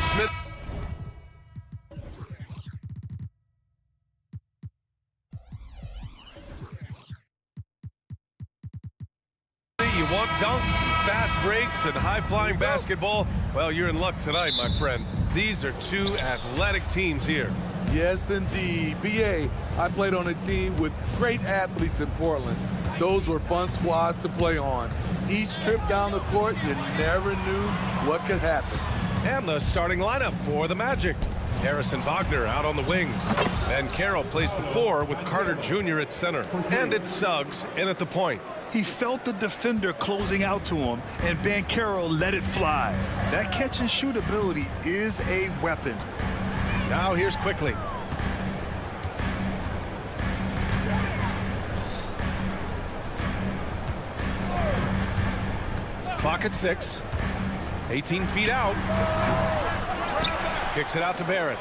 Smith. You want dunks, fast breaks, and high-flying basketball? Well, you're in luck tonight, my friend. These are two athletic teams here. Yes, indeed. BA, I played on a team with great athletes in Portland. Those were fun squads to play on. Each trip down the court, you never knew what could happen. And the starting lineup for the Magic. Harrison Wagner out on the wings. Van Carroll plays the 4 with Carter Jr. at center. And it's Suggs in at the point. He felt the defender closing out to him, and Van Carroll let it fly. That catch-and-shoot ability is a weapon. Now here's Quickly. Clock at 6. 18 feet out. Kicks it out to Barrett.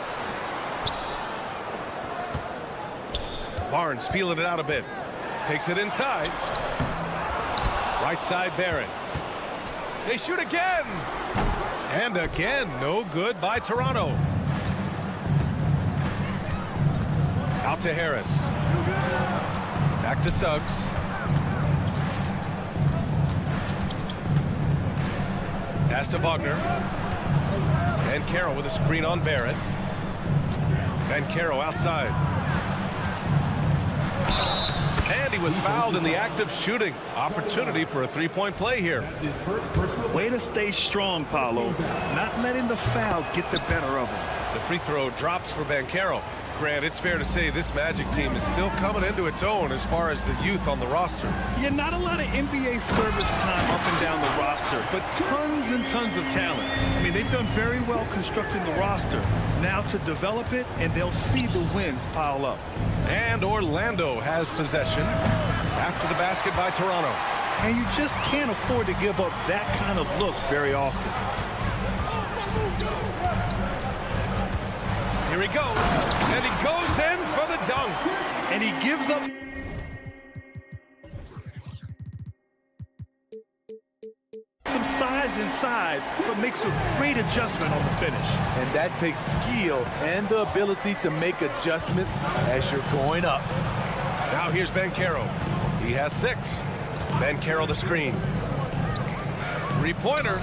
Barnes feeling it out a bit. Takes it inside. Right side, Barrett. They shoot again. And again, no good by Toronto. Out to Harris. Back to Suggs. Pass to Wagner. Van Carroll with a screen on Barrett. Van Carroll outside. And he was fouled in the act of shooting. Opportunity for a three-point play here. Way to stay strong, Paolo. Not letting the foul get the better of him. The free throw drops for Van Carroll. Grant, it's fair to say this Magic team is still coming into its own as far as the youth on the roster. Yeah, not a lot of NBA service time up and down the roster, but tons and tons of talent. I mean, they've done very well constructing the roster. Now to develop it, and they'll see the wins pile up. And Orlando has possession after the basket by Toronto. And you just can't afford to give up that kind of look very often. Here he goes, and he goes in for the dunk. And he gives up. Some size inside, but makes a great adjustment on the finish. And that takes skill and the ability to make adjustments as you're going up. Now here's Van Carroll. He has 6. Van Carroll the screen. Three-pointer.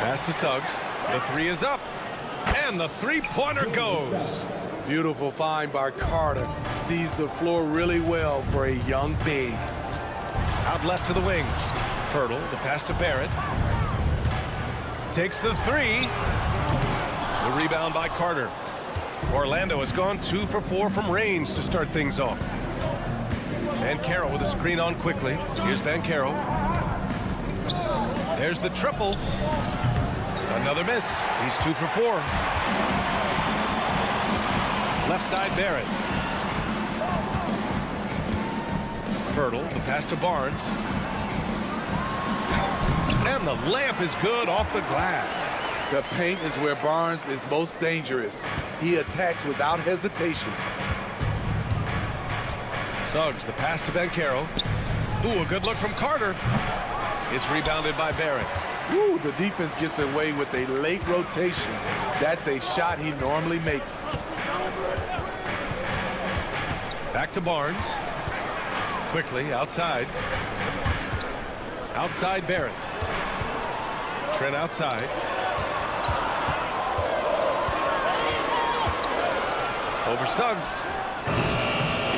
Pass to Suggs. The 3 is up. And the three-pointer goes. Beautiful find by Carter. Sees the floor really well for a young big. Out left to the wing. Pirtle, the pass to Barrett. Takes the 3. The rebound by Carter. Orlando has gone 2 for 4 from range to start things off. Van Carroll with a screen on quickly. Here's Van Carroll. There's the triple. Another miss. He's 2 for 4. Left side, Barrett. Pirtle, the pass to Barnes. And the layup is good off the glass. The paint is where Barnes is most dangerous. He attacks without hesitation. Suggs, the pass to Van Carroll. Ooh, a good look from Carter. It's rebounded by Barrett. Ooh, the defense gets away with a late rotation. That's a shot he normally makes. Back to Barnes. Quickly, outside. Outside Barrett. Trent outside. Over Suggs.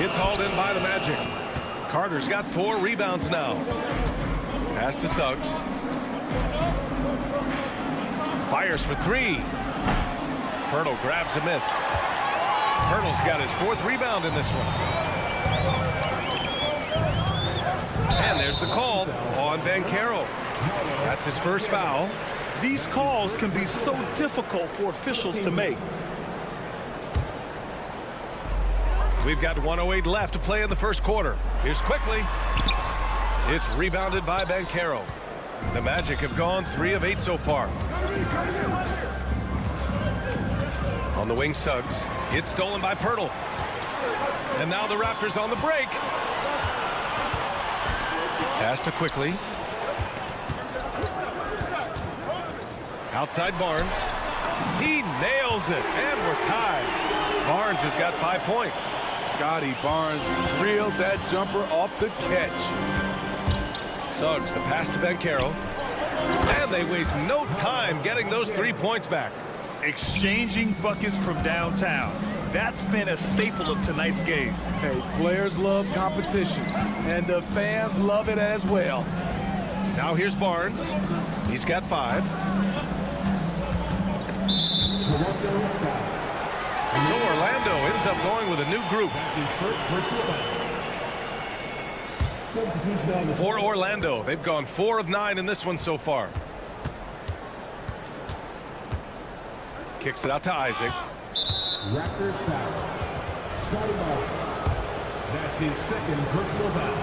It's hauled in by the Magic. Carter's got 4 rebounds now. Pass to Suggs. Fires for 3. Pirtle grabs a miss. Pirtle's got his 4th rebound in this one. And there's the call on Van Carroll. That's his first foul. These calls can be so difficult for officials to make. We've got 1:08 left to play in the first quarter. Here's Quickly. It's rebounded by Van Carroll. The Magic have gone 3 of 8 so far. On the wing, Suggs. It's stolen by Pirtle. And now the Raptors on the break. Pass to Quickly. Outside Barnes. He nails it, and we're tied. Barnes has got 5 points. Scotty Barnes drilled that jumper off the catch. Suggs, the pass to Banchero. And they waste no time getting those 3 points back. Exchanging buckets from downtown. That's been a staple of tonight's game. Hey, players love competition, and the fans love it as well. Now here's Barnes. He's got 5. So Orlando ends up going with a new group. For Orlando, they've gone 4 of 9 in this one so far. Kicks it out to Isaac. Raptors foul. Scotty Barnes. That's his second personal foul.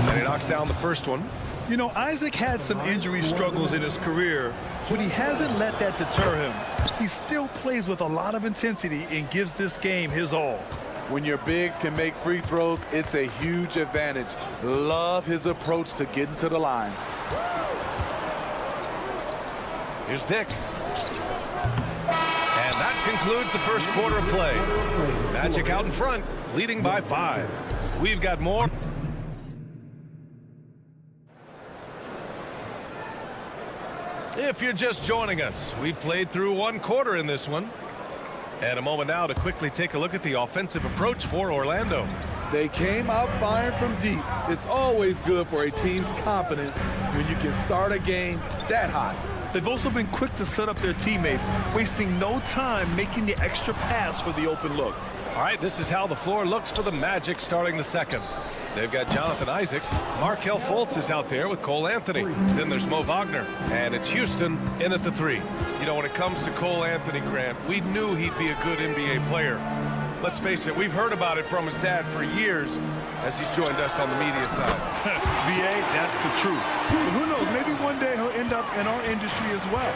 And he knocks down the first one. You know, Isaac had some injury struggles in his career, but he hasn't let that deter him. He still plays with a lot of intensity and gives this game his all. When your bigs can make free throws, it's a huge advantage. Love his approach to getting to the line. Here's Dick. And that concludes the first quarter of play. Magic out in front, leading by 5. We've got more. If you're just joining us, we played through 1 quarter in this one. And a moment now to quickly take a look at the offensive approach for Orlando. They came out firing from deep. It's always good for a team's confidence when you can start a game that hot. They've also been quick to set up their teammates, wasting no time making the extra pass for the open look. All right, this is how the floor looks for the Magic starting the second. They've got Jonathan Isaac. Markelle Fultz is out there with Cole Anthony. Then there's Mo Wagner. And it's Houston in at the 3. You know, when it comes to Cole Anthony, Grant, we knew he'd be a good NBA player. Let's face it, we've heard about it from his dad for years as he's joined us on the media side. B.A., that's the truth. But who knows, maybe one day he'll end up in our industry as well.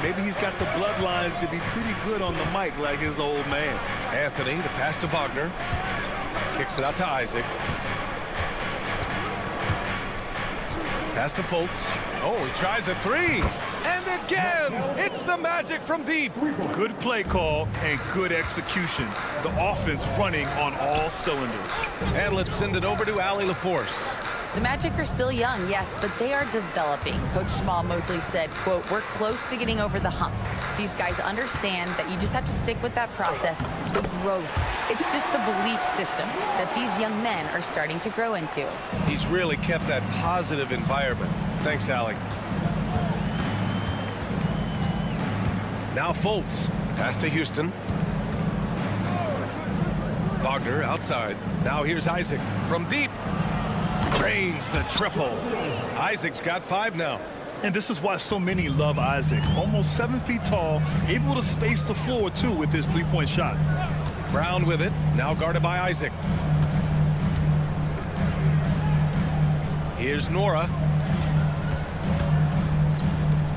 Maybe he's got the bloodlines to be pretty good on the mic like his old man. Anthony, the pass to Wagner. Kicks it out to Isaac. Pass to Fultz. Oh, he tries a 3. And again, it's the Magic from deep. Good play call and good execution. The offense running on all cylinders. And let's send it over to Allie LaForce. The Magic are still young, yes, but they are developing. Coach Jamal Mosley said, quote, "We're close to getting over the hump." These guys understand that you just have to stick with that process, the growth. It's just the belief system that these young men are starting to grow into. He's really kept that positive environment. Thanks, Allie. Now Fultz. Pass to Houston. Wagner outside. Now here's Isaac from deep. Drains the triple. Isaac's got 5 now. And this is why so many love Isaac. Almost 7 feet tall, able to space the floor, too, with his three-point shot. Brown with it. Now guarded by Isaac. Here's Nora.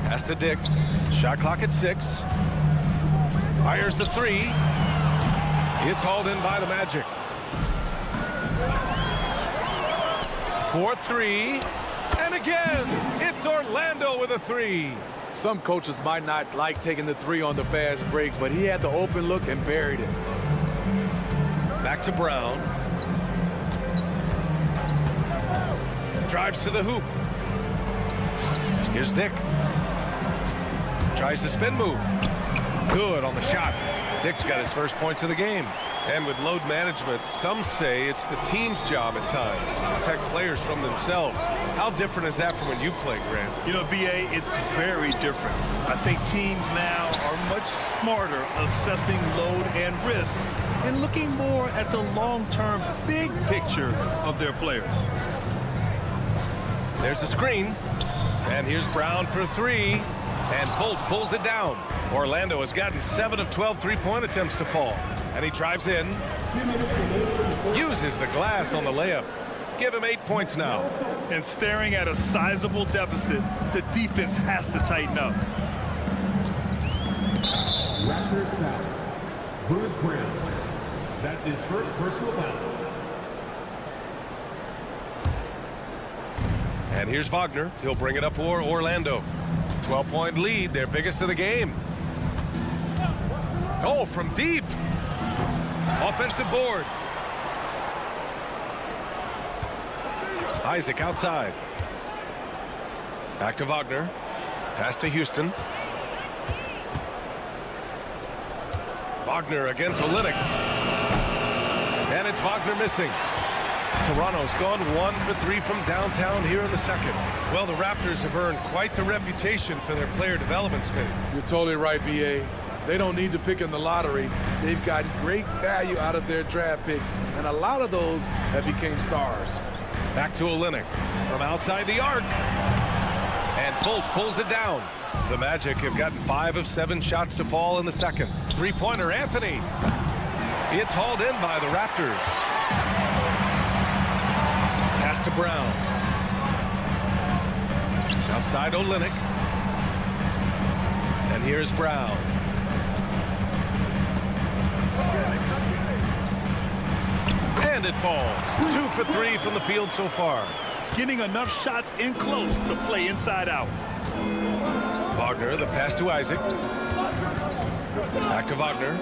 Pass to Dick. Shot clock at 6. Fires the 3. It's hauled in by the Magic. 4-3. And again, it's Orlando with a 3. Some coaches might not like taking the 3 on the fast break, but he had the open look and buried it. Back to Brown. Drives to the hoop. Here's Dick. Tries the spin move. Good on the shot. Dick's got his first points of the game. And with load management, some say it's the team's job at times to protect players from themselves. How different is that from when you played, Grant? You know, B.A., it's very different. I think teams now are much smarter assessing load and risk and looking more at the long-term big picture of their players. There's a screen. And here's Brown for 3. And Fultz pulls it down. Orlando has gotten 7 of 12 three-point attempts to fall. And he drives in. Uses the glass on the layup. Give him 8 points now. And staring at a sizable deficit, the defense has to tighten up. Raptors foul. Bruce Brown. That's his first personal foul. And here's Wagner. He'll bring it up for Orlando. 12-point lead, their biggest of the game. Oh, from deep. Offensive board. Isaac outside. Back to Wagner. Pass to Houston. Wagner against Olynyk. And it's Wagner missing. Toronto's gone 1 for 3 from downtown here in the second. Well, the Raptors have earned quite the reputation for their player development spin. You're totally right, BA. They don't need to pick in the lottery. They've got great value out of their draft picks, and a lot of those have become stars. Back to Olynyk from outside the arc. And Fultz pulls it down. The Magic have gotten 5 of 7 shots to fall in the second. Three-pointer, Anthony. It's hauled in by the Raptors. Pass to Brown. Outside Olynyk. And here's Brown. And it falls. 2 for 3 from the field so far. Getting enough shots in close to play inside out. Wagner, the pass to Isaac. Back to Wagner.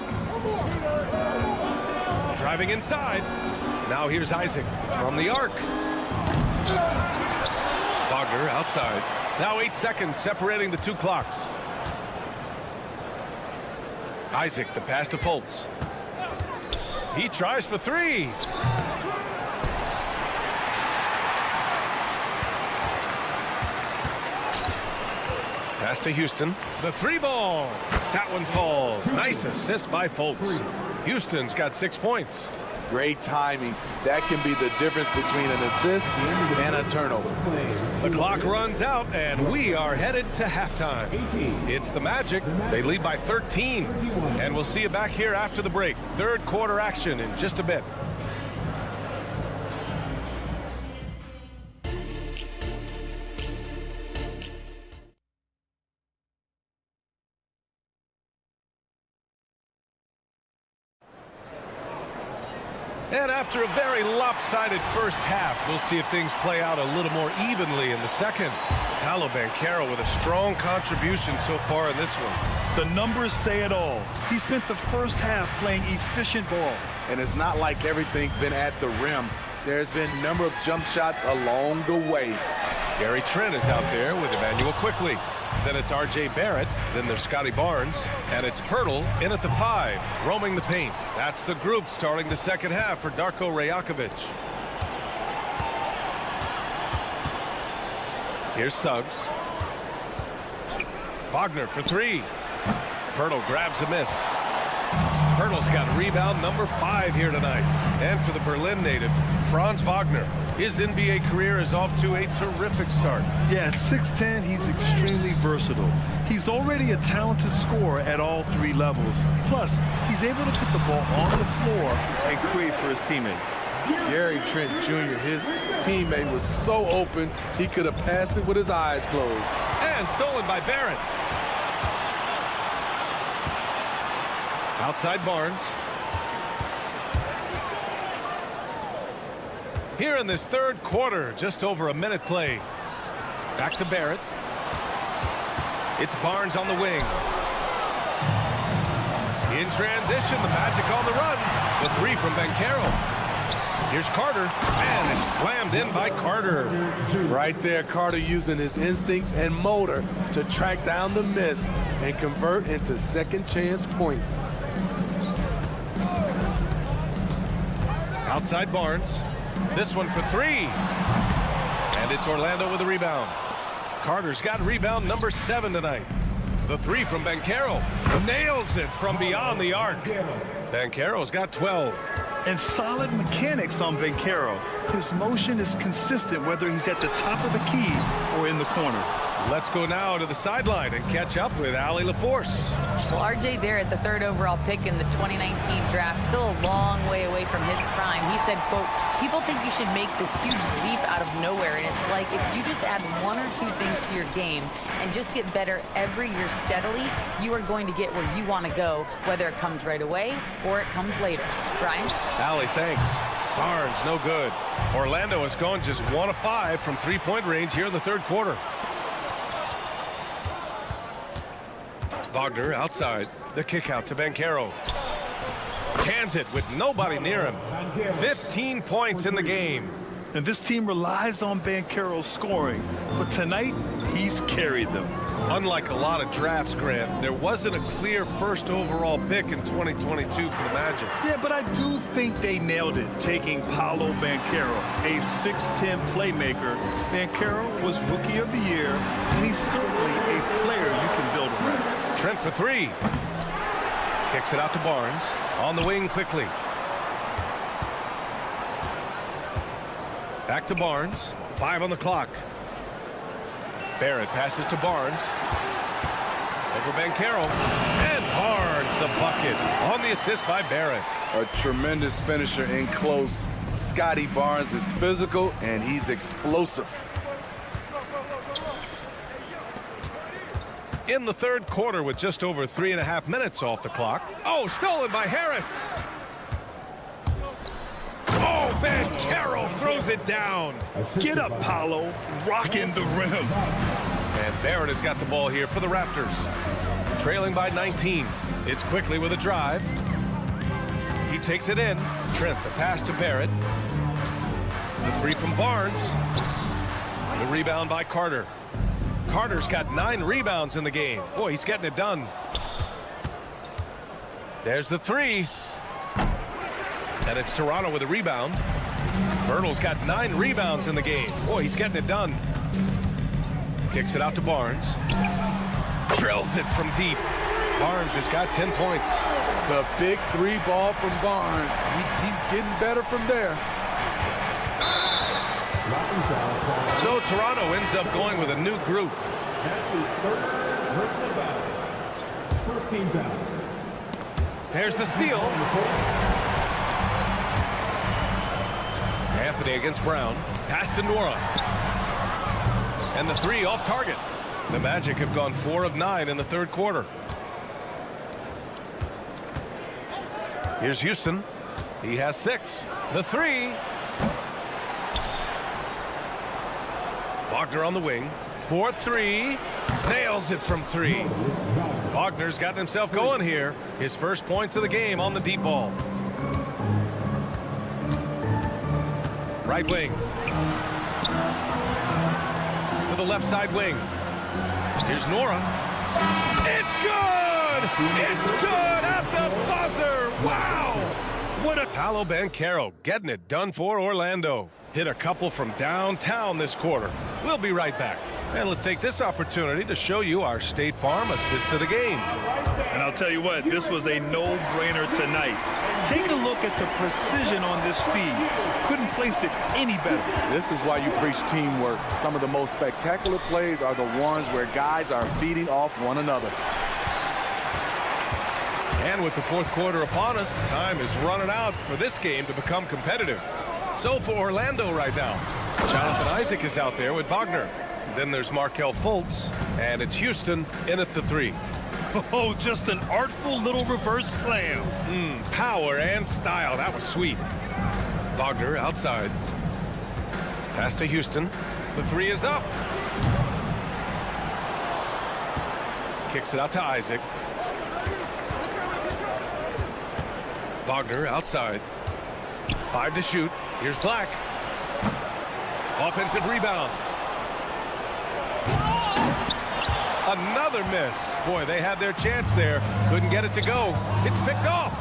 Driving inside. Now here's Isaac from the arc. Wagner outside. Now 8 seconds separating the two clocks. Isaac, the pass to Fultz. He tries for 3. Pass to Houston. The 3-ball. That one falls. Nice assist by Fultz. Houston's got 6 points. Great timing. That can be the difference between an assist and a turnover. The clock runs out, and we are headed to halftime. It's the Magic. They lead by 13. And we'll see you back here after the break. Third quarter action in just a bit. And after a very lopsided first half, we'll see if things play out a little more evenly in the second. Paolo Banchero with a strong contribution so far in this one. The numbers say it all. He spent the first half playing efficient ball. And it's not like everything's been at the rim. There's been a number of jump shots along the way. Gary Trent is out there with Emmanuel Quickly. Then it's R.J. Barrett. Then there's Scotty Barnes. And it's Pirtle in at the 5, roaming the paint. That's the group starting the second half for Darko Rajakovic. Here's Suggs. Wagner for 3. Pirtle grabs a miss. Pirtle's got rebound number 5 here tonight. And for the Berlin native, Franz Wagner. His NBA career is off to a terrific start. Yeah, at 6'10", he's extremely versatile. He's already a talented scorer at all 3 levels. Plus, he's able to put the ball on the floor and create for his teammates. Gary Trent Jr., his teammate, was so open, he could have passed it with his eyes closed. And stolen by Barrett. Outside Barnes. Here in this third quarter, just over a minute play. Back to Barrett. It's Barnes on the wing. In transition, the Magic on the run. The 3 from Banchero. Here's Carter, and it's slammed in by Carter. Right there, Carter using his instincts and motor to track down the miss and convert into second chance points. Outside Barnes. This one for 3. And it's Orlando with the rebound. Carter's got rebound number 7 tonight. The 3 from Banchero. Nails it from beyond the arc. Banchero's got 12. And solid mechanics on Banchero. His motion is consistent whether he's at the top of the key or in the corner. Let's go now to the sideline and catch up with Allie LaForce. Well, R.J. Barrett, the 3rd overall pick in the 2019 draft, still a long way away from his prime. He said, quote, people think you should make this huge leap out of nowhere, and it's like if you just add 1 or 2 things to your game and just get better every year steadily, you are going to get where you want to go, whether it comes right away or it comes later. Brian? Allie, thanks. Barnes, no good. Orlando has gone just 1 of 5 from 3-point range here in the third quarter. Wagner outside. The kick out to Banchero. Cans it with nobody near him. 15 points in the game. And this team relies on Banchero's scoring, but tonight he's carried them. Unlike a lot of drafts, Grant, there wasn't a clear first overall pick in 2022 for the Magic. Yeah, but I do think they nailed it, taking Paolo Banchero, a 6'10 playmaker. Banchero was Rookie of the Year, and he's certainly a player you can build around. Trent for three. Kicks it out to Barnes. On the wing quickly. Back to Barnes. 5 on the clock. Barrett passes to Barnes. Over Banchero. And Barnes the bucket on the assist by Barrett. A tremendous finisher in close. Scotty Barnes is physical and he's explosive. In the third quarter with just over 3.5 minutes off the clock. Oh, stolen by Harris. Oh, Banchero throws it down. Get up, Paolo, rocking the rim. And Barrett has got the ball here for the Raptors. Trailing by 19. It's quickly with a drive. He takes it in. Trent, the pass to Barrett. The three from Barnes. The rebound by Carter. Carter's got 9 rebounds in the game. Boy, he's getting it done. There's the three. And it's Toronto with a rebound. Bertle's got 9 rebounds in the game. Boy, he's getting it done. Kicks it out to Barnes. Drills it from deep. Barnes has got 10 points. The big 3 ball from Barnes. He keeps getting better from there. So Toronto ends up going with a new group. That is third personal foul. First team foul. There's the steal. Anthony against Brown. Pass to Nora. And the three off target. The Magic have gone 4 of 9 in the third quarter. Here's Houston. He has 6. The three. Wagner on the wing. 4-3. Nails it from 3. Wagner's gotten himself going here. His first points of the game on the deep ball. Right wing. To the left side wing. Here's Nora. It's good! It's good at the buzzer! Wow! What a Paolo Banchero getting it done for Orlando. Hit a couple from downtown this quarter. We'll be right back. And let's take this opportunity to show you our State Farm assist to the game. And I'll tell you what, this was a no-brainer tonight. Take a look at the precision on this feed. Couldn't place it any better. This is why you preach teamwork. Some of the most spectacular plays are the ones where guys are feeding off one another. And with the fourth quarter upon us, time is running out for this game to become competitive. So for Orlando right now, Jonathan Isaac is out there with Wagner. Then there's Markelle Fultz, and it's Houston in at the three. Oh, just an artful little reverse slam. Power and style. That was sweet. Wagner outside. Pass to Houston. The three is up. Kicks it out to Isaac. Wagner outside. 5 to shoot. Here's Black. Offensive rebound. Another miss. Boy, they had their chance there. Couldn't get it to go. It's picked off.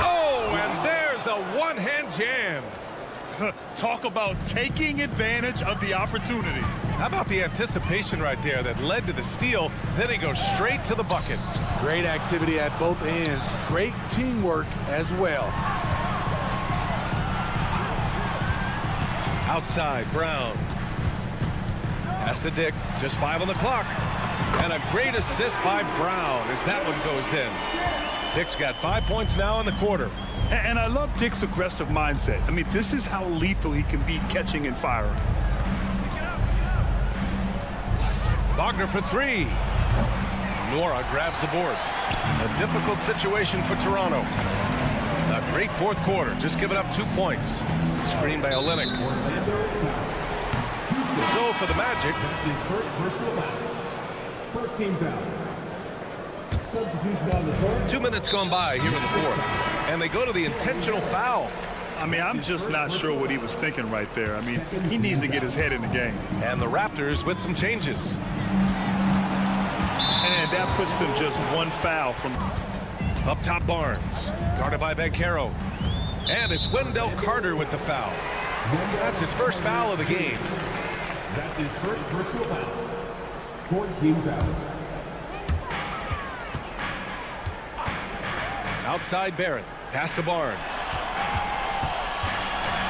Oh, and there's a one-hand jam. Talk about taking advantage of the opportunity. How about the anticipation right there that led to the steal? Then he goes straight to the bucket. Great activity at both ends. Great teamwork as well. Outside, Brown. Pass to Dick. Just 5 on the clock. And a great assist by Brown as that one goes in. Dick's got 5 points now in the quarter. And I love Dick's aggressive mindset. I mean, this is how lethal he can be catching and firing. Wagner for 3. Nora grabs the board. A difficult situation for Toronto. A great fourth quarter, just giving up 2 points. Screen by Olynyk. So for the Magic, His first personal foul. First team foul. Substitution on the court. 2 minutes gone by here in the fourth, and they go to the intentional foul. I mean, I'm just not sure what he was thinking right there. I mean, he needs to get his head in the game. And the Raptors with some changes. And that puts them just one foul from... Up top, Barnes, guarded by Banchero. And it's Wendell Carter with the foul. That's his first foul of the game. That's his first personal foul. 14 foul. Outside Barrett, pass to Barnes.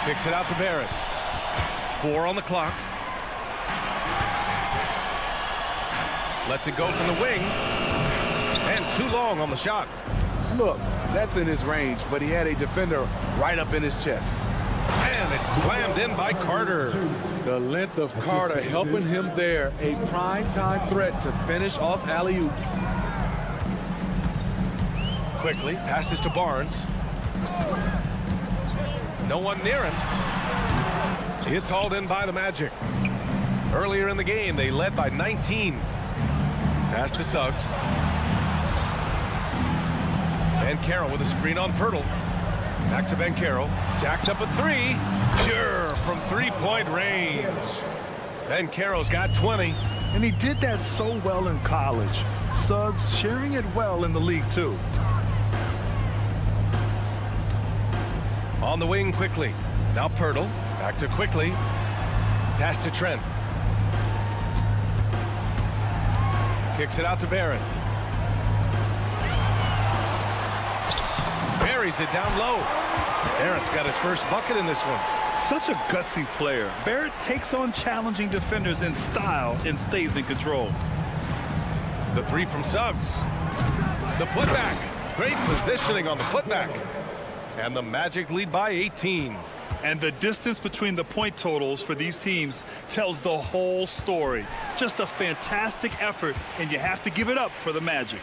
Kicks it out to Barrett. 4 on the clock. Lets it go from the wing. And too long on the shot. Look, that's in his range, but he had a defender right up in his chest. And it's slammed in by Carter. The length of Carter helping him there. A prime-time threat to finish off alley-oops. Quickly passes to Barnes. No one near him. It's hauled in by the Magic. Earlier in the game, they led by 19. Pass to Suggs. Banchero with a screen on Pirtle. Back to Banchero. Jacks up a 3. Pure from three-point range. Banchero's got 20. And he did that so well in college. Suggs sharing it well in the league, too. On the wing quickly. Now Pirtle. Back to Quickly. Pass to Trent. Kicks it out to Barrett. Buries it down low. Barrett's got his first bucket in this one. Such a gutsy player. Barrett takes on challenging defenders in style and stays in control. The 3 from Suggs. The putback. Great positioning on the putback. And the Magic lead by 18. And the distance between the point totals for these teams tells the whole story. Just a fantastic effort, and you have to give it up for the Magic.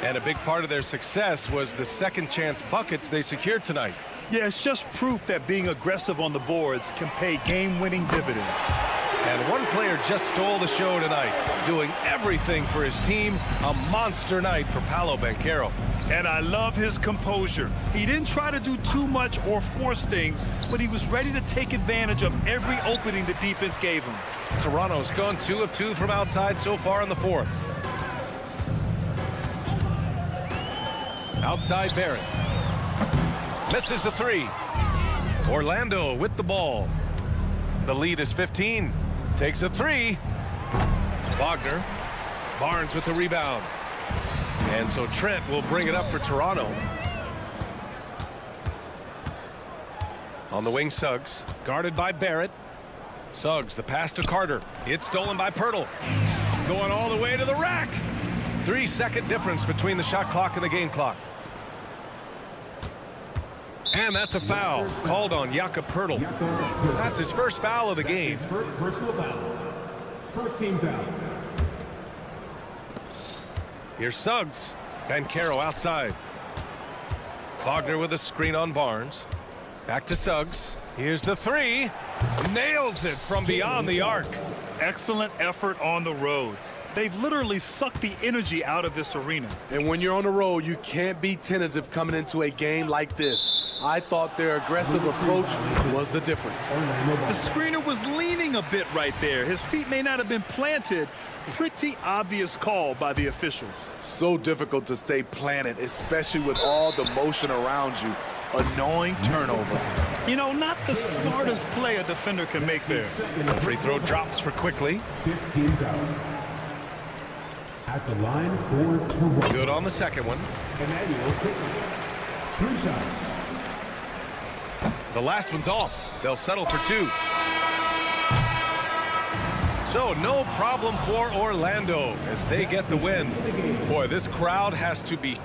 And a big part of their success was the second chance buckets they secured tonight. Yeah, it's just proof that being aggressive on the boards can pay game-winning dividends. And one player just stole the show tonight, doing everything for his team. A monster night for Paolo Banchero. And I love his composure. He didn't try to do too much or force things, but he was ready to take advantage of every opening the defense gave him. Toronto's gone 2 of 2 from outside so far in the fourth. Outside Barrett. Misses the 3. Orlando with the ball. The lead is 15. Takes a 3. Wagner. Barnes with the rebound. And so Trent will bring it up for Toronto. On the wing, Suggs. Guarded by Barrett. Suggs, the pass to Carter. It's stolen by Pirtle. Going all the way to the rack. 3-second difference between the shot clock and the game clock. And that's a foul called on Jakob Pirtle. That's his first foul of the game. His first personal foul. First team foul. Here's Suggs. Banchero outside. Wagner with a screen on Barnes. Back to Suggs. Here's the 3. Nails it from beyond the arc. Excellent effort on the road. They've literally sucked the energy out of this arena. And when you're on the road, you can't be tentative coming into a game like this. I thought their aggressive approach was the difference. The screener was leaning a bit right there. His feet may not have been planted. Pretty obvious call by the officials. So difficult to stay planted, especially with all the motion around you. Annoying turnover. You know, not the smartest play a defender can make there. Free throw drops for Quickly. 15 foul. At the line for Toronto. Good on the second one. Emmanuel Quickly. 3 shots. The last one's off. They'll settle for 2. So no problem for Orlando as they get the win. Boy, this crowd has to be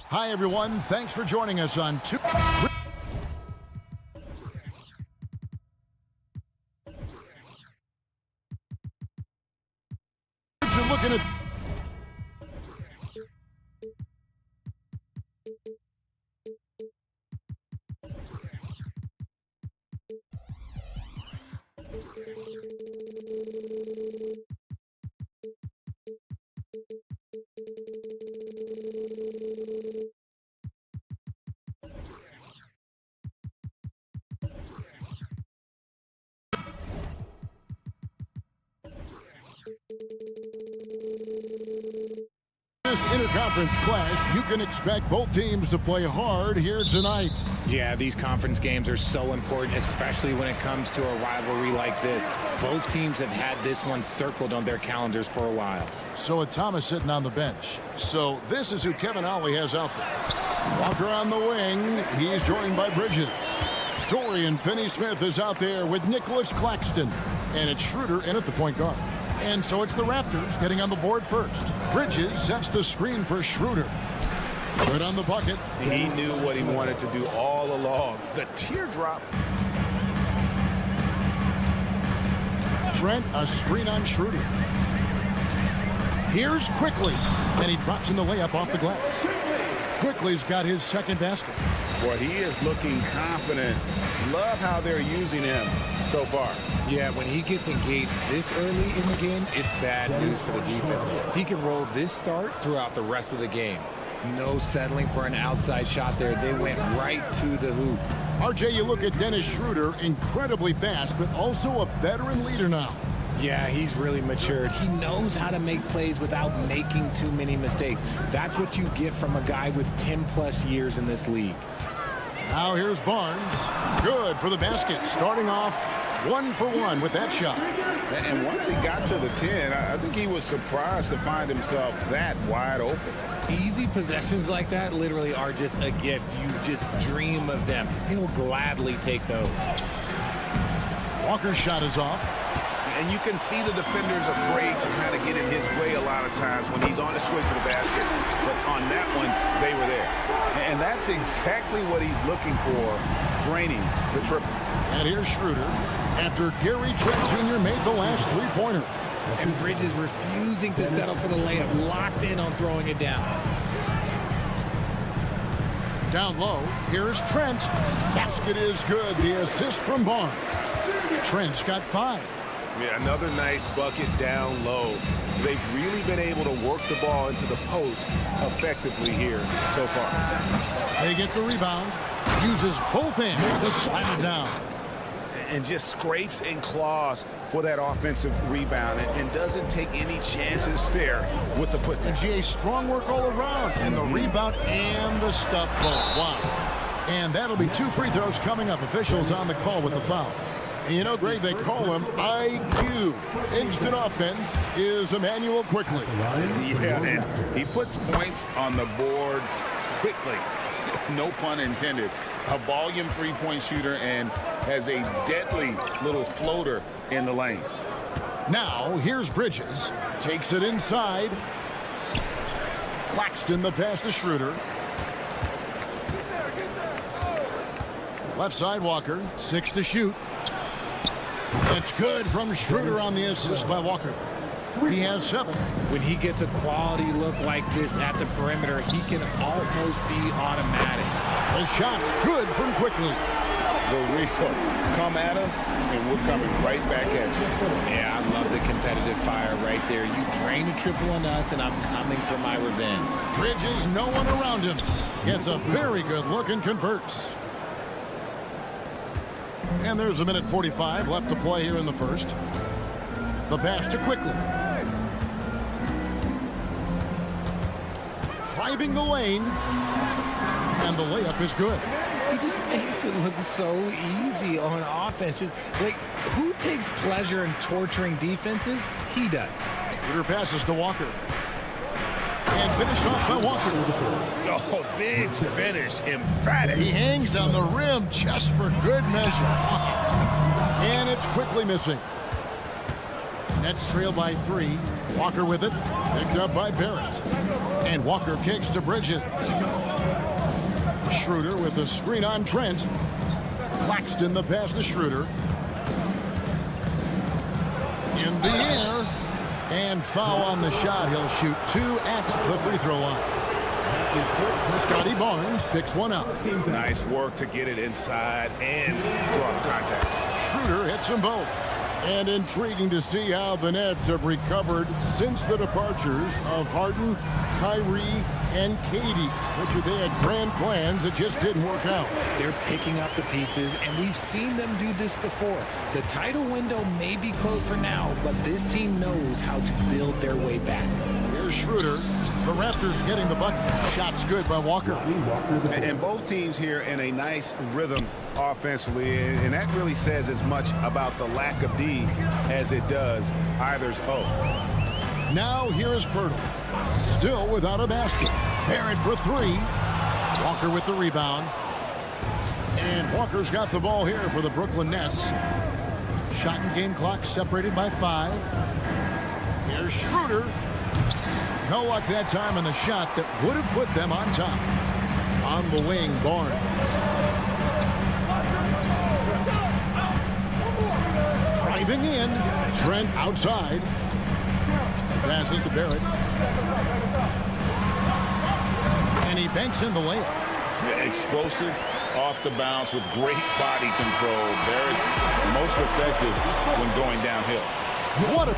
Hi, everyone. Thanks for joining us on two. You're looking at. This interconference clash, you can expect both teams to play hard here tonight. Yeah, these conference games are so important, especially when it comes to a rivalry like this. Both teams have had this one circled on their calendars for a while. So with Thomas sitting on the bench. So this is who Kevin Ollie has out there. Walker on the wing. He's joined by Bridges. Dorian Finney-Smith is out there with Nicholas Claxton. And it's Schroeder in at the point guard. And so it's the Raptors getting on the board first. Bridges sets the screen for Schroeder. Good on the bucket. He knew what he wanted to do all along. The teardrop. Trent, a screen on Schroeder. Here's Quickly. And he drops in the layup off the glass. Quickly's got his second basket. Boy, he is looking confident. Love how they're using him so far. Yeah, when he gets engaged this early in the game, it's bad news for the defense. He can roll this start throughout the rest of the game. No settling for an outside shot there. They went right to the hoop. RJ, you look at Dennis Schroeder, incredibly fast, but also a veteran leader now. Yeah, he's really matured. He knows how to make plays without making too many mistakes. That's what you get from a guy with 10-plus years in this league. Now here's Barnes. Good for the basket. Starting off 1 for 1 with that shot. And once he got to the 10, I think he was surprised to find himself that wide open. Easy possessions like that literally are just a gift. You just dream of them. He'll gladly take those. Walker's shot is off. And you can see the defenders afraid to kind of get in his way a lot of times when he's on his way to the basket. But on that one, they were there. And that's exactly what he's looking for, draining the triple. And here's Schroeder after Gary Trent Jr. made the last three-pointer. And Bridges refusing to settle for the layup, locked in on throwing it down. Down low, here's Trent. Basket is good. The assist from Barnes. Trent's got 5. Yeah, another nice bucket down low. They've really been able to work the ball into the post effectively here so far. They get the rebound. Uses both hands to slam it down. And just scrapes and claws for that offensive rebound and doesn't take any chances there with the put. And GA, strong work all around. And the rebound and the stuff ball. Wow. And that'll be 2 free throws coming up. Officials on the call with the foul. You know, Greg, they call him IQ. Instant offense is Emmanuel Quickly. Yeah, and he puts points on the board quickly. No pun intended. A volume three-point shooter and has a deadly little floater in the lane. Now, here's Bridges. Takes it inside. Claxton the pass to Schroeder. Left side Walker. 6 to shoot. It's good from Schroeder on the assist by Walker. He has 7. When he gets a quality look like this at the perimeter, he can almost be automatic. The shot's good from Quickly. The real come at us, and we're coming right back at you. Yeah, I love the competitive fire right there. You drain a triple on us, and I'm coming for my revenge. Bridges, no one around him. Gets a very good look and converts. And there's 1:45 left to play here in the first. The pass to Quickly. Driving the lane. And the layup is good. He just makes it look so easy on offense. Like, who takes pleasure in torturing defenses? He does. Schroeder passes to Walker. And finished off by Walker. Oh, big finish. Emphatic. He hangs on the rim just for good measure. And it's Quickly missing. Nets trail by 3. Walker with it. Picked up by Barrett. And Walker kicks to Bridges. Schroeder with a screen on Trent. Claxton the pass to Schroeder. In the air. And foul on the shot. He'll shoot 2 at the free throw line. Scotty Barnes picks one up. Nice work to get it inside and draw the contact. Schroeder hits them both. And intriguing to see how the Nets have recovered since the departures of Harden, Kyrie, and Katie. Richard, they had grand plans. It just didn't work out. They're picking up the pieces, and we've seen them do this before. The title window may be closed for now, but this team knows how to build their way back. Here's Schroeder. The Raptors getting the bucket. Shots good by Walker. And both teams here in a nice rhythm offensively, and that really says as much about the lack of D as it does either's O. Now here is Pirtle. Still without a basket. Barrett for 3. Walker with the rebound. And Walker's got the ball here for the Brooklyn Nets. Shot and game clock separated by 5. Here's Schroeder. No luck that time on the shot that would have put them on top. On the wing, Barnes. Driving in. Trent outside. Passes to Barrett. And he banks in the layup. Yeah, explosive off the bounce with great body control. Barrett's most effective when going downhill. What a...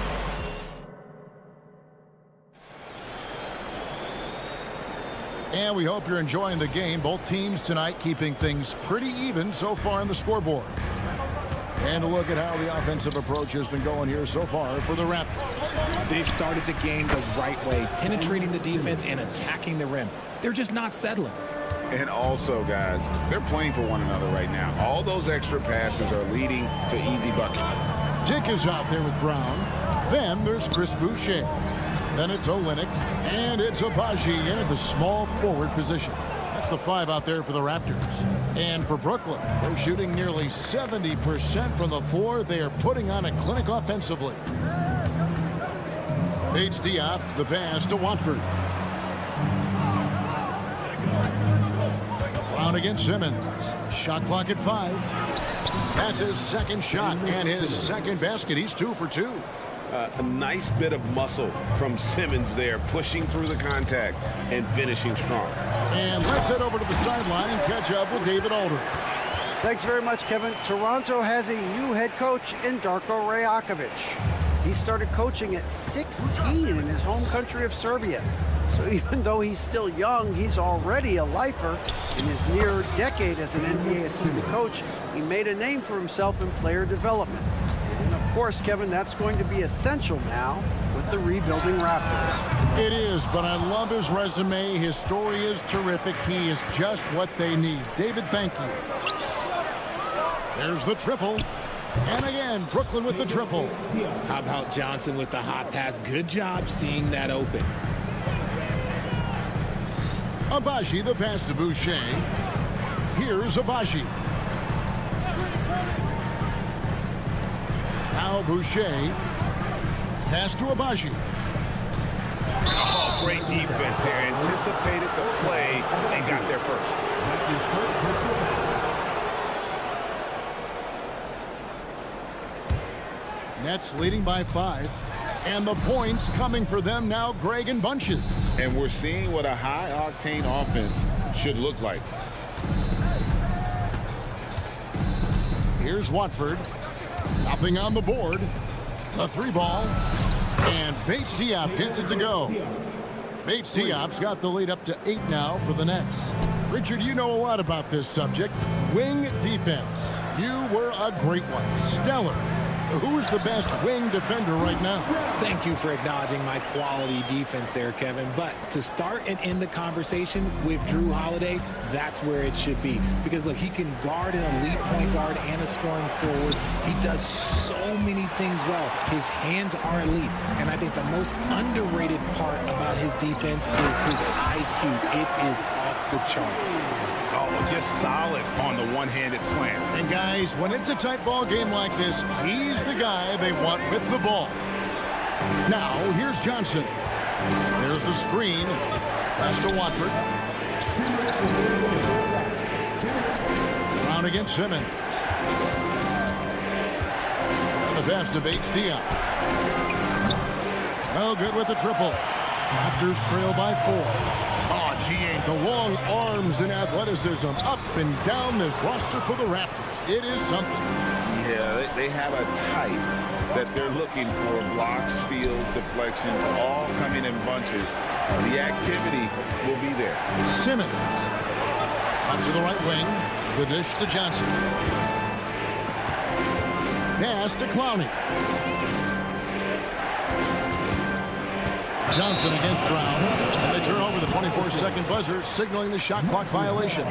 And we hope you're enjoying the game. Both teams tonight keeping things pretty even so far on the scoreboard. And a look at how the offensive approach has been going here so far for the Raptors. They've started the game the right way, penetrating the defense and attacking the rim. They're just not settling. And also, guys, they're playing for one another right now. All those extra passes are leading to easy buckets. Dick is out there with Brown. Then there's Chris Boucher. Then it's Olynyk, and it's Abaji in the small forward position. That's the 5 out there for the Raptors. And for Brooklyn, they're shooting nearly 70% from the floor. They are putting on a clinic offensively. Bates Diop, the pass to Watford. Brown against Simmons. Shot clock at 5. That's his second shot and his second basket. He's 2 for 2. A nice bit of muscle from Simmons there, pushing through the contact and finishing strong. And let's head over to the sideline and catch up with David Aldridge. Thanks very much, Kevin. Toronto has a new head coach in Darko Rajakovic. He started coaching at 16 in his home country of Serbia. So even though he's still young, he's already a lifer. In his near decade as an NBA assistant coach, he made a name for himself in player development. And of course, Kevin, that's going to be essential now with the rebuilding Raptors. It is, but I love his resume. His story is terrific. He is just what they need. David, thank you. There's the triple. And again, Brooklyn with the triple. How about Johnson with the hot pass? Good job seeing that open. Abaji, the pass to Boucher. Here's Abaji. Now Boucher. Pass to Abaji. Oh, great defense there. Anticipated the play and got there first. Nets leading by 5. And the points coming for them now, Greg and bunches. And we're seeing what a high-octane offense should look like. Here's Watford. Nothing on the board. The 3 ball. And Bates Diop gets it to go. Bates Diop's got the lead up to 8 now for the Nets. Richard, you know a lot about this subject. Wing defense. You were a great one. Stellar. Who's the best wing defender right now? Thank you for acknowledging my quality defense there, Kevin. But to start and end the conversation with Drew Holiday, that's where it should be. Because, look, he can guard an elite point guard and a scoring forward. He does so many things well. His hands are elite. And I think the most underrated part about his defense is his IQ. It is off the charts. Oh, just solid on the one-handed slam. And guys, when it's a tight ball game like this, he's the guy they want with the ball. Now, here's Johnson. There's the screen. Pass to Watford. Brown against Simmons. The pass to Bates Diop. Oh, good with the triple. Raptors trail by 4. Oh, GA, the long arms and athleticism up and down this roster for the Raptors. It is something. Yeah, they have a type that they're looking for. Blocks, steals, deflections, all coming in bunches. The activity will be there. Simmons. Out to the right wing. The dish to Johnson. Pass to Clowney. Johnson against Brown. And they turn over the 24-second buzzer, signaling the shot clock violation.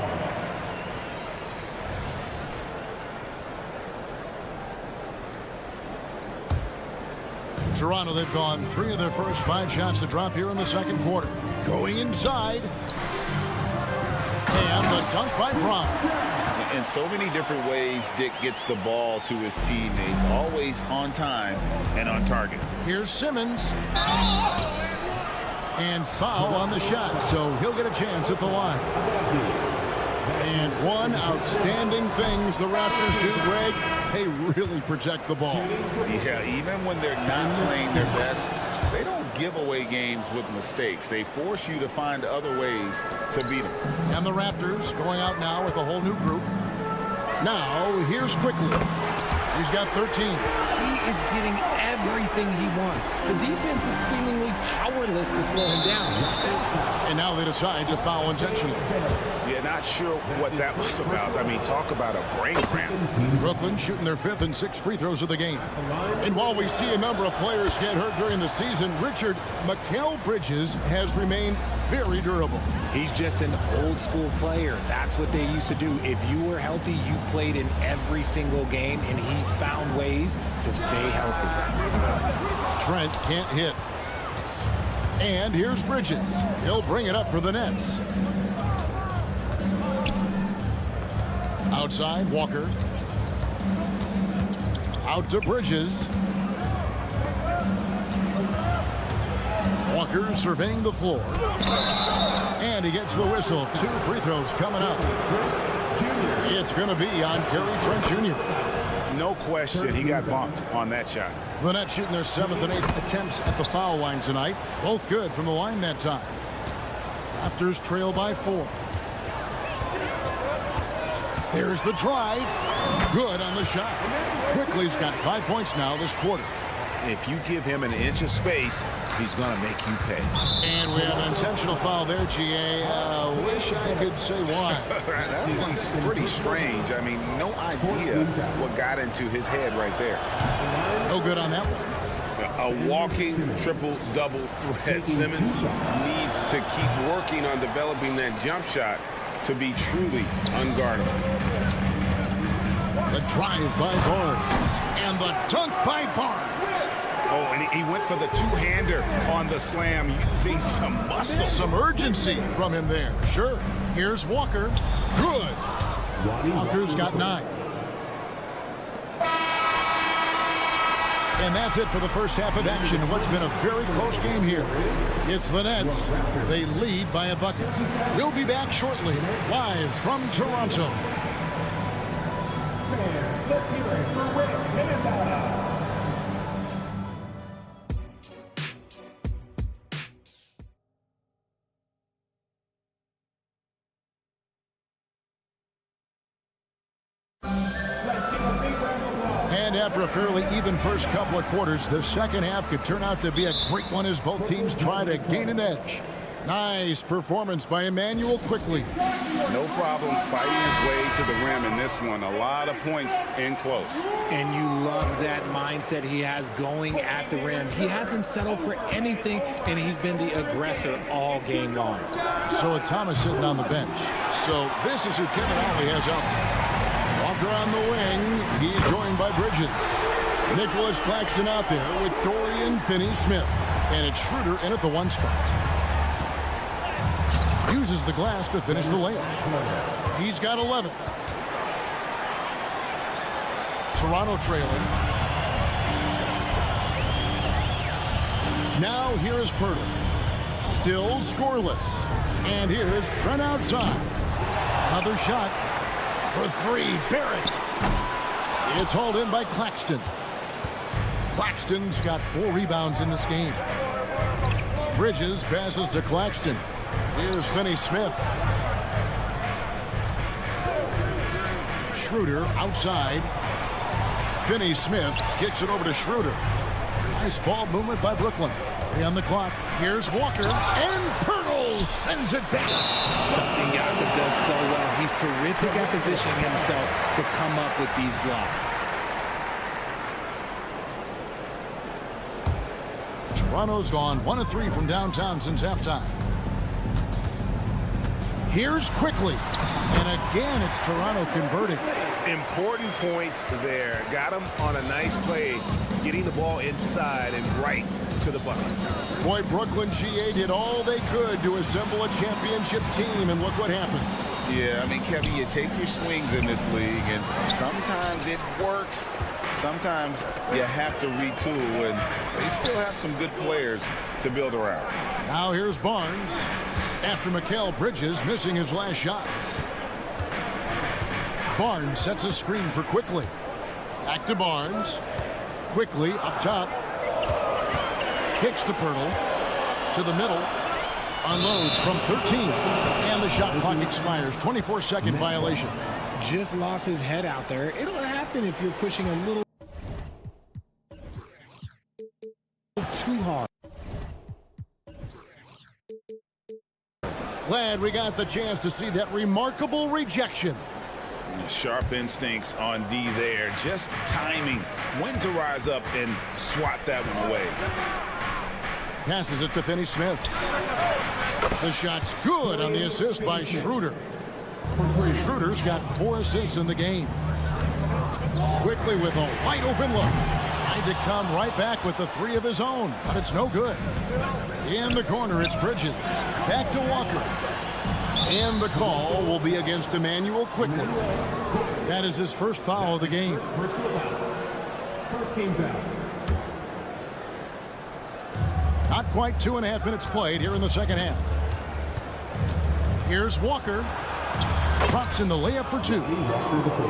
Toronto, they've gone 3 of their first 5 shots to drop here in the second quarter. Going inside. And the dunk by Brown. In so many different ways, Dick gets the ball to his teammates, always on time and on target. Here's Simmons. And foul on the shot, so he'll get a chance at the line. And one outstanding things the Raptors do, Greg, they really protect the ball. Yeah, even when they're not playing their best, they don't give away games with mistakes. They force you to find other ways to beat them. And the Raptors going out now with a whole new group. Now, here's Quickly. He's got 13. He is getting everything he wants. The defense is seemingly powerless to slow him down. And now they decide to foul intentionally. Yeah, not sure what that was about. I mean, talk about a brain cramp. Brooklyn shooting their 5th and 6th free throws of the game. And while we see a number of players get hurt during the season, Richard, Mikal Bridges has remained very durable. He's just an old school player. That's what they used to do. If you were healthy, you played in every single game, and he's found ways to stay healthy. Trent can't hit. And here's Bridges. He'll bring it up for the Nets. Outside, Walker. Out to Bridges. Walker surveying the floor. And he gets the whistle. 2 free throws coming up. It's going to be on Gary Trent Jr. No question, he got bumped on that shot. The Nets shooting their 7th and 8th attempts at the foul line tonight. Both good from the line that time. Raptors trail by 4. There's the drive. Good on the shot. Quickly's got 5 points now this quarter. If you give him an inch of space, he's going to make you pay. And we have an intentional foul there, GA. Wish I could say why. That one's pretty strange. I mean, no idea what got into his head right there. No good on that one. A walking triple-double threat. Simmons needs to keep working on developing that jump shot to be truly unguardable. The drive by Barnes. And the dunk by Barnes. Oh, and he went for the two-hander on the slam, using some muscle. Some urgency from him there. Sure. Here's Walker. Good. Walker's got 9. And that's it for the first half of action in what's been a very close game here. It's the Nets. They lead by a bucket. We'll be back shortly, live from Toronto. Let's hear it for Rick DameDolla. And after a fairly even first couple of quarters, the second half could turn out to be a great one as both teams try to gain an edge. Nice performance by Emmanuel Quickly. No problems fighting his way to the rim in this one. A lot of points in close. And you love that mindset he has going at the rim. He hasn't settled for anything, and he's been the aggressor all game long. So with Thomas sitting on the bench. So this is who Kevin Ollie has out there. Walker on the wing. He's joined by Bridges. Nicholas Claxton out there with Dorian Finney-Smith. And it's Schroeder in at the 1 spot. Uses the glass to finish the layup. He's got 11. Toronto trailing. Now here is Pirtle. Still scoreless. And here's Trent outside. Another shot for three. Barrett. It's hauled in by Claxton. Claxton's got 4 rebounds in this game. Bridges passes to Claxton. Here's Finney Smith. Schroeder outside. Finney Smith kicks it over to Schroeder. Nice ball movement by Brooklyn. 3 on the clock. Here's Walker. And Pirtle sends it back. Something Jakob does so well. He's terrific at positioning himself to come up with these blocks. Toronto's gone 1 of 3 from downtown since halftime. Here's Quickly. And again, it's Toronto converting. Important points there. Got him on a nice play, getting the ball inside and right to the bucket. Boy, Brooklyn GA did all they could to assemble a championship team, and look what happened. Yeah, I mean, Kevin, you take your swings in this league, and sometimes it works. Sometimes you have to retool, and they still have some good players to build around. Now here's Barnes after Mikal Bridges missing his last shot. Barnes sets a screen for Quickly. Back to Barnes. Quickly up top. Kicks to Pirtle. To the middle. Unloads from 13. And the shot clock expires. 24-second violation. Just lost his head out there. It'll happen if you're pushing a little too hard. Glad we got the chance to see that remarkable rejection. Sharp instincts on D there. Just timing when to rise up and swat that one away. Passes it to Finney Smith. The shot's good on the assist by Schroeder. Schroeder's got 4 assists in the game. Quickly with a wide open look. Trying to come right back with the 3 of his own, but it's no good. In the corner, it's Bridges. Back to Walker. And the call will be against Emmanuel Quickly. That is his first foul of the game. First team foul. Not quite 2.5 minutes played here in the second half. Here's Walker. Drops in the layup for 2.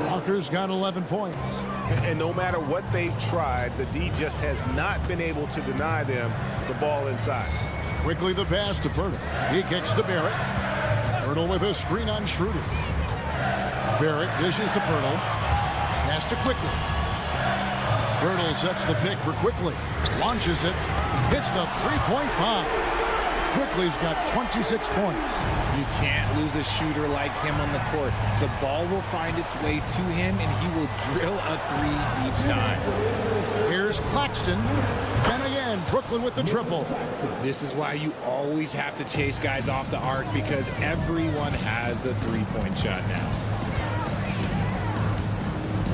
Walker's got 11 points. And no matter what they've tried, the D just has not been able to deny them the ball inside. Quickly the pass to Pirtle. He kicks to Barrett. Pirtle with a screen on Schroeder. Barrett dishes to Pirtle. Pass to Quickly. Pirtle sets the pick for Quickly. Launches it. Hits the 3-point bomb. Quickly's got 26 points. You can't lose a shooter like him on the court. The ball will find its way to him, and he will drill a 3 each time. Here's Claxton. And again, Brooklyn with the triple. This is why you always have to chase guys off the arc, because everyone has a 3-point shot now.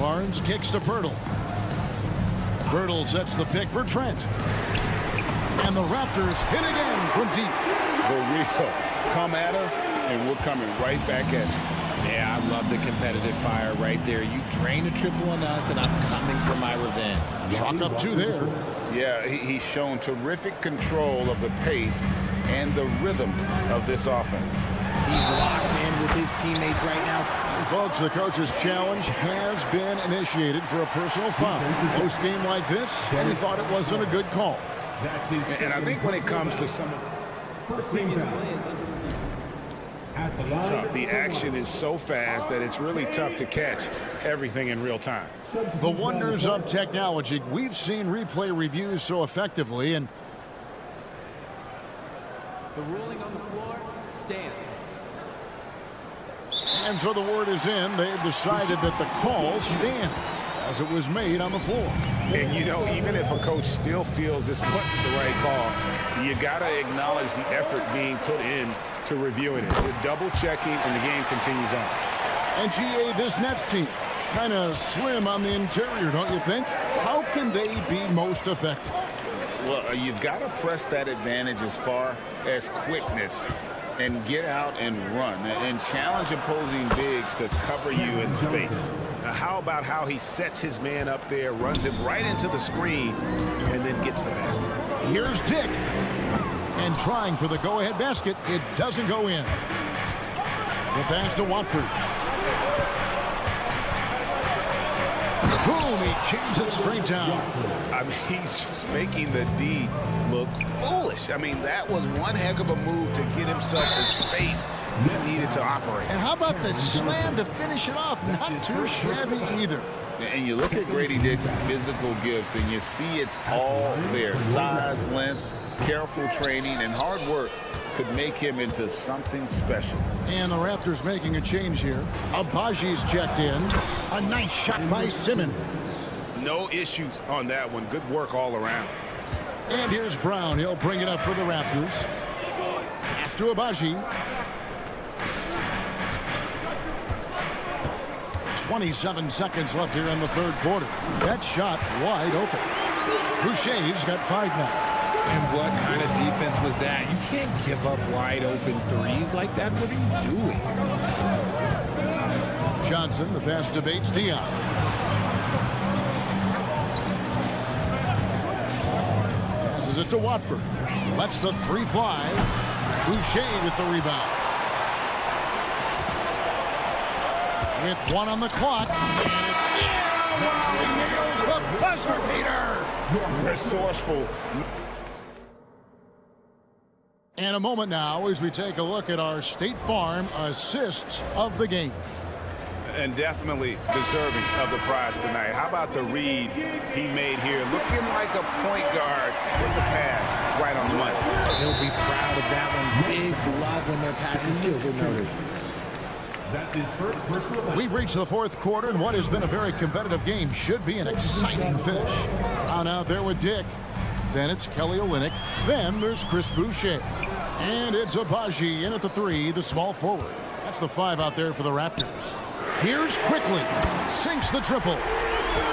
Barnes kicks to Pirtle. Pirtle sets the pick for Trent. And the Raptors hit again from deep. The real come at us, and we're coming right back at you. Yeah, I love the competitive fire right there. You drain a triple on us, and I'm coming for my revenge. Chalk up 2 there. Yeah, he's shown terrific control of the pace and the rhythm of this offense. He's locked in with his teammates right now. Folks, the coach's challenge has been initiated for a personal foul. Close game like this, and he thought it wasn't a good call. And I think when it comes to some First team foul. tough, the action is so fast that it's really tough to catch everything in real time. The wonders of technology. We've seen replay reviews so effectively, and the ruling on the floor stands. And so the word is in. They've decided that the call stands as it was made on the floor. And, you know, even if a coach still feels this wasn't the right call, you got to acknowledge the effort being put in to reviewing it. We're double-checking, and the game continues on. And, GA, this Nets team, kind of slim on the interior, don't you think? How can they be most effective? Well, you've got to press that advantage as far as quickness and get out and run and challenge opposing bigs to cover you in space. Now, how about how he sets his man up there, runs him right into the screen, and then gets the basket? Here's Dick. And trying for the go-ahead basket, it doesn't go in. The pass to Watford. Boom, he jams it straight down. I mean, he's just making the D look foolish. I mean, that was one heck of a move to get himself the space he needed to operate. And how about the slam to finish it off? Not too shabby either. And you look at Grady Dick's physical gifts, and you see it's all there. Size, length, careful training, and hard work could make him into something special. And the Raptors making a change here. Abaji's checked in. A nice shot by Simmons. No issues on that one. Good work all around. And here's Brown. He'll bring it up for the Raptors. Pass to Abaji. 27 seconds left here in the third quarter. That shot wide open. Boucher's got 5 now. And what kind of defense was that? You can't give up wide open threes like that. What are you doing? Johnson, the pass debates Dion. Passes it to Watford. Lets the 3 fly. Boucher with the rebound. With 1 on the clock. And it's in. Wow, he nails the buzzer beater. Resourceful. And a moment now as we take a look at our State Farm assists of the game. And definitely deserving of the prize tonight. How about the read he made here? Looking like a point guard with the pass right on the money. He'll be proud of that one. Bigs love when their passing skills are noticed. That's his first personal foul. We've reached the fourth quarter, and what has been a very competitive game should be an exciting finish. Brown out there with Dick. Then it's Kelly Olynyk. Then there's Chris Boucher. And it's Abaji in at the 3, the small forward. That's the 5 out there for the Raptors. Here's Quickly. Sinks the triple.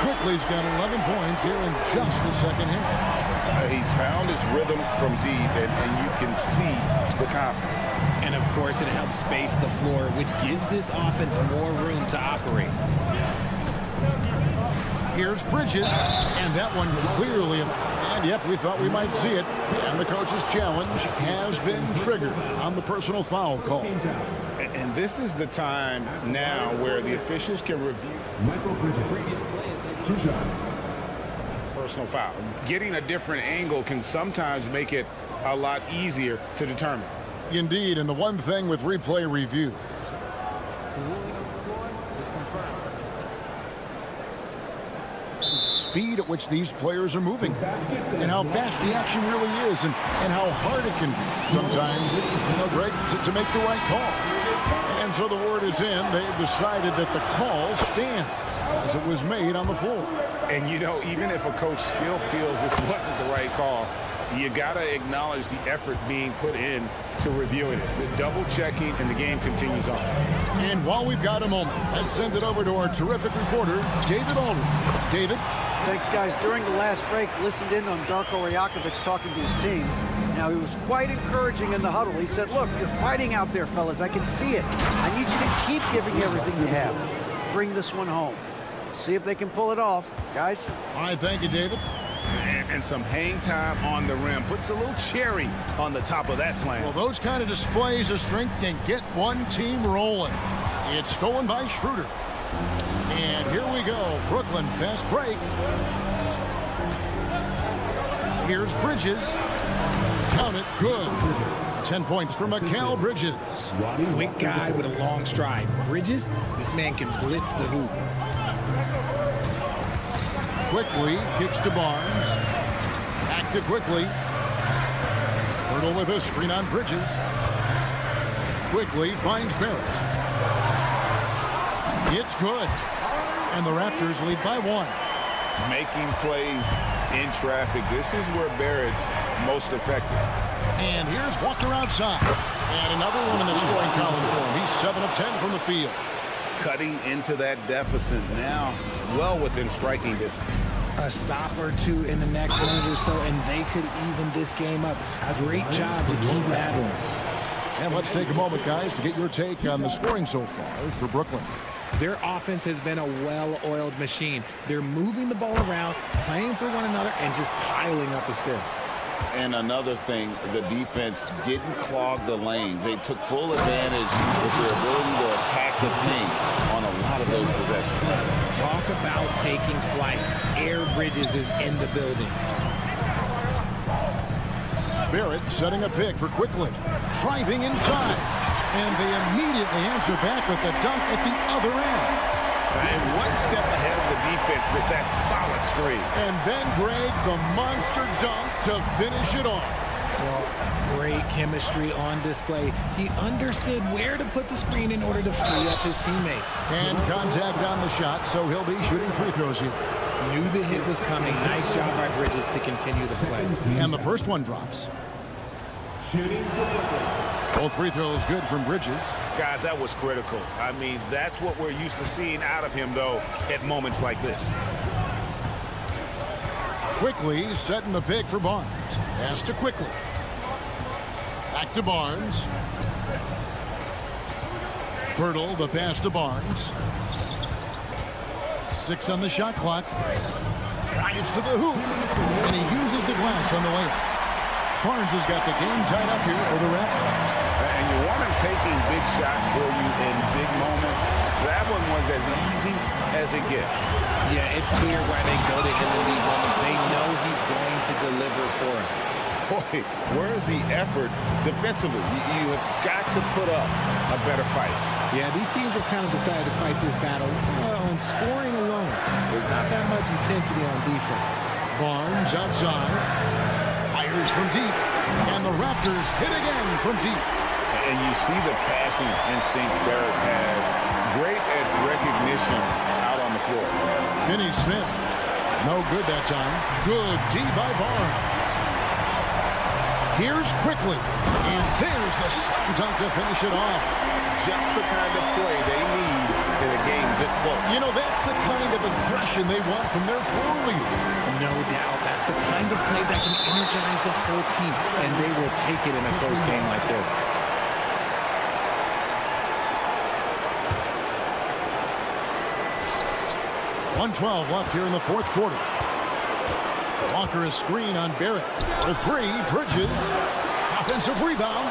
Quickly's got 11 points here in just the second half. He's found his rhythm from deep, and you can see the confidence. And, of course, it helps space the floor, which gives this offense more room to operate. Here's Bridges, and that one clearly, and yep, we thought we might see it. And the coach's challenge has been triggered on the personal foul call. And this is the time now where the officials can review Michael Bridges, 2 shots. personal foul. Getting a different angle can sometimes make it a lot easier to determine. Indeed, and the one thing with replay review, The ruling on the floor is confirmed. speed at which these players are moving and how fast the action really is and how hard it can be. Sometimes, Greg, to make the right call. And so the word is in. They've decided that the call stands as it was made on the floor. And, even if a coach still feels this wasn't the right call, you got to acknowledge the effort being put in to reviewing it. The double checking, and the game continues on. And while we've got a moment, let's send it over to our terrific reporter, David Aldridge. David? Thanks, guys. During the last break, listened in on Darko Rajakovic talking to his team. Now, he was quite encouraging in the huddle. He said, look, you're fighting out there, fellas. I can see it. I need you to keep giving everything you have. Bring this one home. See if they can pull it off. Guys? All right, thank you, David. And some hang time on the rim. Puts a little cherry on the top of that slam. Well, those kind of displays of strength can get one team rolling. It's stolen by Schroeder. And here we go. Brooklyn, fast break. Here's Bridges. Count it, good. 10 points for Mikal Bridges. Quick guy with a long stride. Bridges, this man can blitz the hoop. Quickly kicks to Barnes. Back to Quickly. Hurdle with a screen on Bridges. Quickly finds Barrett. It's good. And the Raptors lead by 1. Making plays in traffic. This is where Barrett's most effective. And here's Walker outside. And another one in the scoring column for him. He's 7 of 10 from the field. Cutting into that deficit now, well within striking distance. A stop or two in the next minute or so, and they could even this game up. Great job to keep battling. And let's take a moment, guys, to get your take on the scoring so far for Brooklyn. Their offense has been a well-oiled machine. They're moving the ball around, playing for one another, and just piling up assists. And another thing, the defense didn't clog the lanes. They took full advantage with their ability to attack the paint on a lot of those possessions. Talk about taking flight. Air Bridges is in the building. Barrett setting a pick for Quickly. Driving inside. And they immediately answer back with the dunk at the other end. And one step ahead of the defense with that solid screen. And then Greg, the monster dunk to finish it off. Well, great chemistry on display. He understood where to put the screen in order to free up his teammate. And contact on the shot, so he'll be shooting free throws here. Knew the hit was coming. Nice job by Bridges to continue the play. And the first one drops. Both free throws good from Bridges. Guys, that was critical. I mean, that's what we're used to seeing out of him, though, at moments like this. Quickly setting the pick for Barnes. Pass to Quickly. Back to Barnes. Birtle, the pass to Barnes. 6 on the shot clock. Drives to the hoop. And he uses the glass on the layup. Barnes has got the game tied up here for the Raptors. And you want him taking big shots for you in big moments. That one was as easy as it gets. Yeah, it's clear why they go to him in these moments. They know he's going to deliver for him. Boy, where's the effort defensively? You have got to put up a better fight. Yeah, these teams have kind of decided to fight this battle on scoring alone. There's not that much intensity on defense. Barnes outside. Fires from deep. And the Raptors hit again from deep. And you see the passing instincts Barrett has. Great at recognition out on the floor. Finney-Smith. No good that time. Good D by Barnes. Here's Quickly. And there's the slam dunk to finish it off. Just the kind of play they need in a game this close. You know, that's the kind of aggression they want from their floor leader. No doubt. That's the kind of play that can energize the whole team. And they will take it in a close game like this. .112 left here in the fourth quarter. Walker is screen on Barrett. For 3, Bridges. Offensive rebound.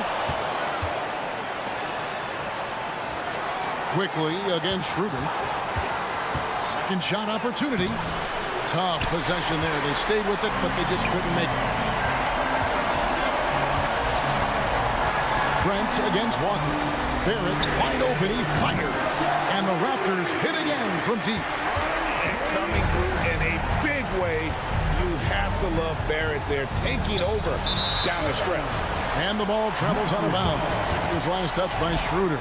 Quickly against Schroeder. Second shot opportunity. Tough possession there. They stayed with it, but they just couldn't make it. Trent against Walker. Barrett wide open. He fires. And the Raptors hit again from deep. And coming through in a big way. You have to love Barrett there, taking over down the stretch. And the ball travels out of bounds. It was last touched by Schroeder.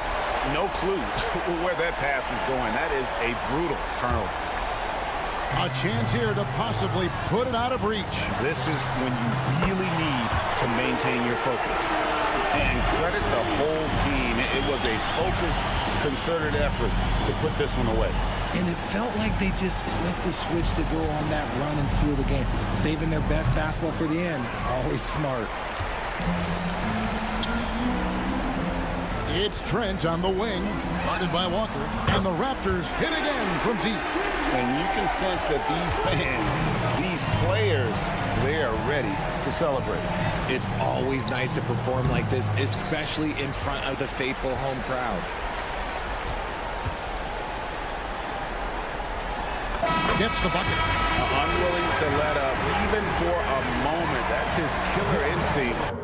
No clue where that pass was going. That is a brutal turnover. A chance here to possibly put it out of reach. This is when you really need to maintain your focus. And credit the whole team. It was a focused, concerted effort to put this one away. And it felt like they just flipped the switch to go on that run and seal the game. Saving their best basketball for the end. Always smart. It's Trent on the wing, guarded by Walker. And the Raptors hit again from deep. And you can sense that these fans, these players, they are ready to celebrate. It's always nice to perform like this, especially in front of the faithful home crowd. Gets the bucket. Unwilling to let up, even for a moment. That's his killer instinct.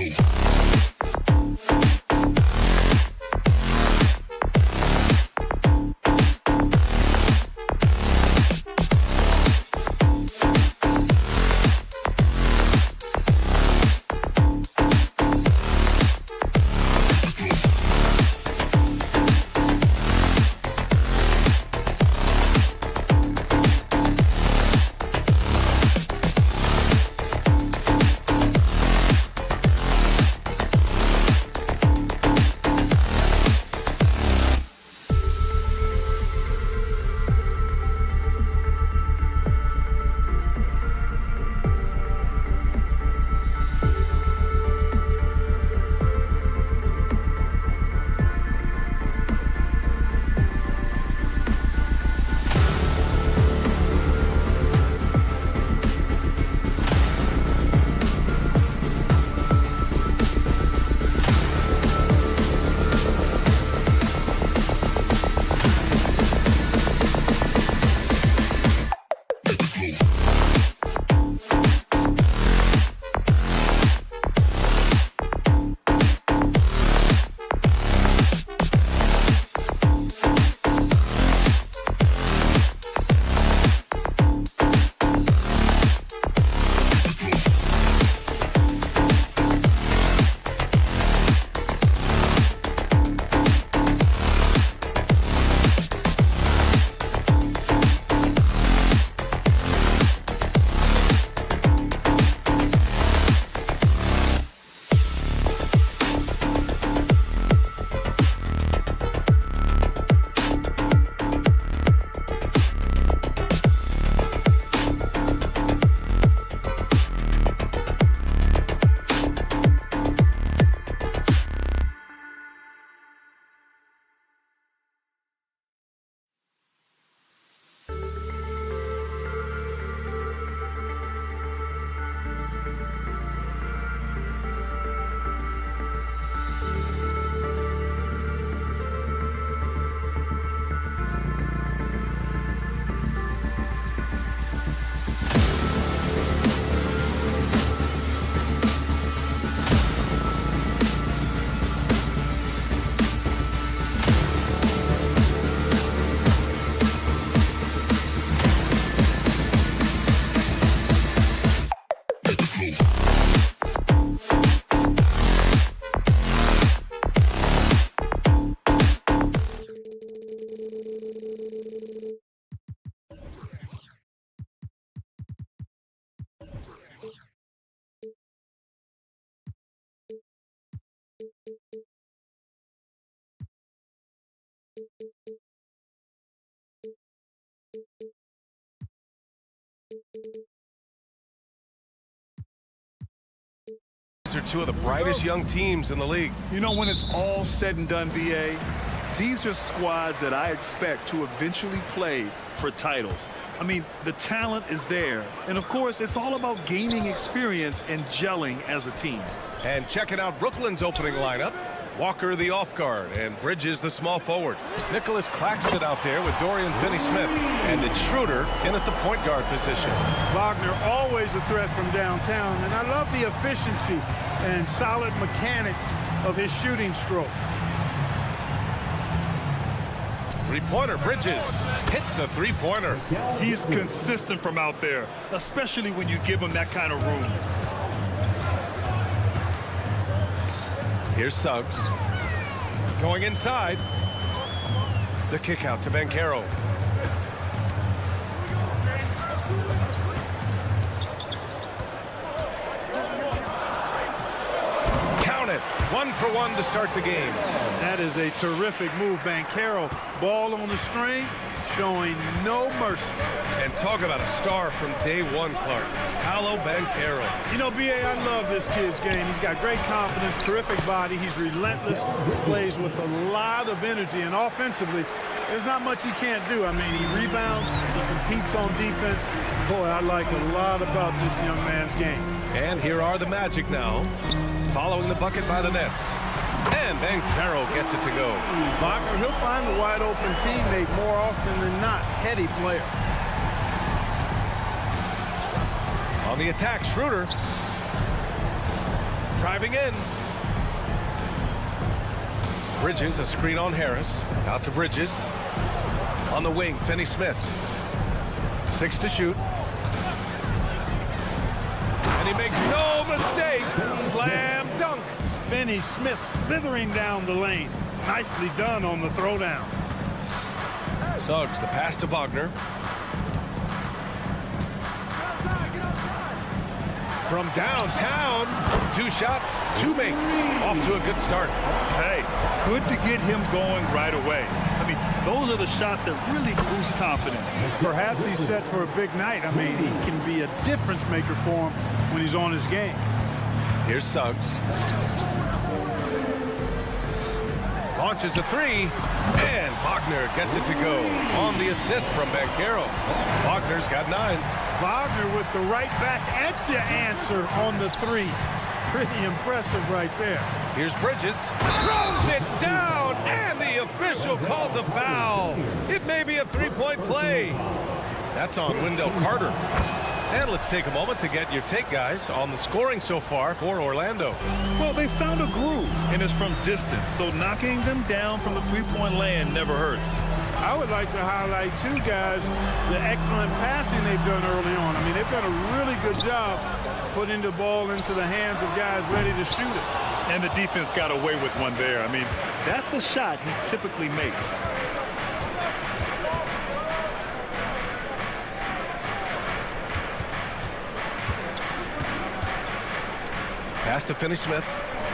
These are two of the brightest young teams in the league. You know, when it's all said and done, BA, these are squads that I expect to eventually play for titles. I mean, the talent is there. And, of course, it's all about gaining experience and gelling as a team. And checking out Brooklyn's opening lineup. Walker the off guard and Bridges the small forward. Nicholas Claxton out there with Dorian Finney-Smith. And it's Schroeder in at the point guard position. Wagner always a threat from downtown, and I love the efficiency and solid mechanics of his shooting stroke. Three-pointer, Bridges hits the three-pointer. He's consistent from out there, especially when you give him that kind of room. Here's Suggs. Going inside. The kick out to Banchero. Count it. 1 for 1 to start the game. That is a terrific move, Banchero. Ball on the string, showing no mercy. And talk about a star from day one, Clark. Paolo Banchero. You know, B.A., I love this kid's game. He's got great confidence, terrific body. He's relentless, plays with a lot of energy, and offensively, there's not much he can't do. I mean, he rebounds, he competes on defense. Boy, I like a lot about this young man's game. And here are the Magic now, following the bucket by the Nets. And Banchero gets it to go. Wagner, he'll find the wide-open teammate more often than not. Heady player. On the attack, Schroeder driving in. Bridges, a screen on Harris. Out to Bridges. On the wing, Finney Smith. 6 to shoot. And he makes no mistake. Slam dunk. Finney Smith slithering down the lane. Nicely done on the throwdown. Suggs, the pass to Wagner. From downtown, 2 shots, 2 makes. Off to a good start. Hey, good to get him going right away. I mean, those are the shots that really boost confidence. Perhaps he's set for a big night. I mean, he can be a difference maker for him when he's on his game. Here's Suggs. Launches a 3, and Wagner gets it to go. On the assist from Banchero. Wagner's got 9. Wagner with the right back at you answer on the 3. Pretty impressive right there. Here's Bridges. Throws it down, and the official calls a foul. It may be a 3-point play. That's on Wendell Carter. And let's take a moment to get your take, guys, on the scoring so far for Orlando. Well, they found a groove, and it's from distance, so knocking them down from the three-point land never hurts. I would like to highlight, too, guys, the excellent passing they've done early on. I mean, they've done a really good job putting the ball into the hands of guys ready to shoot it. And the defense got away with one there. I mean, that's a shot he typically makes. Pass to Finney Smith.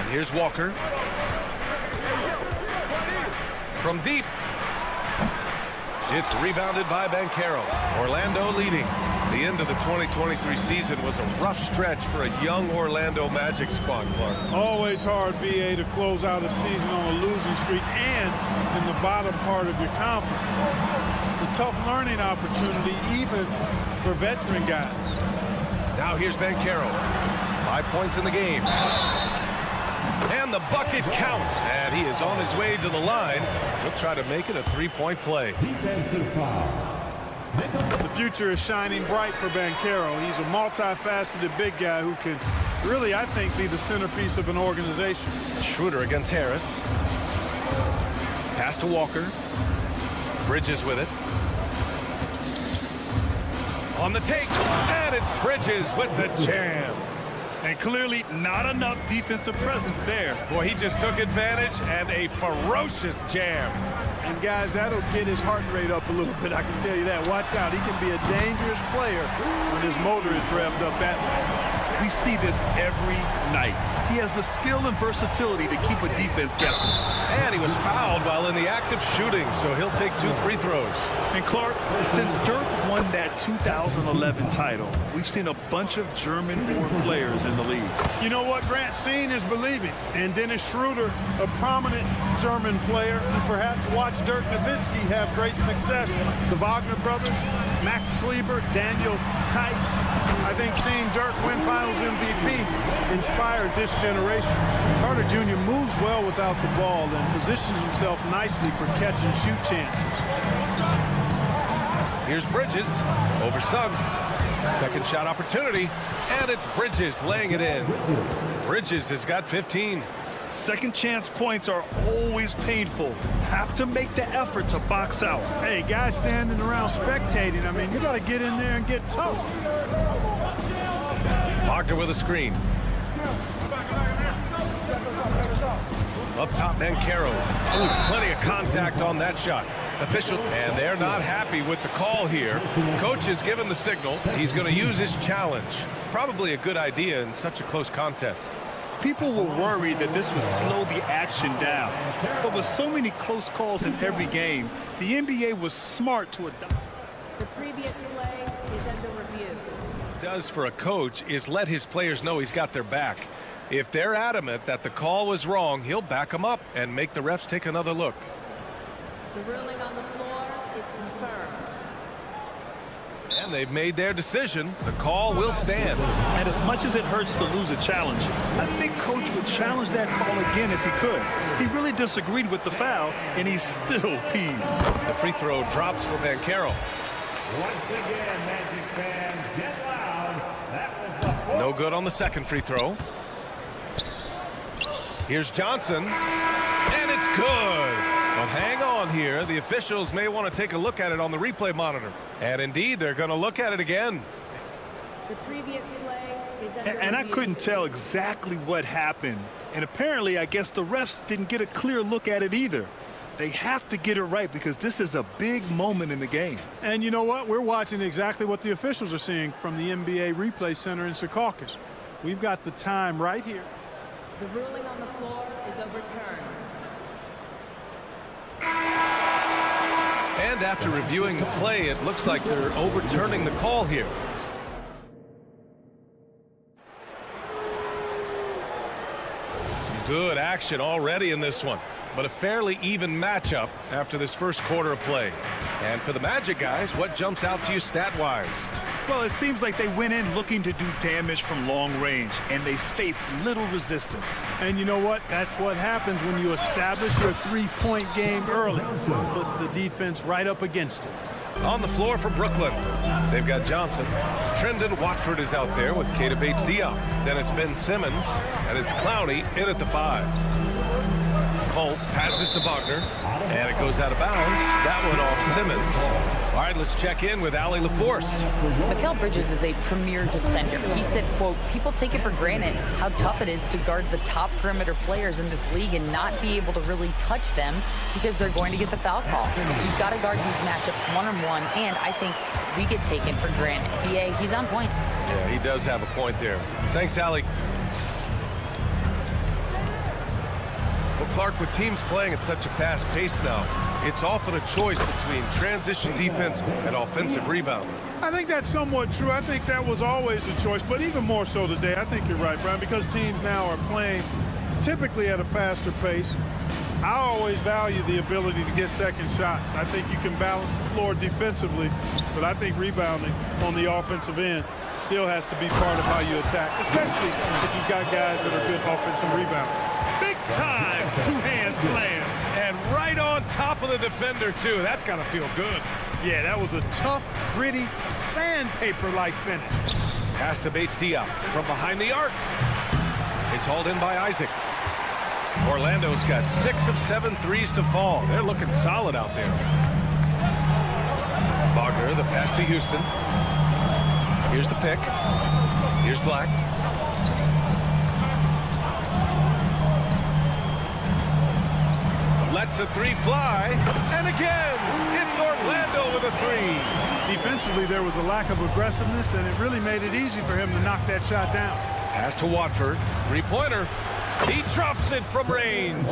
And here's Walker. From deep. It's rebounded by Banchero. Orlando leading. The end of the 2023 season was a rough stretch for a young Orlando Magic squad, Clark. Always hard, BA, to close out a season on a losing streak and in the bottom part of your conference. It's a tough learning opportunity, even for veteran guys. Now here's Banchero. 5 points in the game. And the bucket counts. And he is on his way to the line. He'll try to make it a 3-point play. Defensive foul. The future is shining bright for Banchero. He's a multifaceted big guy who can really, I think, be the centerpiece of an organization. Schroeder against Harris. Pass to Walker. Bridges with it. On the take. And it's Bridges with the jam. And clearly not enough defensive presence there. Boy, he just took advantage and a ferocious jam. And guys, that'll get his heart rate up a little bit, I can tell you that. Watch out, he can be a dangerous player when his motor is revved up that way. We see this every night. He has the skill and versatility to keep a defense guessing. And he was fouled while in the act of shooting, so he'll take 2 free throws. And Clark, since Dirk won that 2011 title, we've seen a bunch of German-born players in the league. You know what, Grant? Seeing is believing. And Dennis Schroeder, a prominent German player who perhaps watched Dirk Nowitzki have great success. The Wagner brothers, Max Kleber, Daniel Tice. I think seeing Dirk win Finals MVP inspired this generation. Carter Jr. moves well without the ball and positions himself nicely for catch and shoot chances. Here's Bridges over Suggs. Second shot opportunity, and it's Bridges laying it in. Bridges has got 15. Second chance points are always painful. Have to make the effort to box out. Hey, guys standing around spectating, I mean, you got to get in there and get tough. Wagner with a screen. Up top, Banchero. Ooh, plenty of contact on that shot. Official, and they're not happy with the call here. Coach has given the signal. He's going to use his challenge. Probably a good idea in such a close contest. People were worried that this would slow the action down. But with so many close calls in every game, the NBA was smart to adopt. The previous play is under review. What it does for a coach is let his players know he's got their back. If they're adamant that the call was wrong, he'll back them up and make the refs take another look. The ruling on the floor is confirmed. And they've made their decision. The call will stand. And as much as it hurts to lose a challenge, I think Coach would challenge that call again if he could. He really disagreed with the foul, and he's still peeved. The free throw drops for Banchero. Once again, Magic fans, get loud. That was the No good on the second free throw. Here's Johnson, and it's good. But hang on here. The officials may want to take a look at it on the replay monitor. And indeed, they're going to look at it again. The previous play is under And I review. couldn't tell exactly what happened. And apparently, I guess the refs didn't get a clear look at it either. They have to get it right because this is a big moment in the game. And you know what? We're watching exactly what the officials are seeing from the NBA Replay Center in Secaucus. We've got the time right here. The ruling on the floor is overturned. And after reviewing the play, it looks like they're overturning the call here. Some good action already in this one, but a fairly even matchup after this first quarter of play. And for the Magic guys, what jumps out to you stat-wise? Well, it seems like they went in looking to do damage from long range, and they faced little resistance. And you know what? That's what happens when you establish your three-point game early. Puts the defense right up against it. On the floor for Brooklyn, they've got Johnson. Trendon Watford is out there with Keita Bates-Diop. Then it's Ben Simmons, and it's Clowney in at the 5. Fultz passes to Wagner, and it goes out of bounds. That one off Simmons. All right, let's check in with Allie LaForce. Mikal Bridges is a premier defender. He said, quote, people take it for granted how tough it is to guard the top perimeter players in this league and not be able to really touch them because they're going to get the foul call. You've got to guard these matchups one-on-one, and I think we get taken for granted. BA, he's on point. Yeah, he does have a point there. Thanks, Allie. Well, Clark, with teams playing at such a fast pace now, it's often a choice between transition defense and offensive rebounding. I think that's somewhat true. I think that was always a choice, but even more so today. I think you're right, Brian, because teams now are playing typically at a faster pace. I always value the ability to get second shots. I think you can balance the floor defensively, but I think rebounding on the offensive end still has to be part of how you attack, especially if you've got guys that are good offensive rebounders. Big time two-hand slam. And right on top of the defender, too. That's got to feel good. Yeah, that was a tough, gritty, sandpaper-like finish. Pass to Bates-Diop from behind the arc. It's hauled in by Isaac. Orlando's got 6 of 7 threes to fall. They're looking solid out there. Wagner, the pass to Houston. Here's the pick. Here's Black. Lets the 3 fly. And again, it's Orlando with a 3. Defensively, there was a lack of aggressiveness, and it really made it easy for him to knock that shot down. Pass to Watford. 3-pointer. He drops it from range.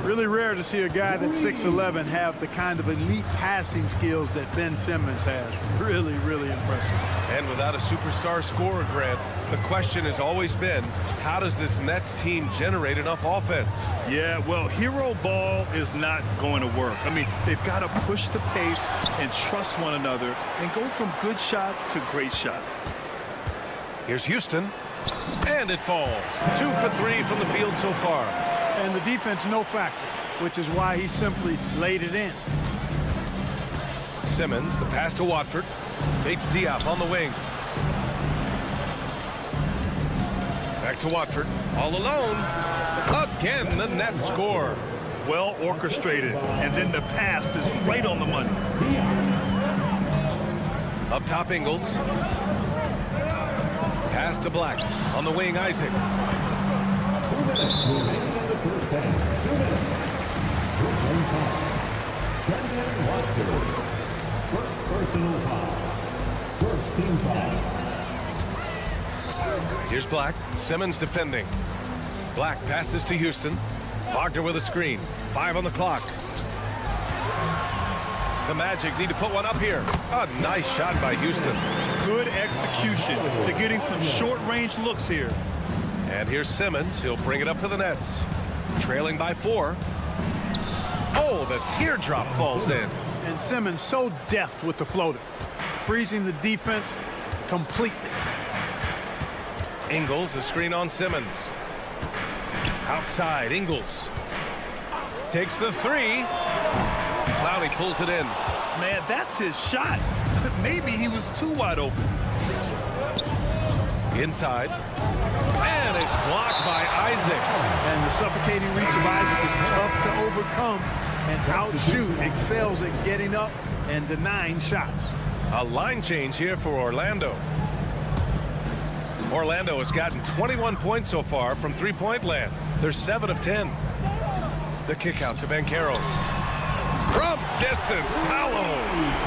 Really rare to see a guy that's 6'11" have the kind of elite passing skills that Ben Simmons has. Really, really impressive. And without a superstar scorer, Grant, the question has always been, how does this Nets team generate enough offense? Yeah, well, hero ball is not going to work. I mean, they've got to push the pace and trust one another and go from good shot to great shot. Here's Houston. And it falls. 2 for 3 from the field so far. And the defense no factor, which is why he simply laid it in. Simmons, the pass to Watford. Bates-Diop on the wing. Back to Watford. All alone. Again, the Nets score. Well orchestrated. And then the pass is right on the money. Up top, Ingles. Pass to Black. On the wing, Isaac. Here's Black. Simmons defending. Black passes to Houston. Wagner with a screen. 5 on the clock. The Magic need to put one up here. A nice shot by Houston. Good execution. They're getting some short-range looks here. And here's Simmons. He'll bring it up for the Nets. Trailing by 4. Oh, the teardrop falls in. And Simmons so deft with the floater, freezing the defense completely. Ingles, a screen on Simmons. Outside, Ingles. Takes the 3. Clowney pulls it in. Man, that's his shot. Maybe he was too wide open. Inside. And it It's blocked by Isaac. And the suffocating reach of Isaac is tough to overcome, and outshoot excels at getting up and denying shots. A line change here for Orlando. Orlando has gotten 21 points so far from three-point land. They're 7 of 10. The kick out to Banchero. From distance, Paolo.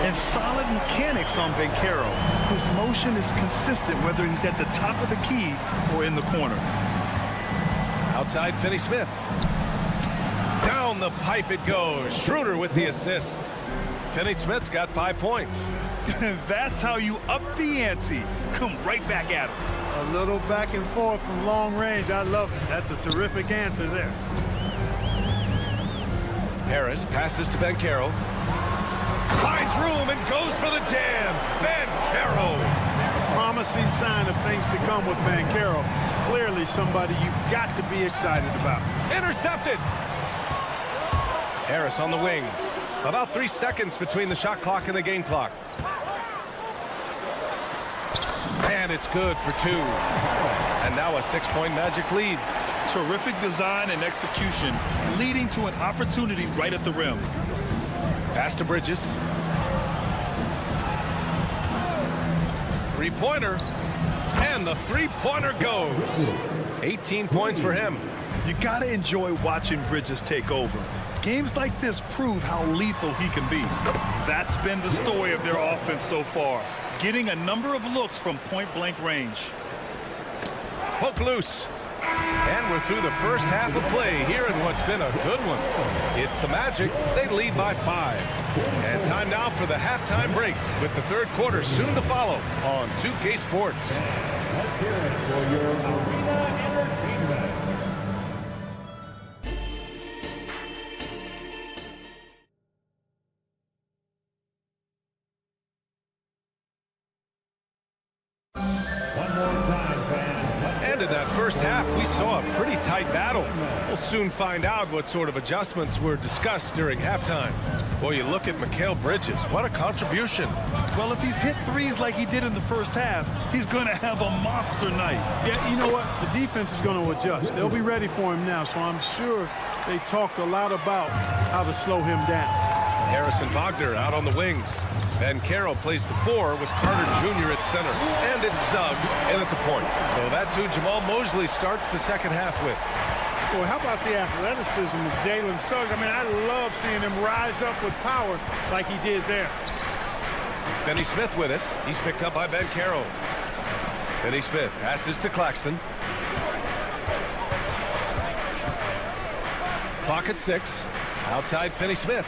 And solid mechanics on Banchero. His motion is consistent whether he's at the top of the key or in the corner. Outside Finney-Smith. Down the pipe it goes. Schroeder with the assist. Finney-Smith's got 5 points. That's how you up the ante. Come right back at him. A little back and forth from long range. I love it. That's a terrific answer there. Harris passes to Banchero. Finds room and goes for the jam. Banchero. A promising sign of things to come with Banchero. Clearly somebody you've got to be excited about. Intercepted. Harris on the wing. About 3 seconds between the shot clock and the game clock. And it's good for 2. And now a 6-point Magic lead. Terrific design and execution, leading to an opportunity right at the rim. Pass to Bridges. Three-pointer. And the three-pointer goes. 18 points for him. You gotta enjoy watching Bridges take over. Games like this prove how lethal he can be. That's been the story of their offense so far, getting a number of looks from point-blank range. Poke loose. And we're through the first half of play here in what's been a good one. It's the Magic. They lead by 5. And time now for the halftime break with the third quarter soon to follow on 2K Sports. Let's hear it for your arena entertainment. And in that first half, we saw a pretty tight battle. We'll soon find out what sort of adjustments were discussed during halftime. Boy, you look at Mikal Bridges. What a contribution. Well, if he's hit threes like he did in the first half, he's going to have a monster night. Yeah, you know what? The defense is going to adjust. They'll be ready for him now, so I'm sure they talked a lot about how to slow him down. Harrison Wagner out on the wings. Banchero plays the 4 with Carter Jr. at center. And it's Suggs in at the point. So that's who Jamal Mosley starts the second half with. Boy, how about the athleticism of Jalen Suggs? I mean, I love seeing him rise up with power like he did there. Finney-Smith with it. He's picked up by Banchero. Finney-Smith passes to Claxton. Clock at 6. Outside Finney-Smith.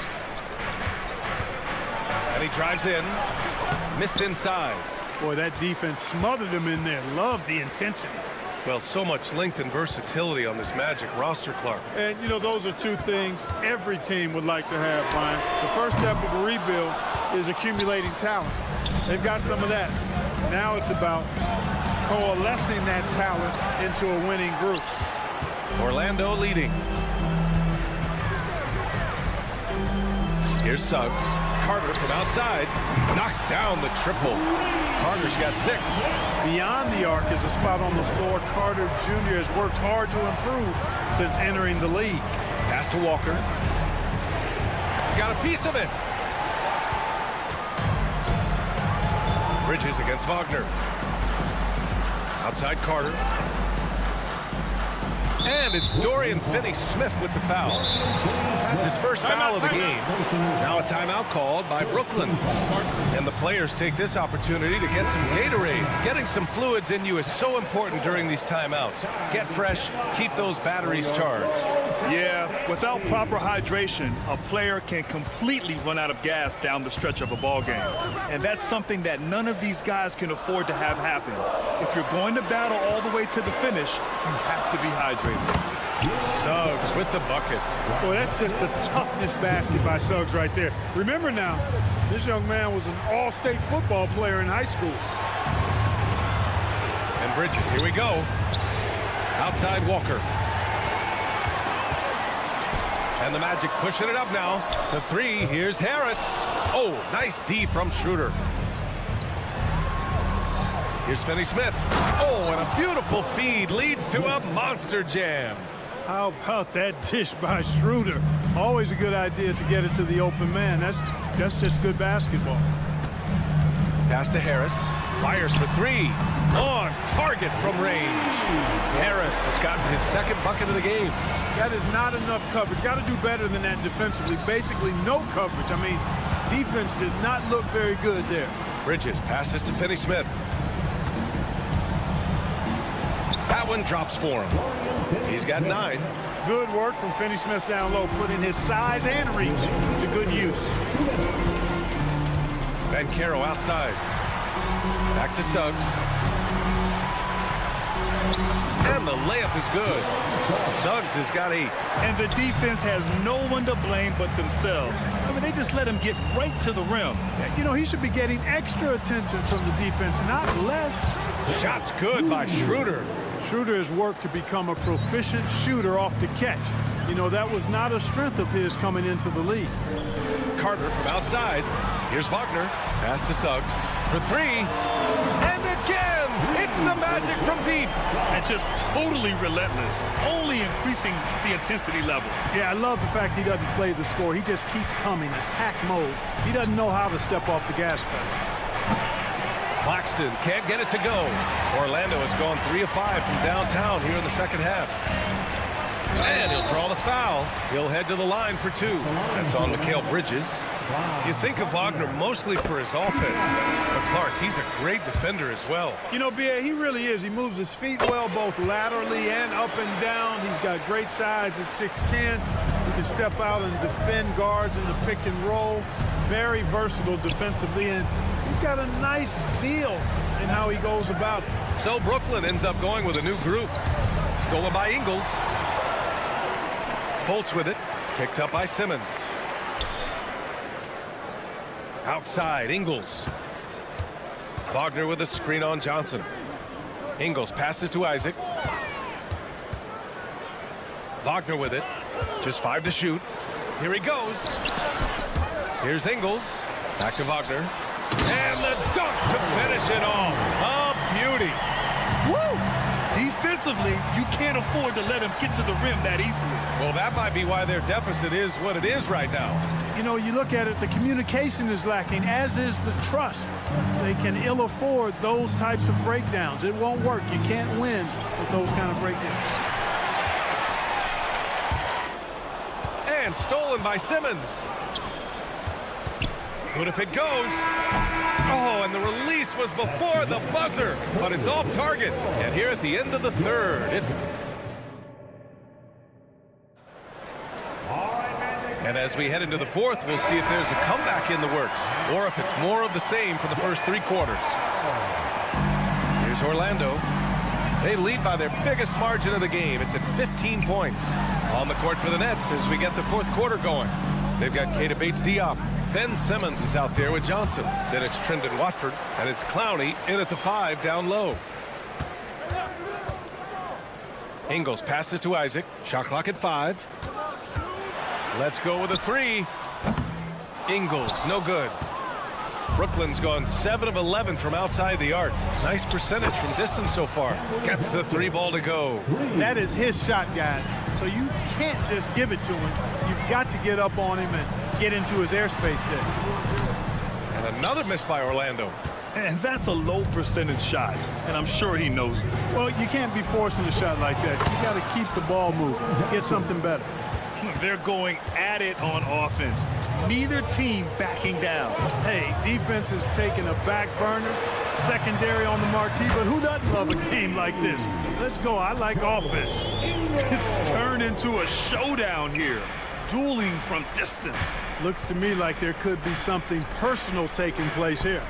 And he drives in. Missed inside. Boy, that defense smothered him in there. Love the intensity. Well, so much length and versatility on this Magic roster, Clark. And, you know, those are two things every team would like to have, Brian. The first step of a rebuild is accumulating talent. They've got some of that. Now it's about coalescing that talent into a winning group. Orlando leading. Here's Suggs. Carter from outside knocks down the triple. Carter's got 6. Beyond the arc is a spot on the floor. Carter Jr. has worked hard to improve since entering the league. Pass to Walker. Got a piece of it. Bridges against Wagner. Outside Carter. And it's Dorian Finney-Smith with the foul. That's his first foul of the game. Now a timeout called by Brooklyn. And the players take this opportunity to get some Gatorade. Getting some fluids in you is so important during these timeouts. Get fresh, keep those batteries charged. Yeah, without proper hydration, a player can completely run out of gas down the stretch of a ball game. And that's something that none of these guys can afford to have happen. If you're going to battle all the way to the finish, you have to be hydrated. Suggs with the bucket. Boy, that's just the toughness basket by Suggs right there. Remember now, this young man was an all-state football player in high school. And Bridges, here we go. Outside Walker. And the Magic pushing it up now. The 3, here's Harris. Oh, nice D from Schroeder. Here's Finney-Smith. Oh, and a beautiful feed leads to a monster jam. How about that dish by Schroeder? Always a good idea to get it to the open man. That's just good basketball. Pass to Harris. Fires for three. On target from range. Harris has gotten his second bucket of the game. That is not enough coverage. Got to do better than that defensively. Basically no coverage. I mean, defense did not look very good there. Bridges passes to Finney-Smith. That one drops for him. He's got 9. Good work from Finney-Smith down low, putting his size and reach to good use. Banchero outside. Back to Suggs. And the layup is good. Suggs has got 8. And the defense has no one to blame but themselves. I mean, they just let him get right to the rim. You know, he should be getting extra attention from the defense, not less. Shot's good by Schroeder. Schroeder has worked to become a proficient shooter off the catch. You know, that was not a strength of his coming into the league. Carter from outside. Here's Wagner. Pass to Suggs for 3. And again, it's the magic from Pete. And just totally relentless, only increasing the intensity level. Yeah, I love the fact he doesn't play the score. He just keeps coming, attack mode. He doesn't know how to step off the gas pedal. Claxton can't get it to go. Orlando has gone 3 of 5 from downtown here in the second half. And he'll draw the foul. He'll head to the line for 2. That's on Mikal Bridges. You think of Wagner mostly for his offense, but Clark, he's a great defender as well. You know, B.A., he really is. He moves his feet well, both laterally and up and down. He's got great size at 6'10". He can step out and defend guards in the pick and roll. Very versatile defensively, and he's got a nice zeal in how he goes about it. So Brooklyn ends up going with a new group. Stolen by Ingles. Fultz with it. Picked up by Simmons. Outside, Ingles. Wagner with a screen on Johnson. Ingles passes to Isaac. Wagner with it. Just 5 to shoot. Here he goes. Here's Ingles. Back to Wagner. And the dunk to finish it off. A beauty. Woo! Defensively, you can't afford to let him get to the rim that easily. Well, that might be why their deficit is what it is right now. You know, you look at it, the communication is lacking, as is the trust. They can ill afford those types of breakdowns. It won't work. You can't win with those kind of breakdowns. And stolen by Simmons. Good if it goes. Oh, and the release was before the buzzer, but it's off target. And here at the end of the third, it's... And as we head into the fourth, we'll see if there's a comeback in the works, or if it's more of the same for the first 3 quarters. Here's Orlando. They lead by their biggest margin of the game. It's at 15 points. On the court for the Nets as we get the fourth quarter going. They've got Keita Bates-Diop. Ben Simmons is out there with Johnson. Then it's Trendon Watford, and it's Clowney in at the 5 down low. Ingles passes to Isaac. Shot clock at 5. Let's go with a 3. Ingles, no good. Brooklyn's gone 7 of 11 from outside the arc. Nice percentage from distance so far. Gets the 3 ball to go. That is his shot, guys. So you can't just give it to him. You've got to get up on him and get into his airspace there. And another miss by Orlando. And that's a low percentage shot, and I'm sure he knows it. Well, you can't be forcing a shot like that. You got to keep the ball moving. Get something better. They're going at it on offense. Neither team backing down. Hey, defense is taking a back burner, secondary on the marquee, but who doesn't love a game like this? Let's go. I like offense. It's turned into a showdown here. Dueling from distance. Looks to me like there could be something personal taking place here.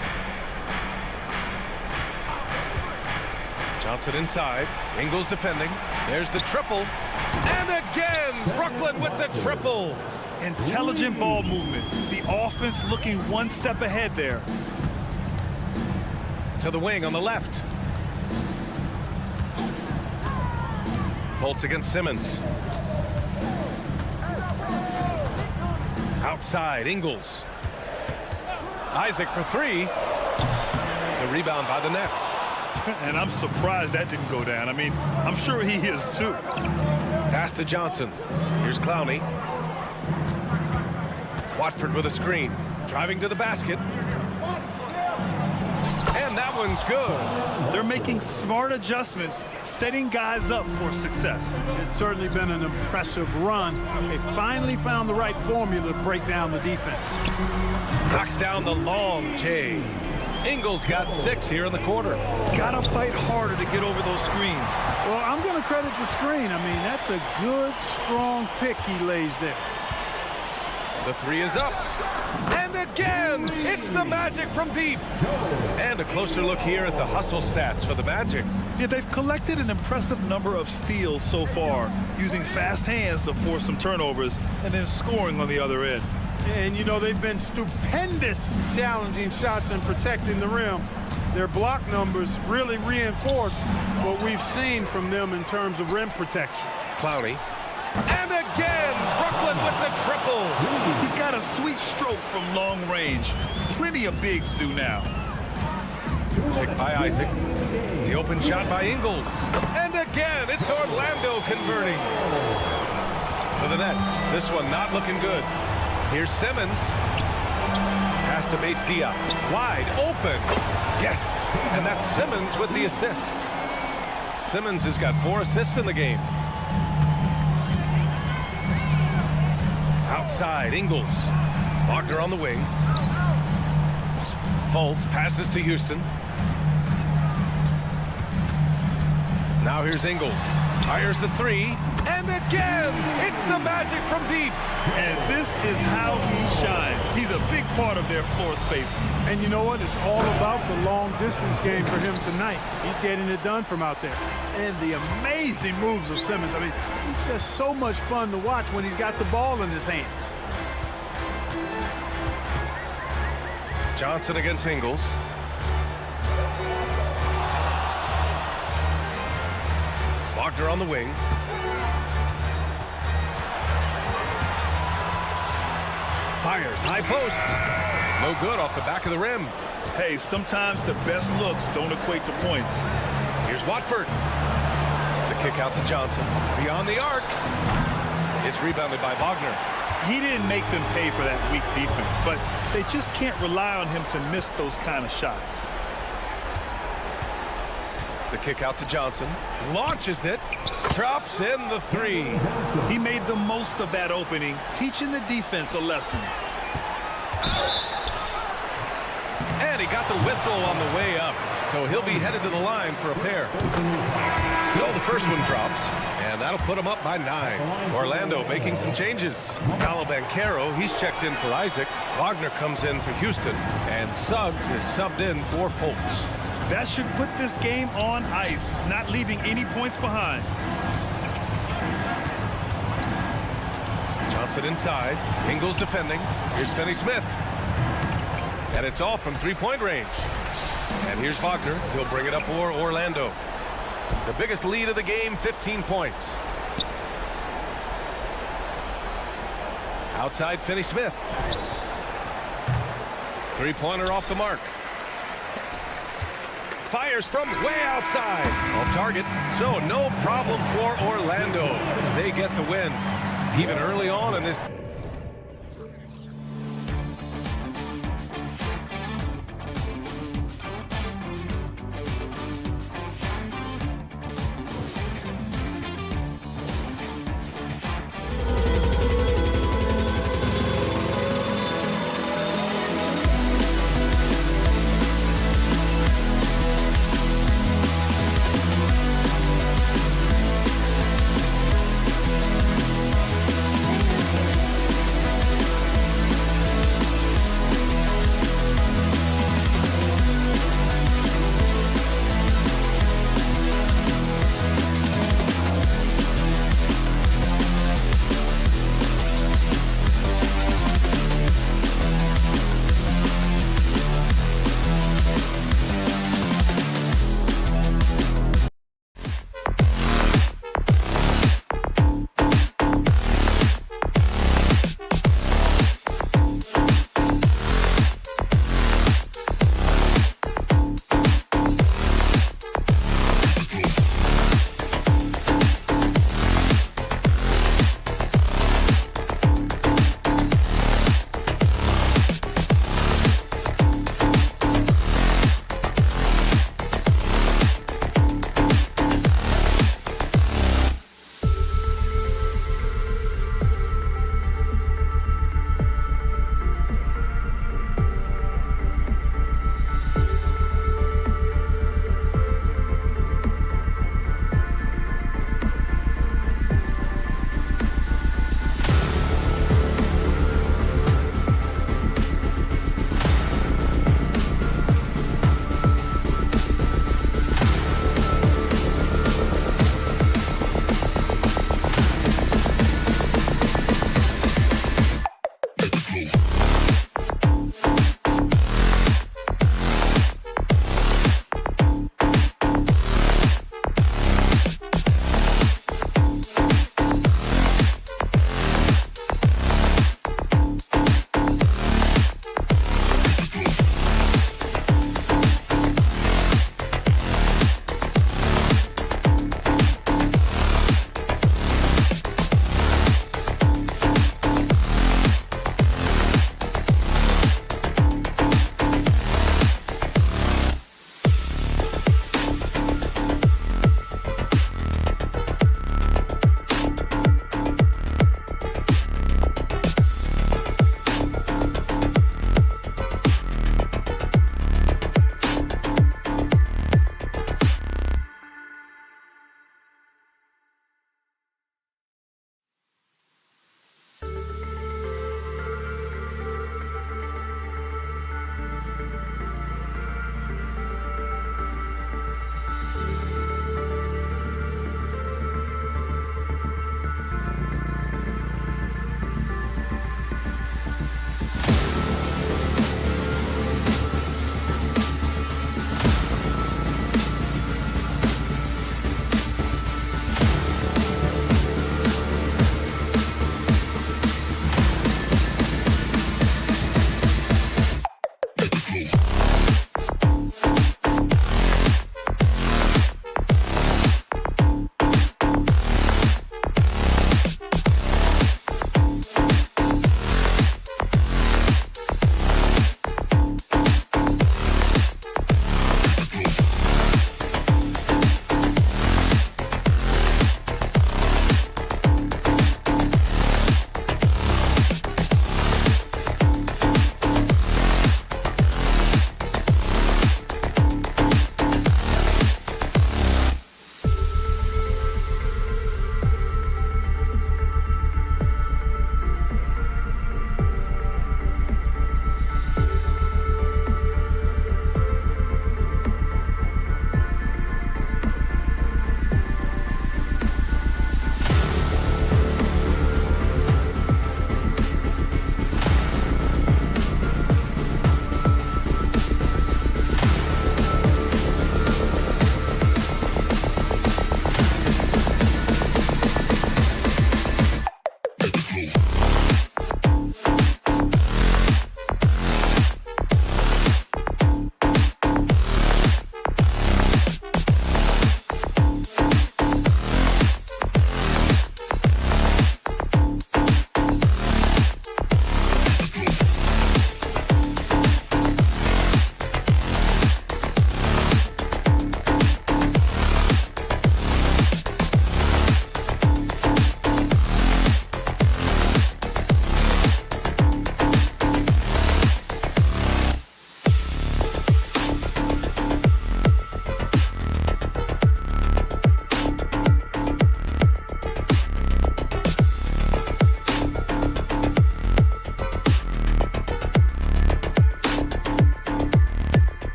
Johnson inside. Ingles defending. There's the triple. And again, Brooklyn with the triple. Intelligent ball movement. The offense looking one step ahead there. To the wing on the left. Fultz against Simmons. Outside, Ingles. Isaac for 3. The rebound by the Nets. And I'm surprised that didn't go down. I mean, I'm sure he is too. Pass to Johnson. Here's Clowney. Watford with a screen. Driving to the basket. And that one's good. They're making smart adjustments, setting guys up for success. It's certainly been an impressive run. They finally found the right formula to break down the defense. Knocks down the long J. Ingles got 6 here in the quarter. Gotta fight harder to get over those screens. Well, I'm going to credit the screen. I mean, that's a good, strong pick he lays there. The 3 is up. And again, it's the Magic from deep. And a closer look here at the hustle stats for the Magic. Yeah, they've collected an impressive number of steals so far, using fast hands to force some turnovers and then scoring on the other end. And, you know, they've been stupendous challenging shots and protecting the rim. Their block numbers really reinforce what we've seen from them in terms of rim protection. Clowney. And again, Brooklyn with the triple. He's got a sweet stroke from long range. Plenty of bigs do now. Picked by Isaac. The open shot by Ingles. And again, it's Orlando converting. For the Nets, this one not looking good. Here's Simmons. Pass to Bates Diop. Wide open. Yes. And that's Simmons with the assist. Simmons has got 4 assists in the game. Outside, Ingles. Wagner on the wing. Folds, passes to Houston. Now here's Ingles. Fires the 3. And again, it's the Magic from deep. And this is how he shines. He's a big part of their floor space. And you know what? It's all about the long distance game for him tonight. He's getting it done from out there. And the amazing moves of Simmons. I mean, he's just so much fun to watch when he's got the ball in his hand. Johnson against Ingles. Wagner on the wing. Fires, high post. No good off the back of the rim. Hey, sometimes the best looks don't equate to points. Here's Watford. The kick out to Johnson. Beyond the arc. It's rebounded by Wagner. He didn't make them pay for that weak defense, but they just can't rely on him to miss those kind of shots. The kick out to Johnson. Launches it. Drops in the 3. He made the most of that opening, teaching the defense a lesson. And he got the whistle on the way up. So he'll be headed to the line for a pair. So the first one drops. And that'll put him up by 9. Orlando making some changes. Paolo Banchero, he's checked in for Isaac. Wagner comes in for Houston. And Suggs is subbed in for Fultz. That should put this game on ice, not leaving any points behind. Johnson inside. Ingles defending. Here's Finney Smith. And it's off from 3-point range. And here's Wagner. He'll bring it up for Orlando. The biggest lead of the game, 15 points. Outside, Finney Smith. 3-pointer off the mark. Fires from way outside. Off target. So no problem for Orlando as they get the win. Even early on in this.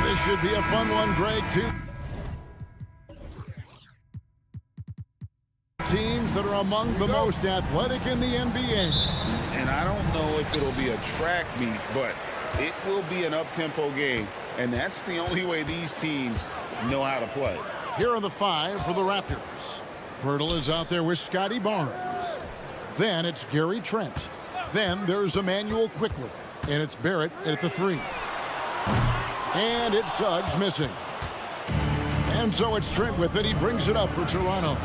This should be a fun one, Greg, too. Teams that are among the most athletic in the NBA. And I don't know if it'll be a track meet, but it will be an up-tempo game. And that's the only way these teams know how to play. Here are the 5 for the Raptors. Pirtle is out there with Scotty Barnes. Then it's Gary Trent. Then there's Emmanuel Quickly. And it's Barrett at the 3. And it's Suggs missing. And so it's Trent with it. He brings it up for Toronto.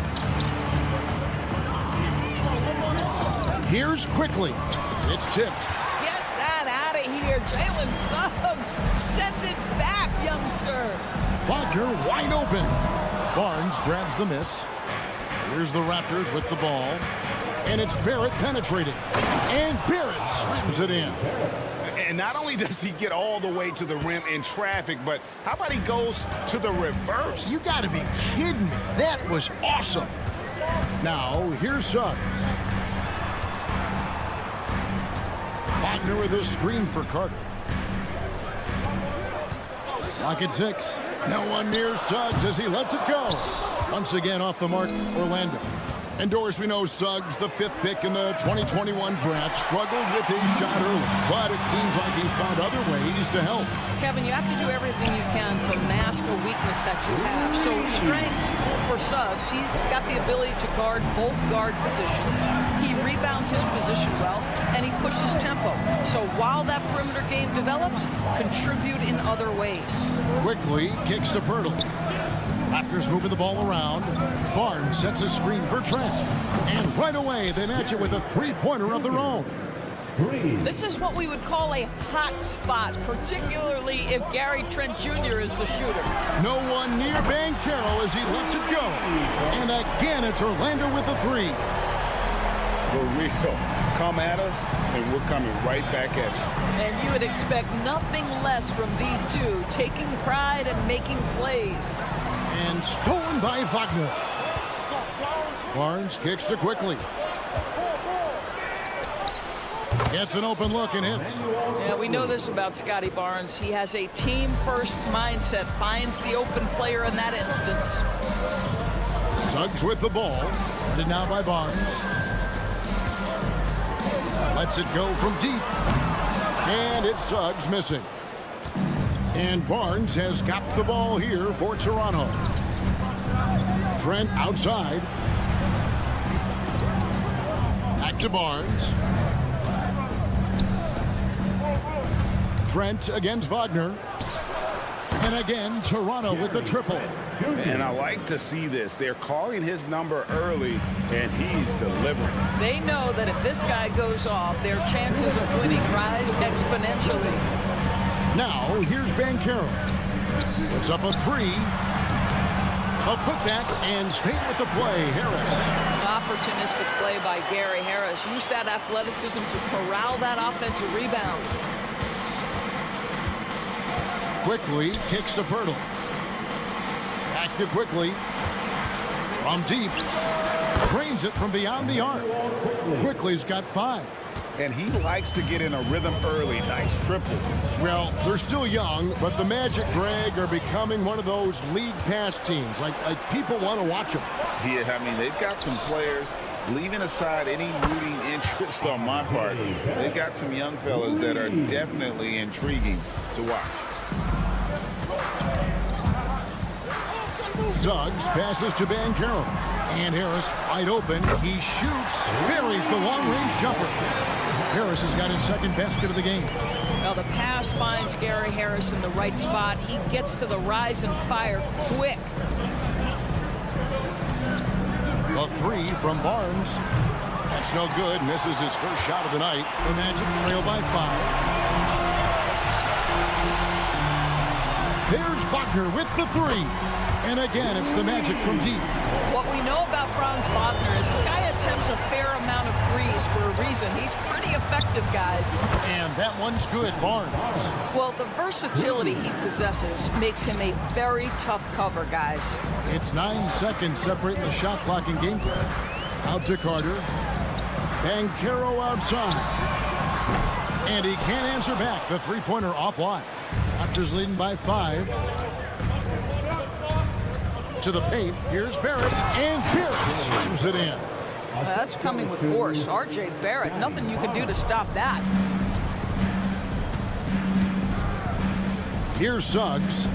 Here's Quickly. It's tipped. Get that out of here. Jalen Suggs. Send it back, young sir. Wagner wide open. Barnes grabs the miss. Here's the Raptors with the ball. And it's Barrett penetrating. And Barrett slams it in. And not only does he get all the way to the rim in traffic, but how about he goes to the reverse? You got to be kidding me. That was awesome. Now, here's Suggs. Wagner with a screen for Carter. Lock at 6. No one near Suggs as he lets it go. Once again off the mark, Orlando. And Doris, we know Suggs, the 5th pick in the 2021 draft, struggled with his shot early, but it seems like he's found other ways to help. Kevin, you have to do everything you can to mask a weakness that you have. So strengths for Suggs, he's got the ability to guard both guard positions. He rebounds his position well, and he pushes tempo. So while that perimeter game develops, contribute in other ways. Quickly kicks to Pirtle. Raptors moving the ball around. Barnes sets a screen for Trent. And right away, they match it with a three-pointer of their own. This is what we would call a hot spot, particularly if Gary Trent Jr. is the shooter. No one near Banchero as he lets it go. And again, it's Orlando with a 3. For real. Come at us, and we're coming right back at you. And you would expect nothing less from these two, taking pride and making plays. And stolen by Wagner. Barnes kicks to Quickly. Gets an open look and hits. Yeah, we know this about Scotty Barnes. He has a team-first mindset, finds the open player in that instance. Suggs with the ball. And now by Barnes. Lets it go from deep. And it's Suggs missing. And Barnes has got the ball here for Toronto. Trent outside. Back to Barnes. Trent against Wagner. And again, Toronto with the triple. And I like to see this. They're calling his number early, and he's delivering. They know that if this guy goes off, their chances of winning rise exponentially. Now, here's Banchero. Puts up a 3. A putback and stayed with the play, Harris. An opportunistic play by Gary Harris. Use that athleticism to corral that offensive rebound. Quickly kicks to Pirtle. Back to Quickly. From deep. Drains it from beyond the arc. Quickly's got 5. and he likes to get in a rhythm early. Nice triple. Well, they're still young, but the Magic, Greg, are becoming one of those league pass teams. Like people want to watch them. Yeah, I mean, they've got some players, leaving aside any rooting interest on my part, they've got some young fellas that are definitely intriguing to watch. Suggs passes to Banchero. And Harris wide open. He shoots. Buries the long-range jumper. Harris has got his second basket of the game. Well, the pass finds Gary Harris in the right spot. He gets to the rise and fire quick. A three from Barnes. That's no good. Misses his first shot of the night. The Magic trail by 5. There's Wagner with the three. And again, it's the Magic from deep. What we know about Franz Wagner is this guy attempts a fair amount of threes for a reason. He's pretty effective, guys. And that one's good, Barnes. Well, the versatility he possesses makes him a very tough cover, guys. It's 9 seconds separating the shot clock and game time. Out to Carter. Banchero outside. And he can't answer back. The three-pointer offline. Raptors leading by 5. To the paint. Here's Barrett. And Barrett slams it in. That's coming with force. R.J. Barrett, nothing you can do to stop that. Here's Suggs.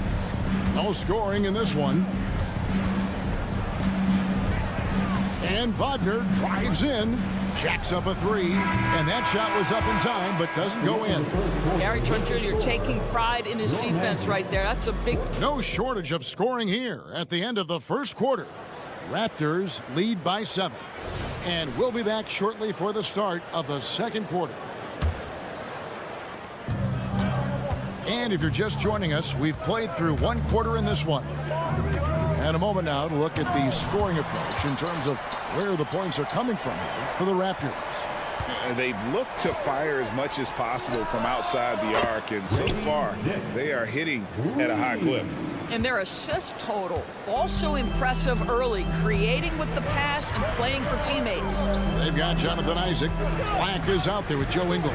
No scoring in this one. And Wagner drives in. Jacks up a three. And that shot was up in time, but doesn't go in. Gary Trent Jr. taking pride in his defense right there. That's a big... No shortage of scoring here at the end of the first quarter. Raptors lead by 7. And we'll be back shortly for the start of the second quarter. And if you're just joining us, we've played through one quarter in this one. And a moment now to look at the scoring approach in terms of where the points are coming from here for the Raptors. They've looked to fire as much as possible from outside the arc, and so far they are hitting at a high clip. And their assist total, also impressive early, creating with the pass and playing for teammates. They've got Jonathan Isaac. Black is out there with Joe Ingles.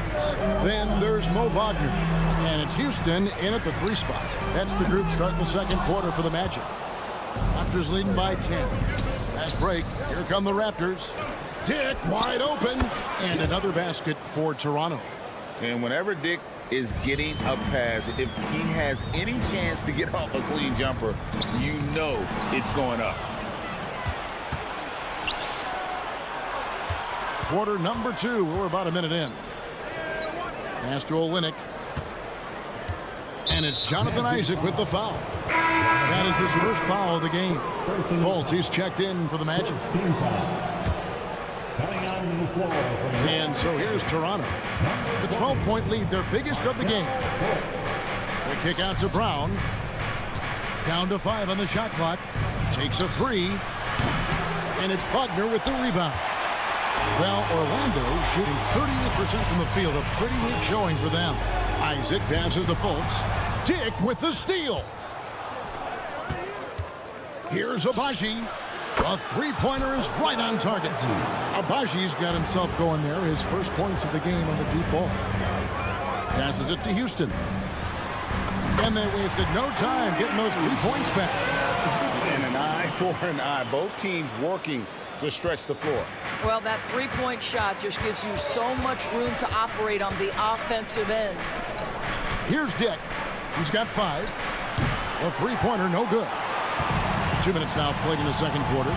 Then there's Mo Wagner. And it's Houston in at the 3 spot. That's the group starting the second quarter for the Magic. Raptors leading by 10. Fast break. Here come the Raptors. Dick wide open. And another basket for Toronto. And whenever Dick is getting a pass, if he has any chance to get off a clean jumper, you know it's going up. Quarter number 2. We're about a minute in. Pass to Olynyk. And it's Jonathan Isaac with the foul. That is his first foul of the game. Fultz, he's checked in for the Magic. And so here's Toronto. The 12-point lead, their biggest of the game. The kick out to Brown. Down to 5 on the shot clock. Takes a 3. And it's Wagner with the rebound. Well, Orlando shooting 38% from the field. A pretty weak showing for them. Isaac passes to Fultz. Dick with the steal. Here's Abaji. A three-pointer is right on target. Abaji's got himself going there. His first points of the game on the deep ball. Passes it to Houston. And they wasted no time getting those 3 points back. And an eye for an eye. Both teams working to stretch the floor. Well, that three-point shot just gives you so much room to operate on the offensive end. Here's Dick. He's got 5. A three-pointer, no good. 2 minutes now played in the second quarter.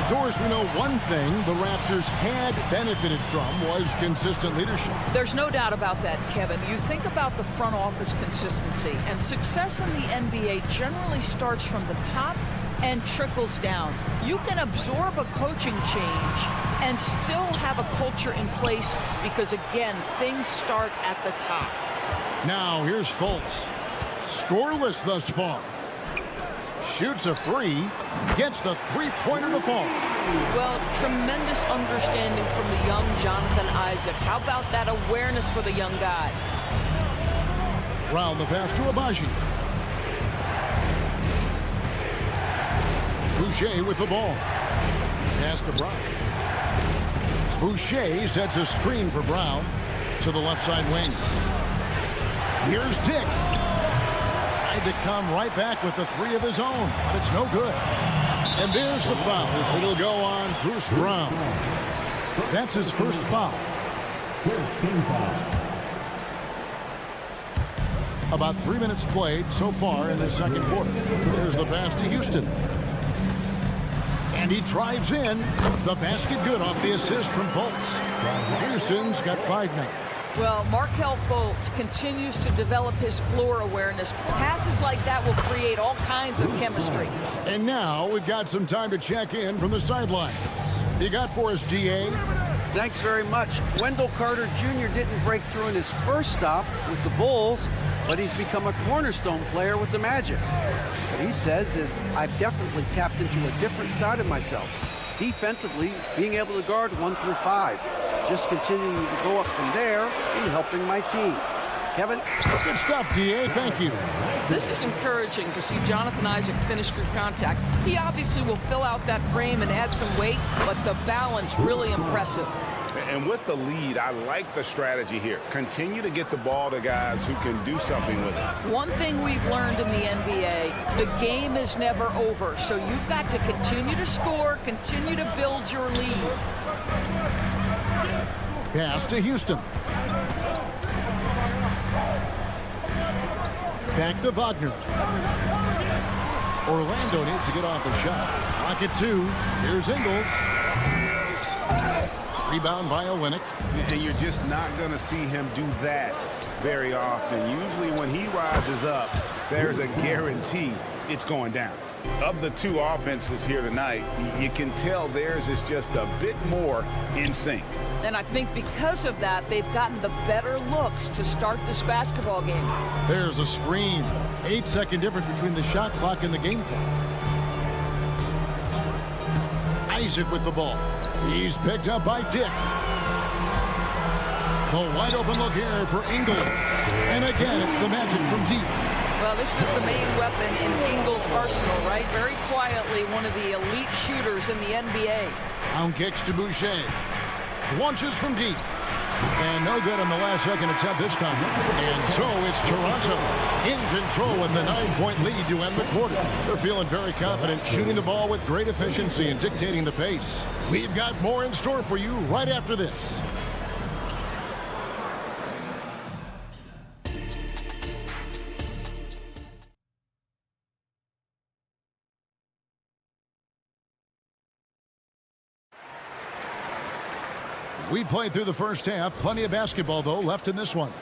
Doris, we know one thing the Raptors had benefited from was consistent leadership. There's no doubt about that, Kevin. You think about the front office consistency, and success in the NBA generally starts from the top and trickles down. You can absorb a coaching change and still have a culture in place because, again, things start at the top. Now, here's Fultz. Scoreless thus far. Shoots a 3, gets the three-pointer to fall. Well, tremendous understanding from the young Jonathan Isaac. How about that awareness for the young guy? Round the pass to Abaji. Boucher with the ball. Pass to Brown. Boucher sets a screen for Brown. to the left side wing. Here's Dick. Tried to come right back with the three of his own, but it's no good. And there's the foul. It'll go on Bruce Brown. That's his first foul. About 3 minutes played so far in the second quarter. There's the pass to Houston. And he drives in. The basket good off the assist from Fultz. Houston's got 5 now. Well, Markelle Fultz continues to develop his floor awareness. Passes like that will create all kinds of chemistry. And now we've got some time to check in from the sidelines. You got for us, DA? Thanks very much. Wendell Carter Jr. didn't break through in his first stop with the Bulls, but he's become a cornerstone player with the Magic. What he says is, I've definitely tapped into a different side of myself. Defensively, being able to guard 1 through 5. Just continuing to go up from there and helping my team. Kevin? Good stuff, DA. Thank you. This is encouraging to see Jonathan Isaac finish through contact. He obviously will fill out that frame and add some weight, but the balance really impressive. And with the lead, I like the strategy here. Continue to get the ball to guys who can do something with it. One thing we've learned in the NBA, the game is never over. So you've got to continue to score, continue to build your lead. Pass to Houston. Back to Wagner. Orlando needs to get off a shot. Rocket 2. Here's Ingles. Rebound by Olynyk. And you're just not going to see him do that very often. Usually when he rises up, there's a guarantee it's going down. Of the two offenses here tonight, you can tell theirs is just a bit more in sync. And I think because of that, they've gotten the better looks to start this basketball game. There's a screen. 8-second difference between the shot clock and the game clock. Isaac with the ball. He's picked up by Dick. A wide open look here for Ingles. And again, it's the Magic from deep. Well, this is the main weapon in Ingles' arsenal, right? Very quietly, one of the elite shooters in the NBA. Down kicks to Boucher. Launches from deep. And no good on the last second attempt this time. And so it's Toronto in control with the 9-point lead to end the quarter. They're feeling very confident, shooting the ball with great efficiency and dictating the pace. We've got more in store for you right after this. We played through the first half. Plenty of basketball, though, left in this one.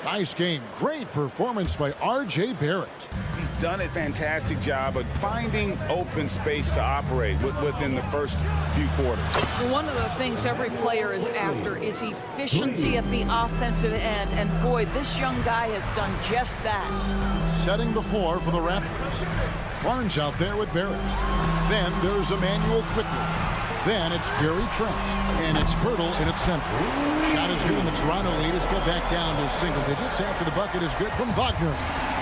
Nice game. Great performance by R.J. Barrett. He's done a fantastic job of finding open space to operate within the first few quarters. One of the things every player is after is efficiency at the offensive end. And, boy, this young guy has done just that. Setting the floor for the Raptors. Barnes out there with Barrett. Then there's Emmanuel quickly. Then it's Gary Trent, and it's Pirtle in its center. Shot is good, and the Toronto lead is cut back down to single digits after the bucket is good from Wagner.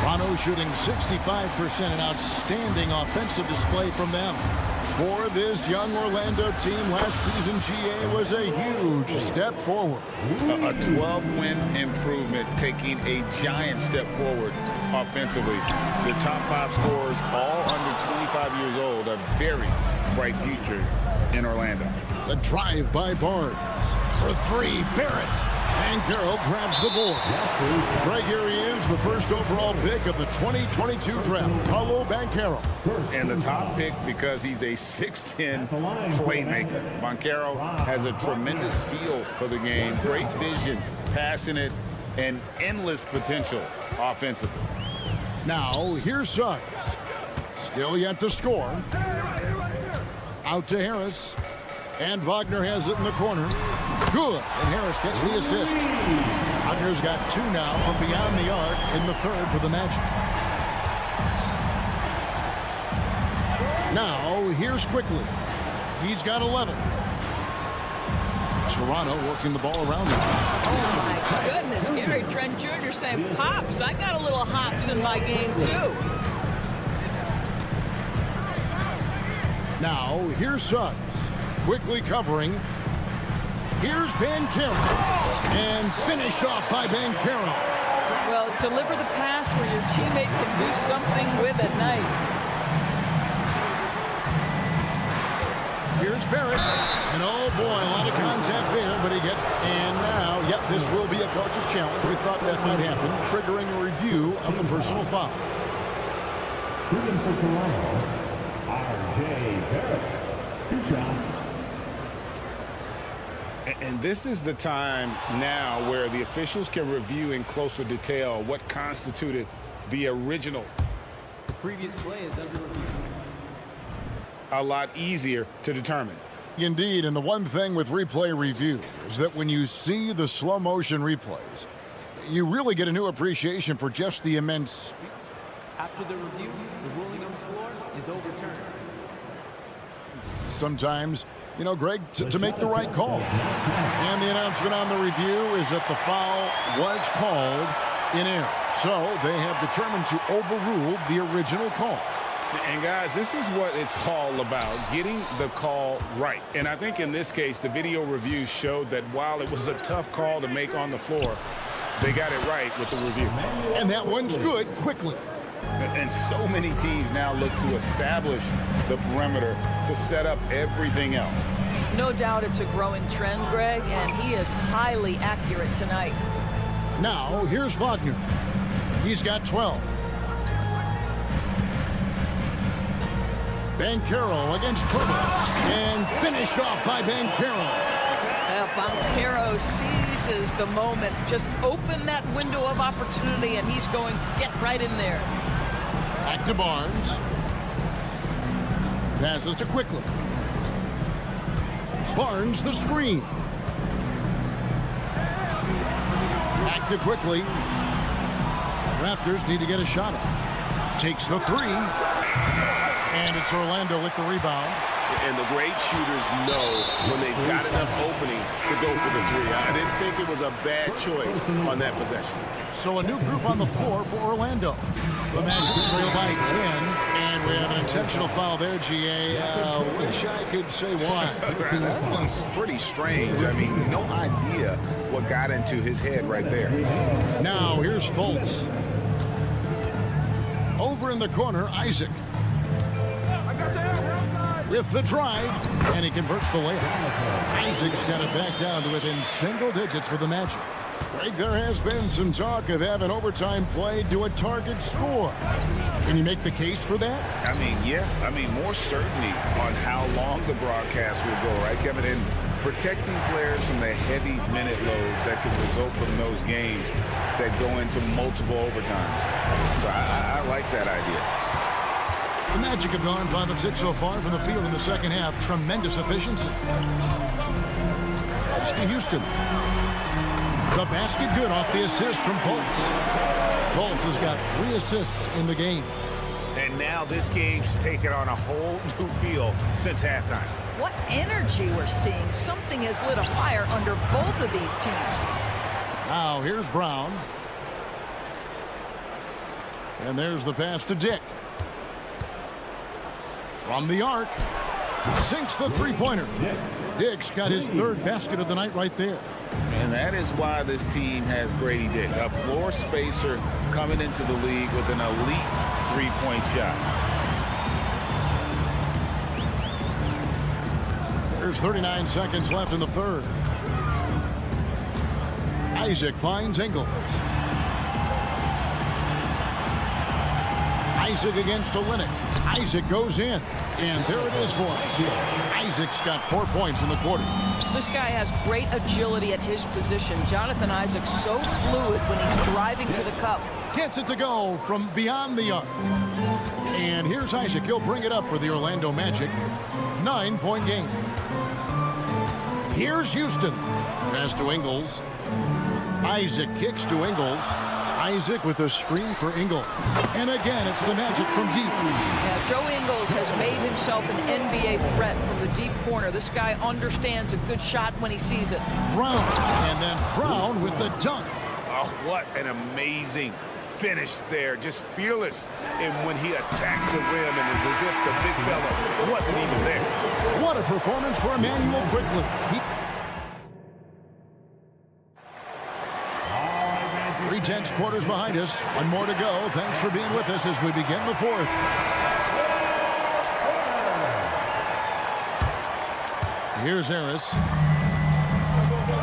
Toronto shooting 65%, an outstanding offensive display from them. For this young Orlando team, last season GA was a huge step forward. A 12-win improvement, taking a giant step forward offensively. The top 5 scorers, all under 25 years old, a very bright future in Orlando. The drive by Barnes. For 3, Barrett. And Carroll grabs the board. Right here he is, the first overall pick of the 2022 draft, Paolo Banchero. And the top pick because he's a 6'10 playmaker. Banchero has a tremendous feel for the game, great vision, passing it, and endless potential offensively. Now, here's Suggs. Still yet to score. Out to Harris. And Wagner has it in the corner. Good. And Harris gets the assist. Wagner's got 2 now from beyond the arc in the third for the Magic. Now, here's quickly. He's got 11. Toronto working the ball around him. Oh, my goodness. Gary Trent Jr. saying, Pops, I got a little hops in my game, too. Now, here's Suggs. Quickly covering. Here's Banchero. And finished off by Banchero. Well, deliver the pass where your teammate can do something with it. Nice. Here's Barrett. And oh boy, a lot of contact there, but he gets. And now, yep, this will be a coach's challenge. We thought that might happen, triggering a review of the personal foul. Shooting for Toronto, R.J. Barrett. 2 shots. And this is the time now where the officials can review in closer detail what constituted the original. The previous play is under review. A lot easier to determine. Indeed, and the one thing with replay review is that when you see the slow motion replays, you really get a new appreciation for just the immense speed. After the review, the ruling on the floor is overturned. Sometimes, you know, Greg, to make the right call. And the announcement on the review is that the foul was called in error. So they have determined to overrule the original call. And guys, this is what it's all about, getting the call right. And I think in this case, the video review showed that while it was a tough call to make on the floor, they got it right with the review. And that one's good quickly. And so many teams now look to establish the perimeter to set up everything else. No doubt it's a growing trend, Greg, and he is highly accurate tonight. Now, here's Wagner. He's got 12. Banchero against Purtle. And finished off by Banchero. Banchero seizes the moment. Just open that window of opportunity, and he's going to get right in there. Back to Barnes. Passes to Quickly. Barnes the screen. Back to Quickly. The Raptors need to get a shot at. Takes the 3. And it's Orlando with the rebound. And the great shooters know when they've got enough opening to go for the 3. I didn't think it was a bad choice on that possession. So a new group on the floor for Orlando. The Magic trail by 10. And we have an intentional foul there, GA. Wish I could say why. That one's pretty strange. I mean, no idea what got into his head right there. Now, here's Fultz. Over in the corner, Isaac. With the drive, and he converts the layup. Isaac's got it back down to within single digits for the Magic. Greg, there has been some talk of having overtime played to a target score. Can you make the case for that? I mean, yeah. I mean, more certainty on how long the broadcast will go, right, Kevin? And protecting players from the heavy minute loads that can result from those games that go into multiple overtimes. So I like that idea. The Magic have gone 5 of 6 so far from the field in the second half. Tremendous efficiency. It's to Houston. The basket good off the assist from Fultz. Fultz has got 3 assists in the game. And now this game's taken on a whole new feel since halftime. What energy we're seeing. Something has lit a fire under both of these teams. Now here's Brown. And there's the pass to Dick. From the arc, sinks the three-pointer. Dick's got his 3rd basket of the night right there. And that is why this team has Grady Dick, a floor spacer coming into the league with an elite 3-point shot. There's 39 seconds left in the 3rd. Isaac finds Ingles. Isaac against Olynyk. Isaac goes in, and there it is for him. Isaac's got 4 points in the quarter. This guy has great agility at his position. Jonathan Isaac's so fluid when he's driving to the cup. Gets it to go from beyond the arc. And here's Isaac. He'll bring it up for the Orlando Magic. 9-point game. Here's Houston. Pass to Ingles. Isaac kicks to Ingles. Isaac with a screen for Ingles. And again, it's the Magic from deep. Yeah, Joe Ingles has made himself an NBA threat from the deep corner. This guy understands a good shot when he sees it. Brown, and then Brown with the dunk. Oh, what an amazing finish there. Just fearless. And when he attacks the rim, and it's as if the big fella wasn't even there. What a performance for Emmanuel Quickly. tense quarters behind us. One more to go. Thanks for being with us as we begin the fourth. Here's Harris.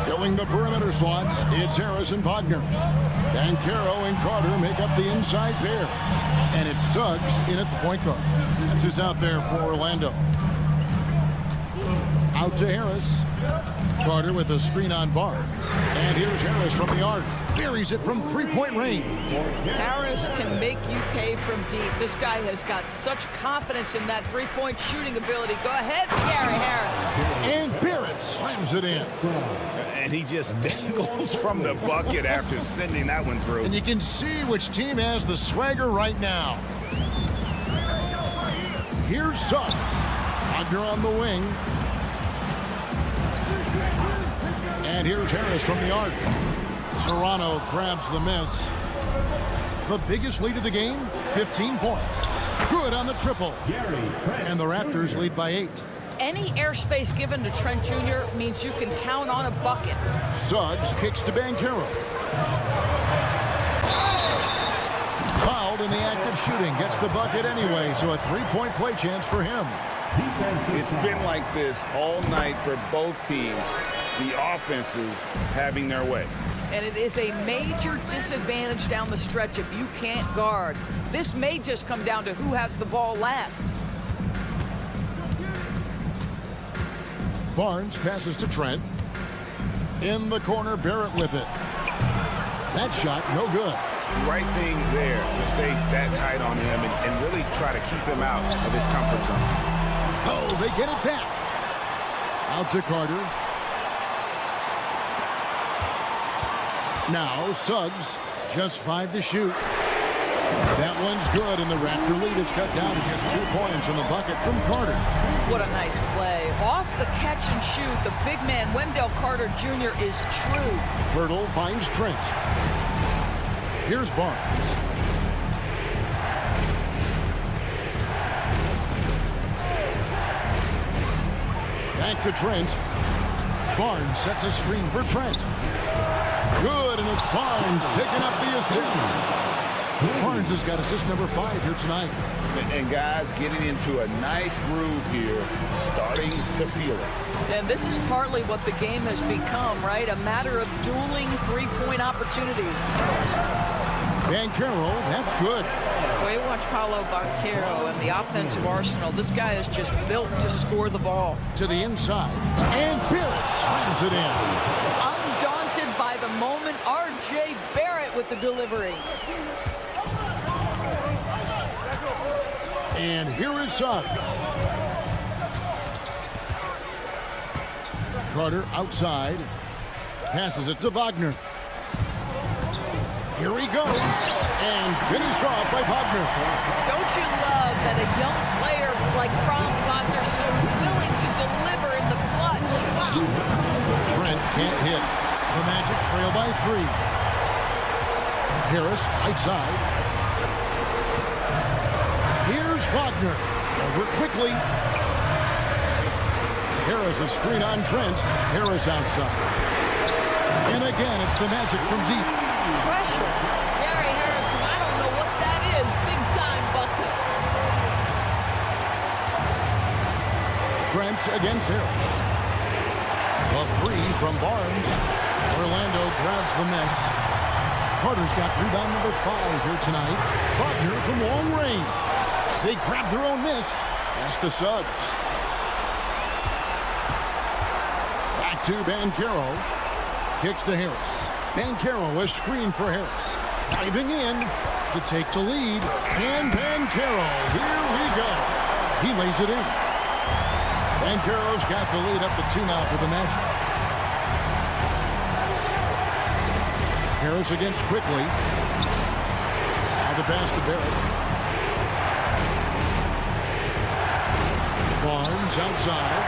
Filling the perimeter slots, it's Harris and Wagner. Banchero and Carter make up the inside pair. And it's Suggs in at the point guard. That's who's out there for Orlando. Out to Harris. Carter with a screen on Barnes. And here's Harris from the arc. Buries it from three-point range. Harris can make you pay from deep. This guy has got such confidence in that three-point shooting ability. Go ahead, Gary Harris. And Barrett slams it in. And he just dangles from the bucket after sending that one through. And you can see which team has the swagger right now. Here's Suggs. Wagner on the wing. And here's Harris from the arc. Toronto grabs the miss. The biggest lead of the game, 15 points. Good on the triple. And the Raptors lead by 8. Any airspace given to Trent Jr. means you can count on a bucket. Suggs kicks to Banchero. Fouled in the act of shooting. Gets the bucket anyway, so a three-point play chance for him. It's been like this all night for both teams. The offenses having their way. And it is a major disadvantage down the stretch if you can't guard. This may just come down to who has the ball last. Barnes passes to Trent. In the corner, Barrett with it. That shot, no good. Right thing there to stay that tight on him and really try to keep him out of his comfort zone. Oh, they get it back. Out to Carter. Now Suggs, just 5 to shoot. That one's good, and the Raptor lead is cut down to just 2 points on the bucket from Carter. What a nice play. Off the catch and shoot, the big man, Wendell Carter Jr. is true. Hurdle finds Trent. Here's Barnes. Back to Trent. Barnes sets a screen for Trent. Good, and it's Barnes picking up the assist. Barnes has got assist number 5 here tonight. And guys getting into a nice groove here, starting to feel it. And this is partly what the game has become, right? A matter of dueling three-point opportunities. Banchero, that's good. Well, you watch Paolo Banchero and the offensive arsenal. This guy is just built to score the ball. To the inside, and Barrett slams it in. Undaunted by the moment, R.J. Barrett with the delivery. And here is Suggs. Carter outside. Passes it to Wagner. Here he goes. And finished off by Wagner. Don't you love that a young player like Franz Wagner so willing to deliver in the clutch? Wow. Trent can't hit. The Magic trail by 3. Harris, right side. Here's Wagner. Over quickly. Harris a screen on Trent. Harris outside. And again, it's the Magic from deep. Pressure. Gary Harris says, I don't know what that is. Big time bucket. Trent against Harris. A 3 from Barnes. Orlando grabs the miss. Carter's got rebound number 5 here tonight. Wagner from long range. They grab their own miss. Pass to Suggs. Back to Banchero. Kicks to Harris. Banchero a screen for Harris. Driving in to take the lead. And Banchero, here we go. He lays it in. Banchero's got the lead up to 2 now for the Magic. Harris against quickly. Now the pass to Barrett. Barnes outside.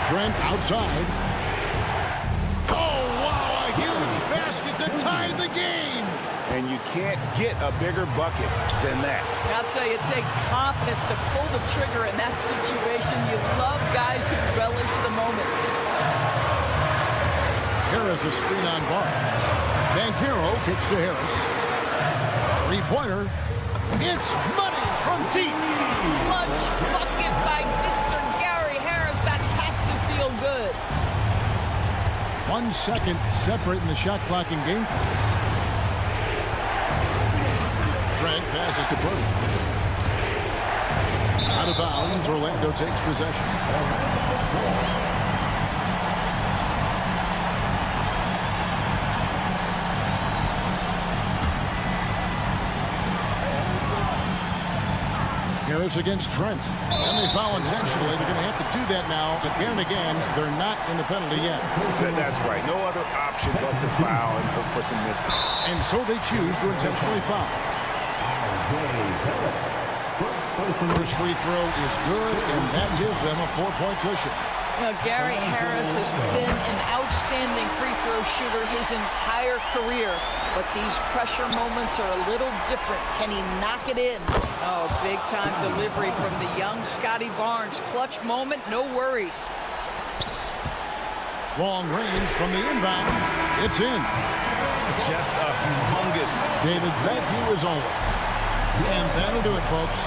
Trent outside. Oh, wow, a huge basket to tie the game. And you can't get a bigger bucket than that. I'll tell you, it takes confidence to pull the trigger in that situation. You love guys who relish the moment. Harris draws a screen on Barnes. Banchero kicks to Harris. Three-pointer. It's money from deep. Clutch bucket by Mr. Gary Harris. That has to feel good. 1 second separating the shot clock and game clock. Trent passes to Purdy. Out of bounds, Orlando takes possession. Harris against Trent. And they foul intentionally. They're going to have to do that now. Again and again, they're not in the penalty yet. That's right. No other option but to foul and hope for some misses. And so they choose to intentionally foul. First free throw is good, and that gives them a 4-point cushion. Gary Harris has been an outstanding free throw shooter his entire career, but these pressure moments are a little different. Can he knock it in? Oh, big time delivery from the young Scotty Barnes. Clutch moment, no worries. Long range from the inbound. It's in. Just a humongous. David, thank you as always. And that'll do it, folks.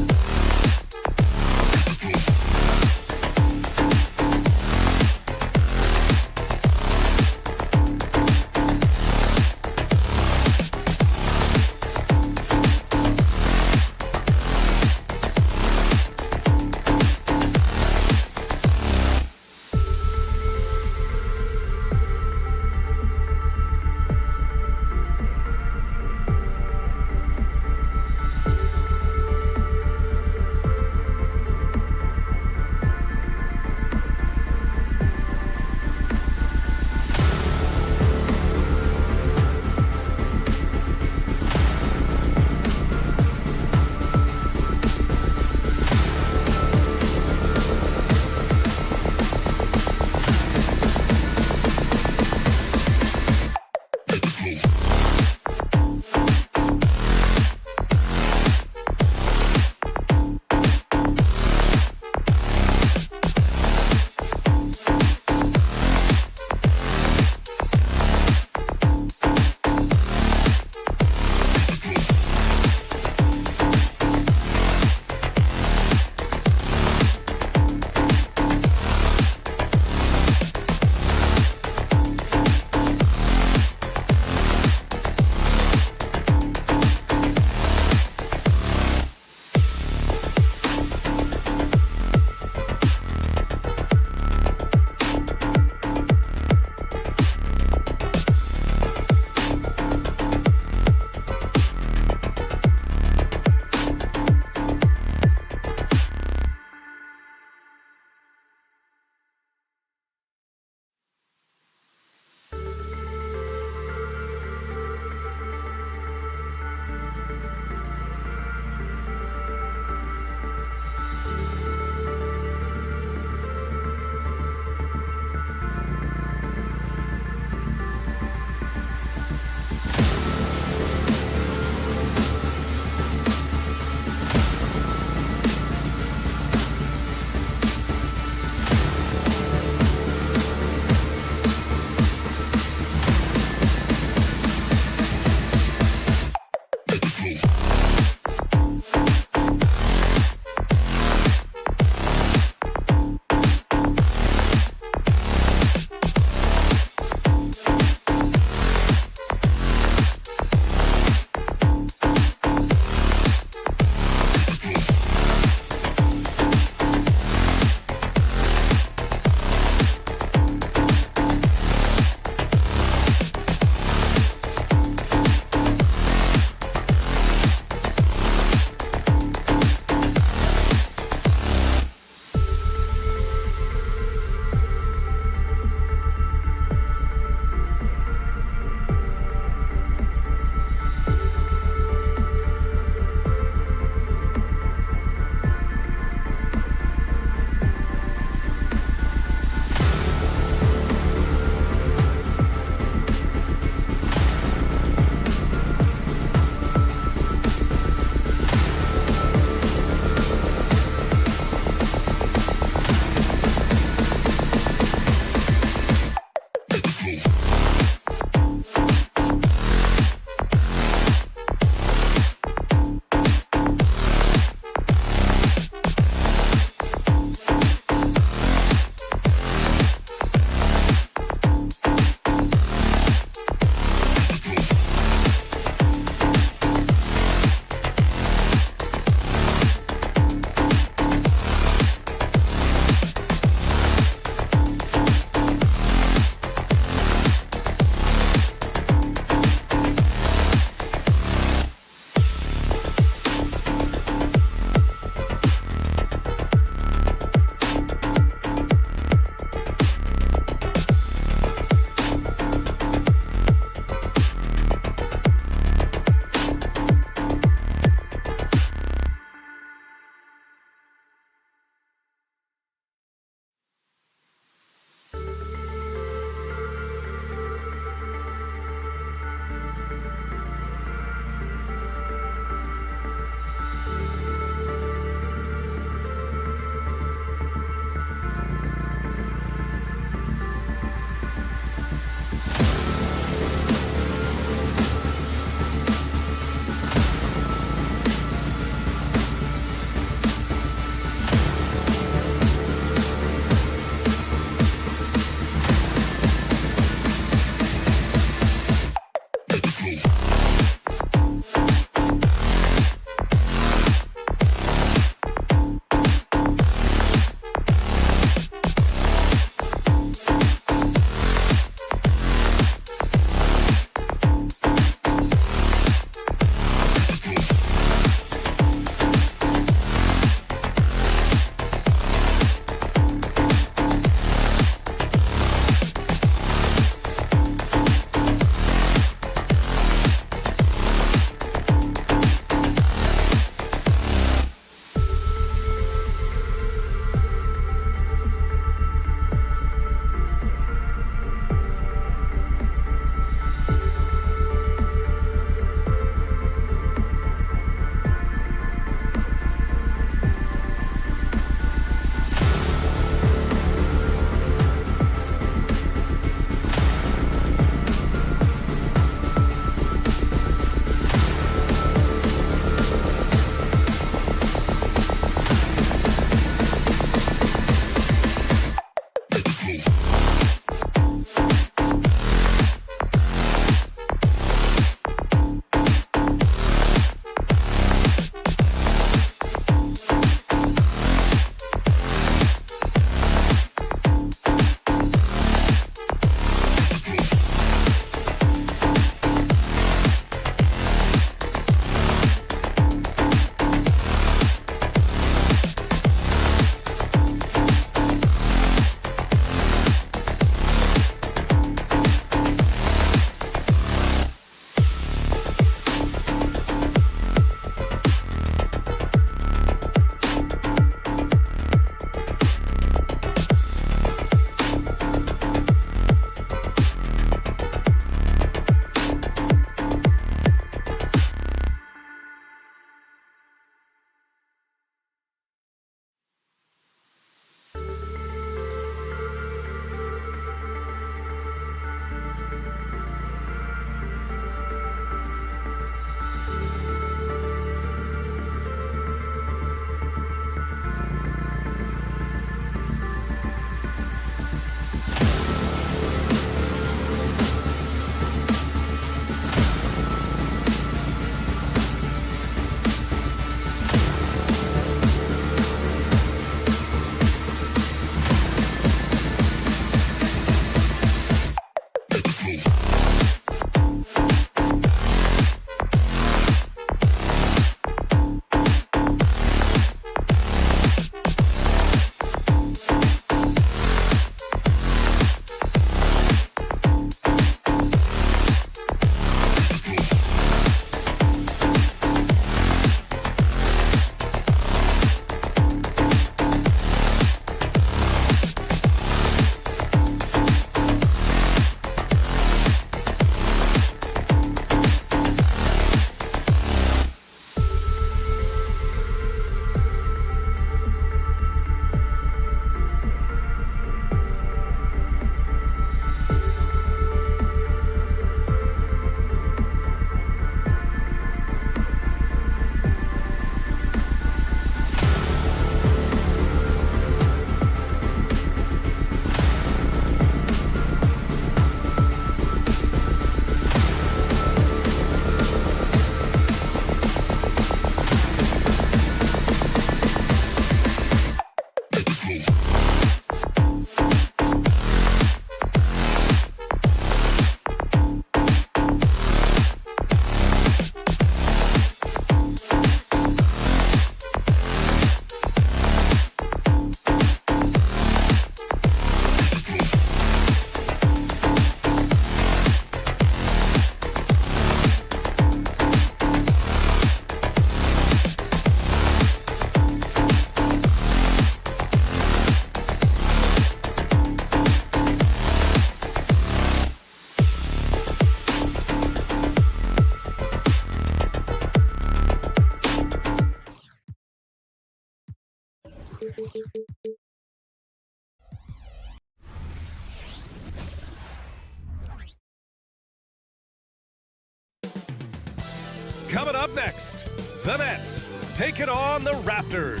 Coming up next, the Nets take it on the Raptors.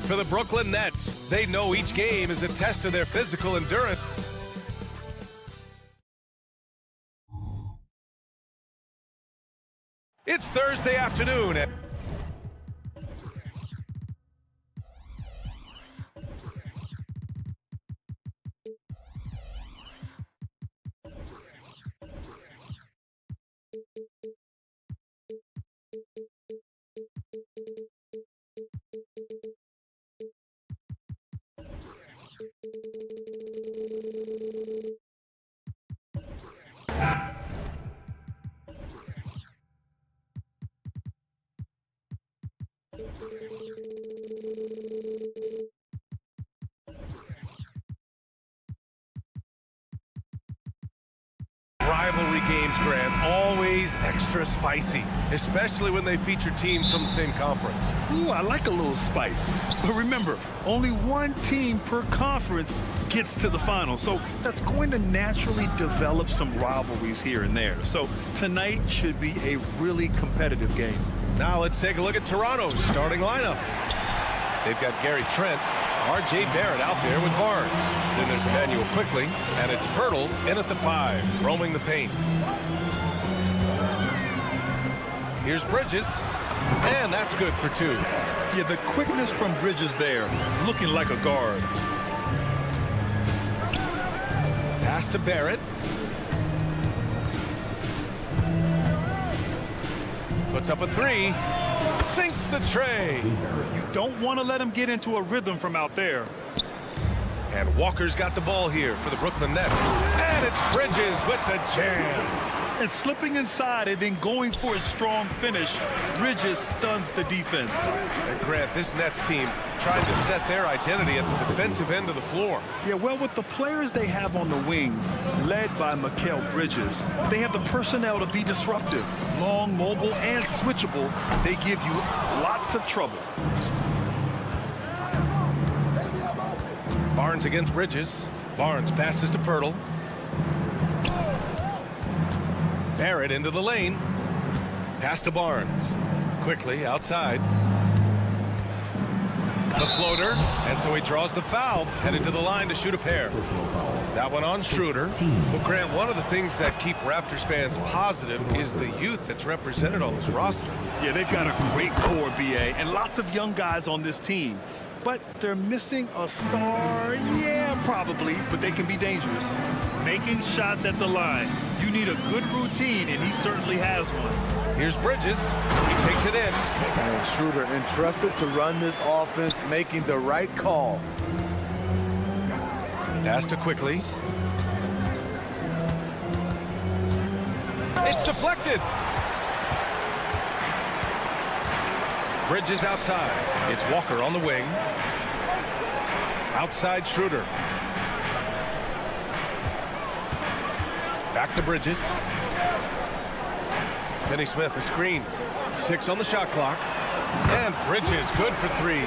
For the Brooklyn Nets, they know each game is a test of their physical endurance. It's Thursday afternoon. Rivalry games, Grant, always extra spicy, especially when they feature teams from the same conference. Ooh, I like a little spice. But remember, only one team per conference gets to the final. So that's going to naturally develop some rivalries here and there. So tonight should be a really competitive game. Now let's take a look at Toronto's starting lineup. They've got Gary Trent, R.J. Barrett out there with Barnes. Then there's Emmanuel Quickly, and it's Pirtle in at the 5, roaming the paint. Here's Bridges, and that's good for 2. Yeah, the quickness from Bridges there, looking like a guard. Pass to Barrett. Puts up a 3. Sinks the tray. You don't want to let him get into a rhythm from out there. And Walker's got the ball here for the Brooklyn Nets. And it's Bridges with the jam. And slipping inside and then going for a strong finish, Bridges stuns the defense. And Grant, this Nets team trying to set their identity at the defensive end of the floor. Yeah, well, with the players they have on the wings, led by Mikal Bridges, they have the personnel to be disruptive. Long, mobile, and switchable, they give you lots of trouble. Barnes against Bridges. Barnes passes to Pirtle. Barrett into the lane. Pass to Barnes. Quickly outside. The floater, and so he draws the foul, headed to the line to shoot a pair. That one on Schroeder. Well, Grant, one of the things that keep Raptors fans positive is the youth that's represented on this roster. Yeah, they've got a great core, BA, and lots of young guys on this team. But they're missing a star, yeah, probably, but they can be dangerous. Making shots at the line. You need a good routine, and he certainly has one. Here's Bridges. He takes it in. And Schroeder entrusted to run this offense, making the right call. Pass to Quickly. It's deflected. Bridges outside. It's Walker on the wing. Outside Schroeder. Back to Bridges. Finney Smith, a screen. 6 on the shot clock. And Bridges, good for 3.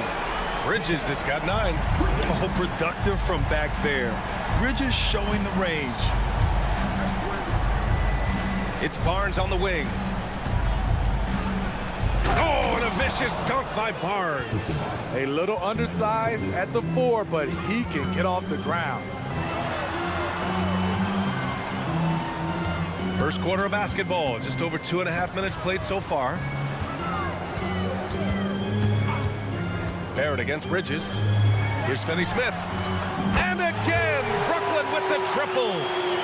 Bridges has got 9. Oh, productive from back there. Bridges showing the range. It's Barnes on the wing. Oh, and a vicious dunk by Barnes. A little undersized at the 4, but he can get off the ground. First quarter of basketball, just over 2.5 minutes played so far. Barrett against Bridges. Here's Finney Smith. And again, Brooklyn with the triple.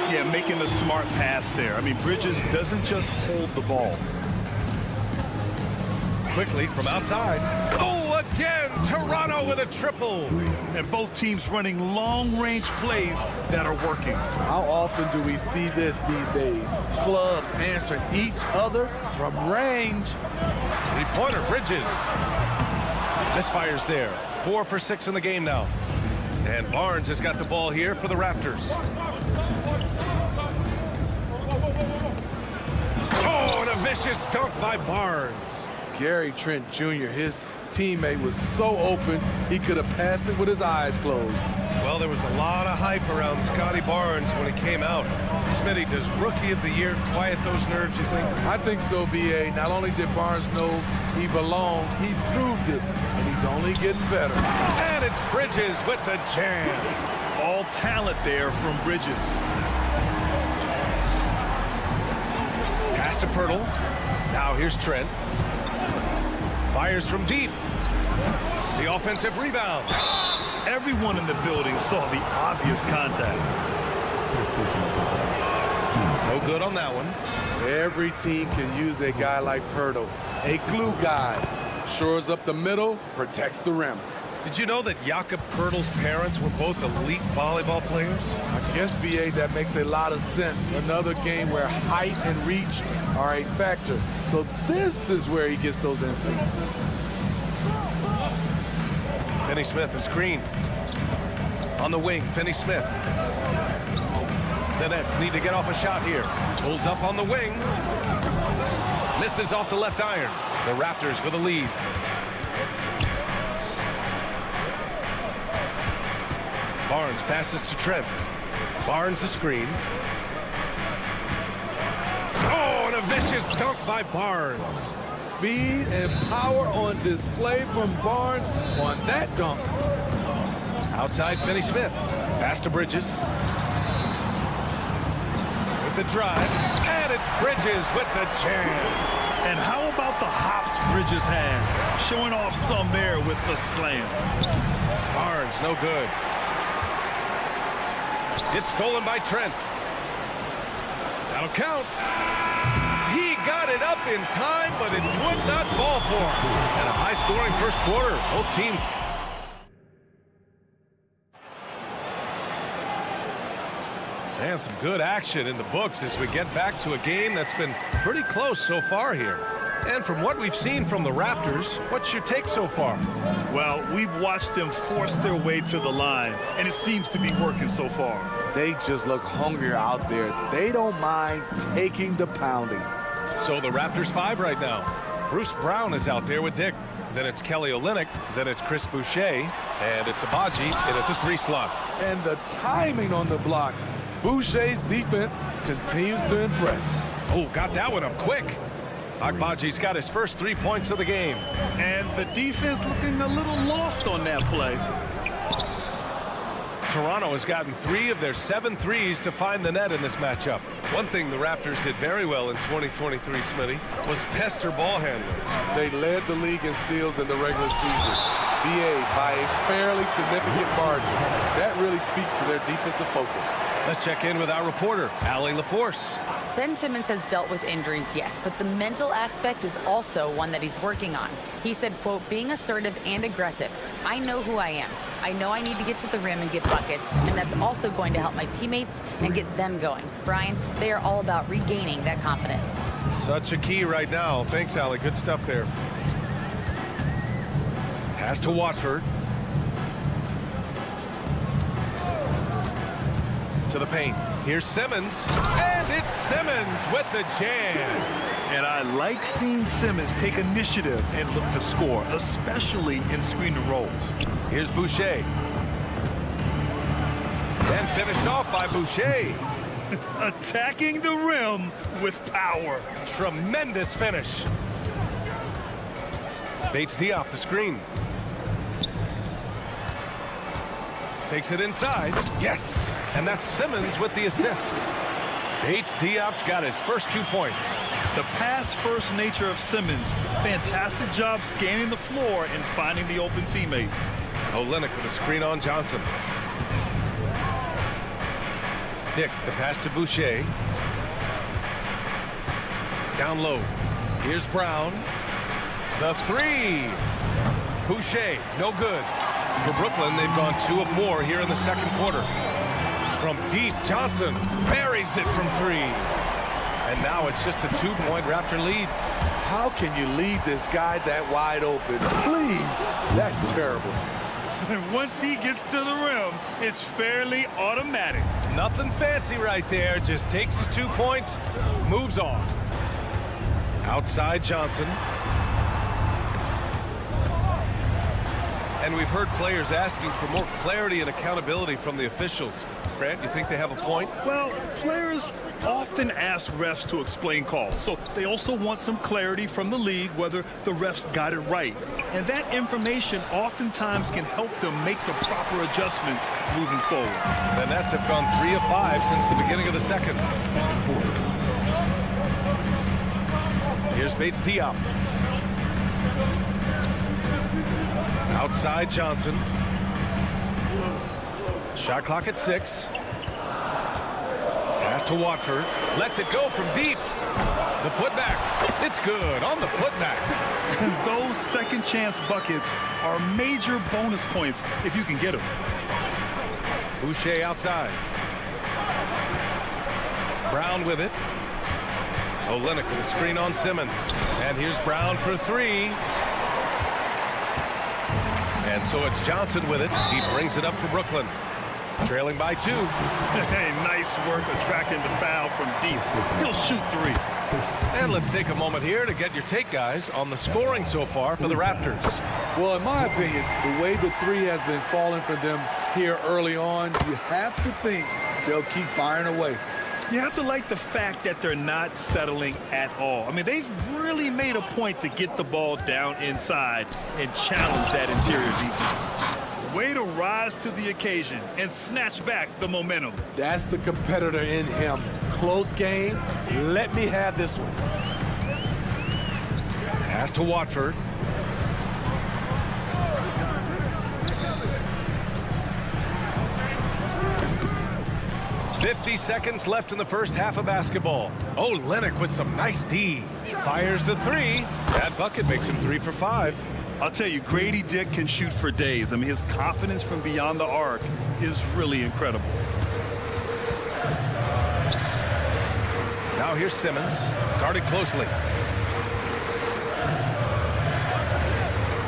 Yeah, making the smart pass there. I mean, Bridges doesn't just hold the ball. Quickly from outside. Oh, again, Toronto with a triple. And both teams running long-range plays that are working. How often do we see this these days? Clubs answering each other from range. Three-pointer, Bridges. Misfires there. 4 for 6 in the game now. And Barnes has got the ball here for the Raptors. Oh, and a vicious dunk by Barnes. Gary Trent Jr., his teammate, was so open, he could have passed it with his eyes closed. Well, there was a lot of hype around Scotty Barnes when he came out. Smitty, does Rookie of the Year quiet those nerves, you think? I think so, B.A. Not only did Barnes know he belonged, he proved it, and he's only getting better. And it's Bridges with the jam. All talent there from Bridges. Pass to Pirtle. Now here's Trent. Fires from deep. The offensive rebound. Everyone in the building saw the obvious contact. No good on that one. Every team can use a guy like Pirtle, a glue guy. Shores up the middle, protects the rim. Did you know that Jakob Pirtle's parents were both elite volleyball players? I guess, BA, that makes a lot of sense. Another game where height and reach are a factor. So this is where he gets those instincts. Finney Smith, a screen. On the wing, Finney Smith. The Nets need to get off a shot here. Pulls up on the wing. Misses off the left iron. The Raptors with a lead. Barnes passes to Trent. Barnes a screen. Oh, and a vicious dunk by Barnes. Speed and power on display from Barnes on that dunk. Outside Finney Smith. Pass to Bridges. With the drive. And it's Bridges with the jam. And how about the hops Bridges has? Showing off some there with the slam. Barnes, no good. It's stolen by Trent. That'll count. He got it up in time, but it would not fall for him. And a high-scoring first quarter. Both teams. And some good action in the books as we get back to a game that's been pretty close so far here. And from what we've seen from the Raptors, what's your take so far? Well, we've watched them force their way to the line, and it seems to be working so far. They just look hungrier out there. They don't mind taking the pounding. So the Raptors 5 right now. Bruce Brown is out there with Dick. Then it's Kelly Olynyk. Then it's Chris Boucher. And it's Abaji in at the 3 slot. And the timing on the block. Boucher's defense continues to impress. Oh, got that one up quick. Agbaji's got his first 3 points of the game. And the defense looking a little lost on that play. Toronto has gotten 3 of their 7 threes to find the net in this matchup. One thing the Raptors did very well in 2023, Smitty, was pester ball handlers. They led the league in steals in the regular season. BA by a fairly significant margin. That really speaks to their defensive focus. Let's check in with our reporter, Allie LaForce. Ben Simmons has dealt with injuries, yes, but the mental aspect is also one that he's working on. He said, quote, being assertive and aggressive. I know who I am. I know I need to get to the rim and get buckets, and that's also going to help my teammates and get them going. Brian, they are all about regaining that confidence. Such a key right now. Thanks, Allie. Good stuff there. Pass to Watford. To the paint. Here's Simmons. And it's Simmons with the jam. And I like seeing Simmons take initiative and look to score, especially in screen and rolls. Here's Boucher. And finished off by Boucher. Attacking the rim with power. Tremendous finish. Bates Diop the screen. Takes it inside. Yes. And that's Simmons with the assist. Bates Diop's got his first 2 points. The pass-first nature of Simmons. Fantastic job scanning the floor and finding the open teammate. Olynyk with a screen on Johnson. Dick, the pass to Boucher. Down low. Here's Brown. The 3. Boucher, no good. For Brooklyn, they've gone 2 of 4 here in the second quarter. From deep, Johnson buries it from 3. And now it's just a 2-point Raptor lead. How can you leave this guy that wide open? Please, that's terrible. And once he gets to the rim, it's fairly automatic. Nothing fancy right there. Just takes his 2 points, moves on. Outside Johnson. And we've heard players asking for more clarity and accountability from the officials. Grant, you think they have a point? Well, players often ask refs to explain calls, so they also want some clarity from the league whether the refs got it right. And that information oftentimes can help them make the proper adjustments moving forward. The Nets have gone 3 of 5 since the beginning of the second. Here's Bates Diop. Outside Johnson. Shot clock at 6. Pass to Watford. Lets it go from deep. The putback. It's good on the putback. Those second chance buckets are major bonus points if you can get them. Boucher outside. Brown with it. Olynyk with a screen on Simmons. And here's Brown for 3. And so it's Johnson with it. He brings it up for Brooklyn. Trailing by 2. Hey, nice work attracting the foul from deep. He'll shoot 3. And let's take a moment here to get your take, guys, on the scoring so far for the Raptors. Well, in my opinion, the way the 3 has been falling for them here early on, you have to think they'll keep firing away. You have to like the fact that they're not settling at all. I mean, they've really made a point to get the ball down inside and challenge that interior defense. Way to rise to the occasion and snatch back the momentum. That's the competitor in him. Close game. Let me have this one. Pass to Watford. .50 seconds left in the first half of basketball. Olynyk with some nice D. Fires the 3. That bucket makes him 3 for 5. I'll tell you, Grady Dick can shoot for days. I mean, his confidence from beyond the arc is really incredible. Now here's Simmons, guarded closely.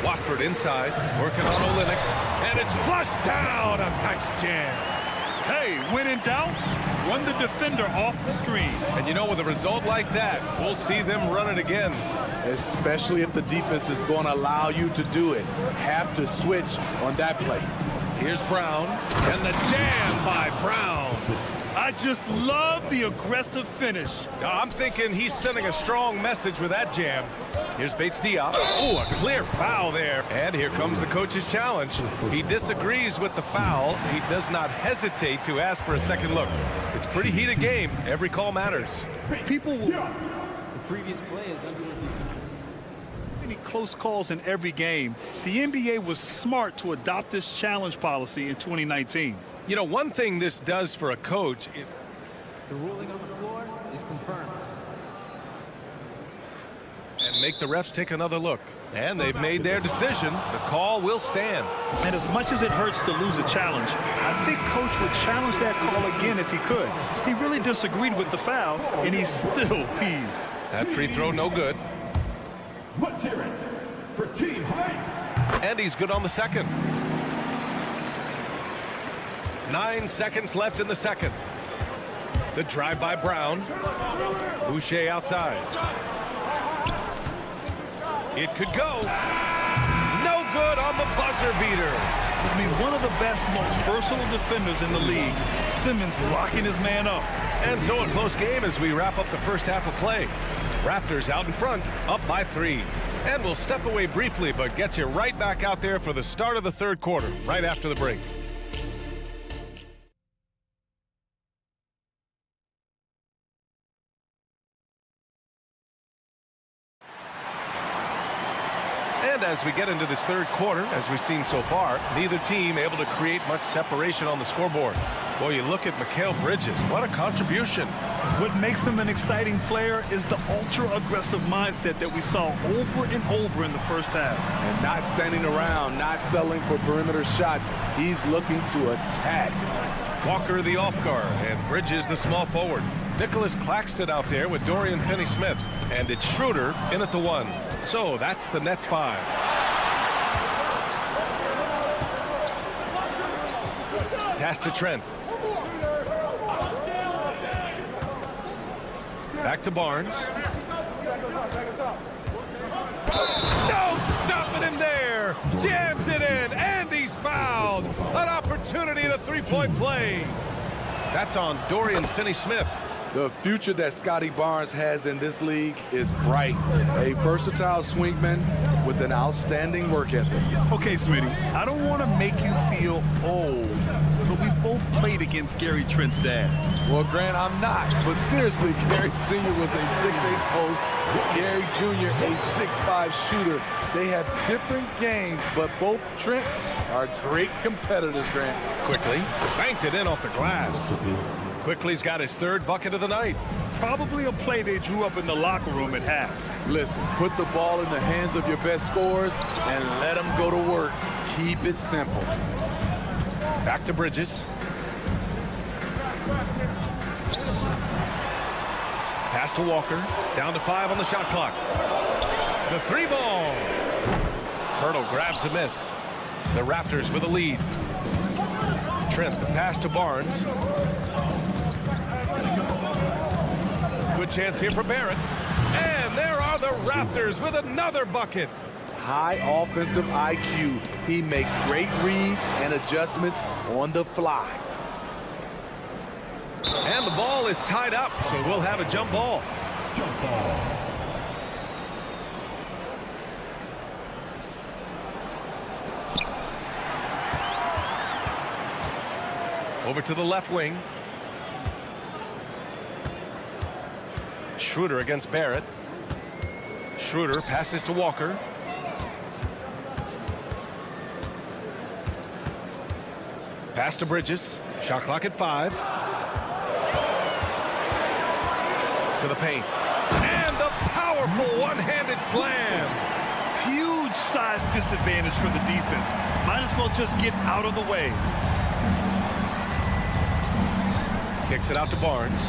Watford inside, working on Olynyk, and it's flushed down. A nice jam. Hey, when in doubt, run the defender off the screen. And you know, with a result like that, we'll see them run it again. Especially if the defense is going to allow you to do it. Have to switch on that play. Here's Brown, and the jam by Brown. I just love the aggressive finish. I'm thinking he's sending a strong message with that jam. Here's Bates Diop. Oh, a clear foul there. And here comes the coach's challenge. He disagrees with the foul. He does not hesitate to ask for a second look. It's a pretty heated game. Every call matters. People will... The previous play is under review. Many close calls in every game. The NBA was smart to adopt this challenge policy in 2019. You know, one thing this does for a coach is... The ruling on the floor is confirmed. And make the refs take another look. And they've made their decision. The call will stand. And as much as it hurts to lose a challenge, I think Coach would challenge that call again if he could. He really disagreed with the foul, and he's still peeved. That free throw no good. Let's hear it for Team Hype. And he's good on the second. 9 seconds left in the second. The drive by Brown. Boucher outside. It could go. No good on the buzzer beater. I mean, one of the best, most versatile defenders in the league. Simmons locking his man up. And so a close game as we wrap up the first half of play. Raptors out in front, up by 3. And we'll step away briefly, but get you right back out there for the start of the third quarter, right after the break. And as we get into this third quarter, as we've seen so far, neither team able to create much separation on the scoreboard. Boy, you look at Mikal Bridges. What a contribution. What makes him an exciting player is the ultra-aggressive mindset that we saw over and over in the first half. And not standing around, not settling for perimeter shots. He's looking to attack. Walker the off guard, and Bridges the small forward. Nicholas Claxton out there with Dorian Finney-Smith. And it's Schroeder in at the 1. So that's the Nets 5. Pass to Trent. Back to Barnes. No stopping him there. Jams it in, and he's fouled. An opportunity at a three-point play. That's on Dorian Finney-Smith. The future that Scotty Barnes has in this league is bright. A versatile swingman with an outstanding work ethic. Okay, Smitty, I don't want to make you feel old, but we probably both played against Gary Trent's dad. Well, Grant, I'm not. But seriously, Gary Sr. was a 6'8" post. Gary Jr. a 6'5" shooter. They have different games, but both Trents are great competitors, Grant. Quickly banked it in off the glass. Quickly's got his third bucket of the night. Probably a play they drew up in the locker room at half. Listen, put the ball in the hands of your best scorers and let them go to work. Keep it simple. Back to Bridges. Pass to Walker. Down to 5 on the shot clock. The 3 ball. Hurdle grabs a miss. The Raptors with a lead. Trent, the pass to Barnes. Good chance here for Barrett. And there are the Raptors with another bucket. High offensive IQ. He makes great reads and adjustments on the fly. And the ball is tied up, so we'll have a jump ball. Jump ball. Over to the left wing. Schroeder against Barrett. Schroeder passes to Walker. Pass to Bridges. Shot clock at 5. To the paint. And the powerful one-handed slam. Huge size disadvantage for the defense. Might as well just get out of the way. Kicks it out to Barnes.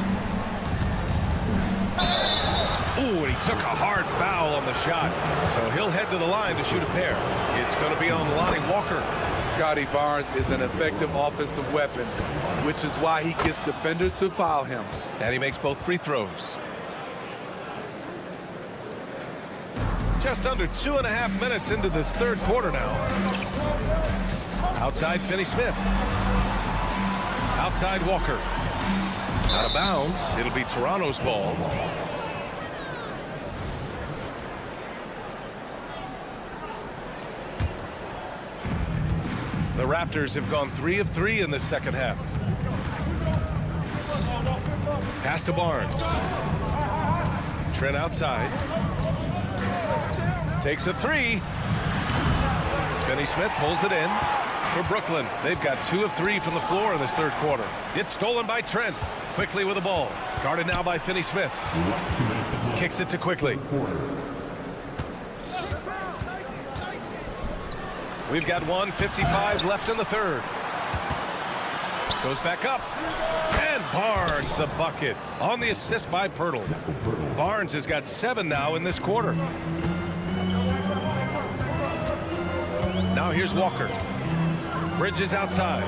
Ooh, and he took a hard foul on the shot. So he'll head to the line to shoot a pair. It's going to be on Lonnie Walker. Scotty Barnes is an effective offensive weapon, which is why he gets defenders to foul him. And he makes both free throws. Just under 2.5 minutes into this third quarter now. Outside Finney-Smith. Outside Walker. Out of bounds. It'll be Toronto's ball. The Raptors have gone 3 of 3 in the second half. Pass to Barnes. Trent outside. Takes a 3. Finney-Smith pulls it in for Brooklyn. They've got 2 of 3 from the floor in this third quarter. It's stolen by Trent. Quickly with the ball. Guarded now by Finney-Smith. Kicks it to Quickly. We've got 1:55 left in the third. Goes back up. And Barnes the bucket on the assist by Pirtle. Barnes has got 7 now in this quarter. Now here's Walker. Bridges outside.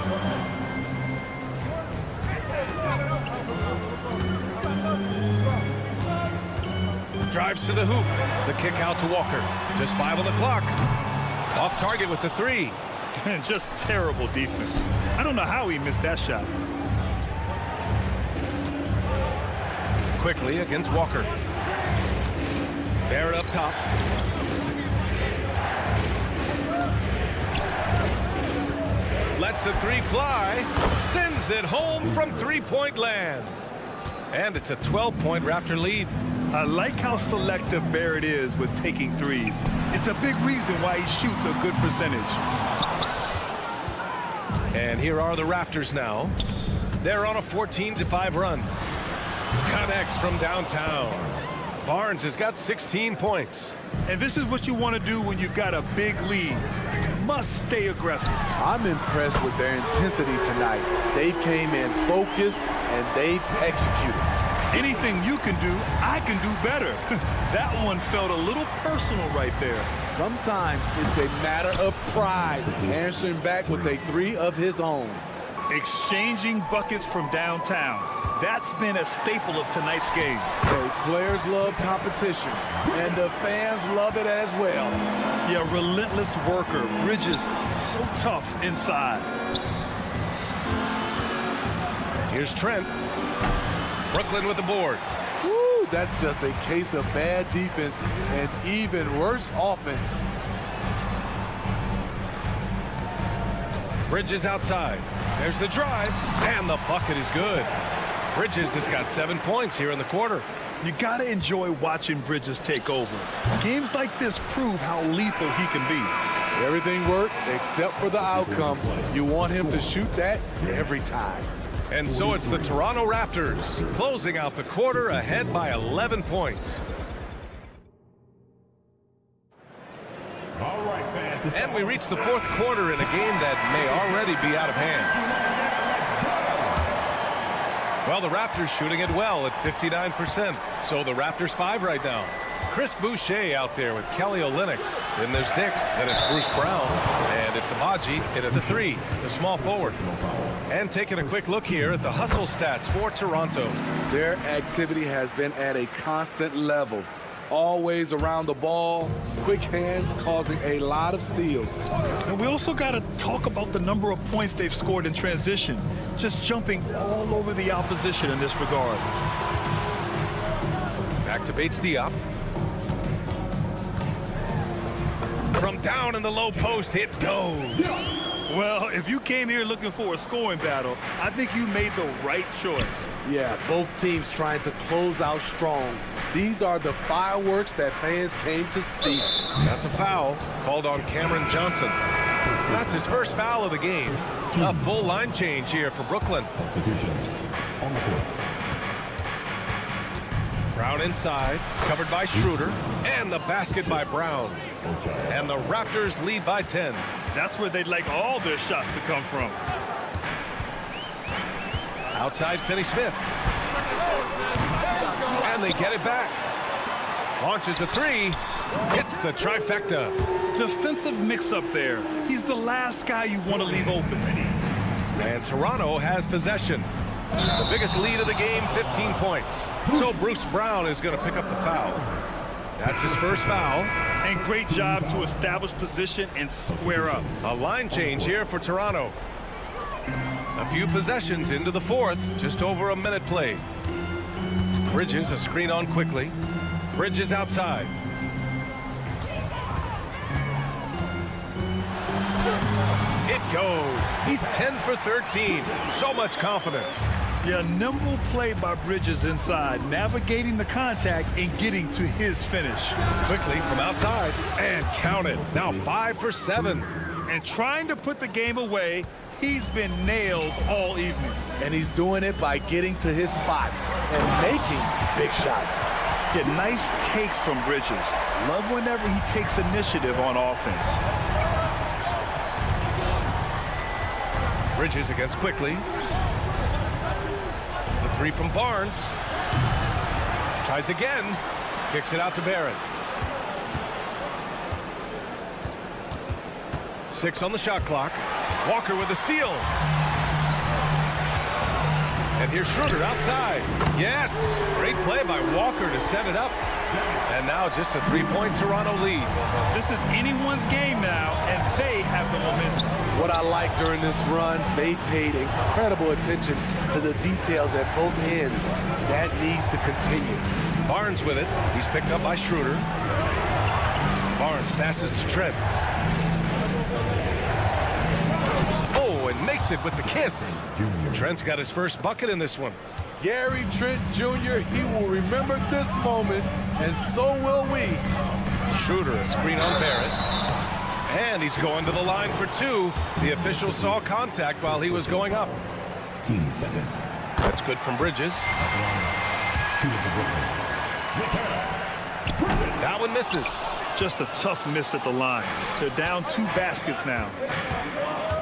Drives to the hoop. The kick out to Walker. Just 5 on the clock. Off target with the 3. And just terrible defense. I don't know how he missed that shot. Quickly against Walker. Barrett up top. Lets the 3 fly. Sends it home from three-point land. And it's a 12-point Raptor lead. I like how selective Barrett is with taking threes. It's a big reason why he shoots a good percentage. And here are the Raptors now. They're on a 14-5 run. Connects from downtown. Barnes has got 16 points. And this is what you want to do when you've got a big lead. Must stay aggressive. I'm impressed with their intensity tonight. They came in focused and they've executed. Anything you can do, I can do better. That one felt a little personal right there. Sometimes it's a matter of pride, answering back with a 3 of his own. Exchanging buckets from downtown. That's been a staple of tonight's game. The players love competition, and the fans love it as well. Yeah, relentless worker. Bridges, so tough inside. Here's Trent. Brooklyn with the board. Woo, that's just a case of bad defense and even worse offense. Bridges outside. There's the drive, and the bucket is good. Bridges has got 7 points here in the quarter. You got to enjoy watching Bridges take over. Games like this prove how lethal he can be. Everything worked except for the outcome. You want him to shoot that every time. And so it's the Toronto Raptors closing out the quarter ahead by 11 points. All right, fans. And we reach the fourth quarter in a game that may already be out of hand. Well, the Raptors shooting it well at 59%. So the Raptors 5 right now. Chris Boucher out there with Kelly Olynyk. Then there's Dick. Then it's Bruce Brown. And it's Abaji in at the 3, the small forward. And taking a quick look here at the hustle stats for Toronto. Their activity has been at a constant level. Always around the ball, quick hands causing a lot of steals. And we also got to talk about the number of points they've scored in transition. Just jumping all over the opposition in this regard. Back to Bates Diop. From down in the low post, it goes. Well, if you came here looking for a scoring battle, I think you made the right choice. Yeah, both teams trying to close out strong. These are the fireworks that fans came to see. That's a foul called on Cameron Johnson. That's his first foul of the game. A full line change here for Brooklyn. Brown inside, covered by Schroeder, and the basket by Brown. And the Raptors lead by 10. That's where they'd like all their shots to come from. Outside Finney-Smith. And they get it back. Launches a 3. Hits the trifecta. Defensive mix-up there. He's the last guy you want to leave open. And Toronto has possession. The biggest lead of the game, 15 points. So Bruce Brown is going to pick up the foul. That's his first foul. And great job to establish position and square up. A line change here for Toronto. A few possessions into the fourth, just over a minute played. Bridges a screen on quickly. Bridges outside. It goes. He's 10 for 13. So much confidence. Yeah, nimble play by Bridges inside, navigating the contact and getting to his finish. Quickly from outside, and count it. Now 5 for 7. And trying to put the game away, he's been nails all evening. And he's doing it by getting to his spots and making big shots. Yeah, nice take from Bridges. Love whenever he takes initiative on offense. Bridges against quickly. The 3 from Barnes. Tries again. Kicks it out to Barrett. 6 on the shot clock. Walker with a steal. And here's Schroeder outside. Yes! Great play by Walker to set it up. And now just a 3-point Toronto lead. This is anyone's game now, and they have the momentum. What I like during this run, they paid incredible attention to the details at both ends. That needs to continue. Barnes with it. He's picked up by Schroeder. Barnes passes to Trent. Oh, and makes it with the kiss. Trent's got his first bucket in this one. Gary Trent Jr., he will remember this moment, and so will we. Schroeder, a screen on Barrett. And he's going to the line for 2. The official saw contact while he was going up. 15 seconds. That's good from Bridges. That one misses. Just a tough miss at the line. They're down 2 baskets now.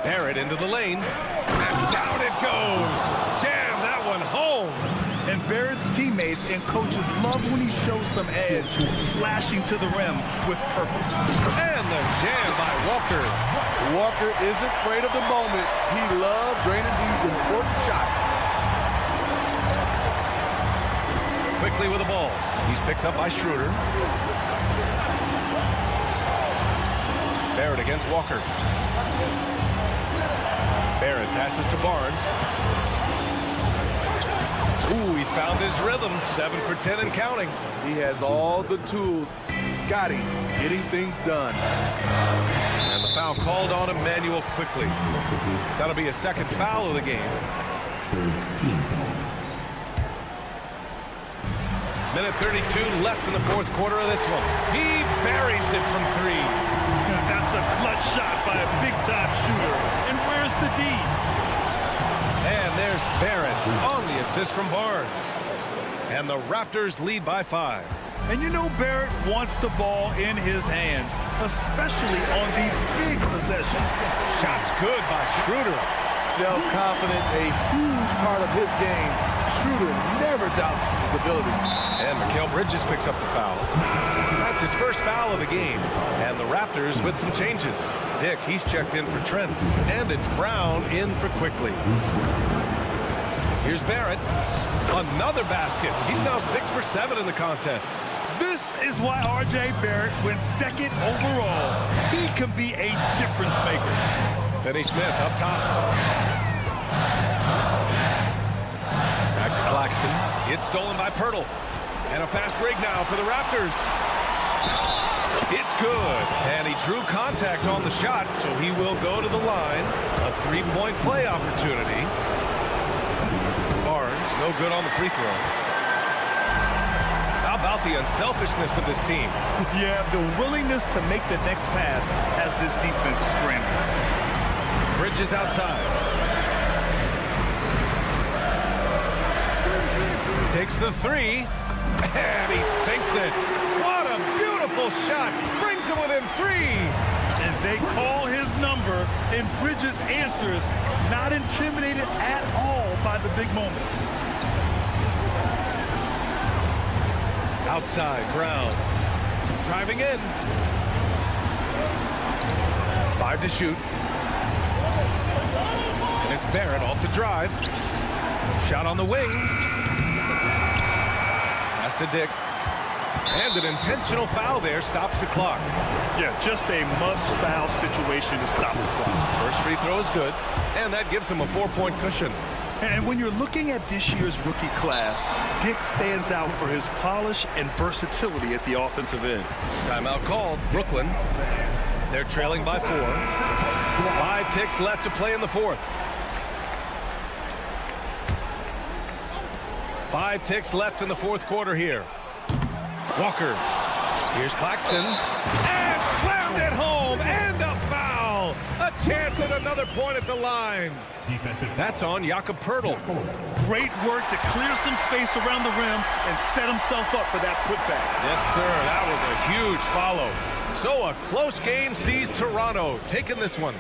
Barrett into the lane. And down it goes. Jam that one home. And Barrett's teammates and coaches love when he shows some edge, slashing to the rim with purpose. And the jam by Walker. Walker isn't afraid of the moment. He loves draining these important shots. Quickly with the ball. He's picked up by Schroeder. Barrett against Walker. Barrett passes to Barnes. Ooh, he's found his rhythm. 7 for 10 and counting. He has all the tools. Scotty getting things done. And the The foul called on Emmanuel quickly. That'll be a second foul of the game. Minute 32 left in the fourth quarter of this one. He buries it from three. That's a clutch shot by a big-time shooter. And where's the D? And there's Barrett on the assist from Barnes. And the Raptors lead by 5. And you know Barrett wants the ball in his hands, especially on these big possessions. Shots good by Schroeder. Self-confidence, a huge part of his game. Schroeder never doubts his abilities. And Mikal Bridges picks up the foul. That's his first foul of the game. And the Raptors with some changes. Dick, he's checked in for Trent. And it's Brown in for Quickly. Here's Barrett. Another basket. He's now 6 for 7 in the contest. This is why R.J. Barrett went second overall. He can be a difference maker. Finney Smith up top. Back to Claxton. It's stolen by Pirtle. And a fast break now for the Raptors. It's good. And he drew contact on the shot, so he will go to the line. A three-point play opportunity. Barnes, no good on the free throw. How about the unselfishness of this team? Yeah, the willingness to make the next pass has this defense scrambling. Bridges outside. Takes the three, and he sinks it. What a beautiful shot. Brings him within 3. And they call his number, and Bridges answers, not intimidated at all by the big moment. Outside, Brown. Driving in. 5 to shoot. And it's Barrett off to drive. Shot on the wing. Pass to Dick. And an intentional foul there stops the clock. Yeah, just a must-foul situation to stop the clock. First free throw is good, and that gives him a 4-point cushion. And when you're looking at this year's rookie class, Dick stands out for his polish and versatility at the offensive end. Timeout called. Brooklyn. They're trailing by 4. 5 ticks left to play in the fourth. 5 ticks left in the fourth quarter here. Walker. Here's Claxton. And slammed it home. And a foul. A chance at another point at the line. That's on Jakob Pirtle. Great work to clear some space around the rim and set himself up for that putback. Yes, sir. That was a huge follow. So a close game sees Toronto taking this one.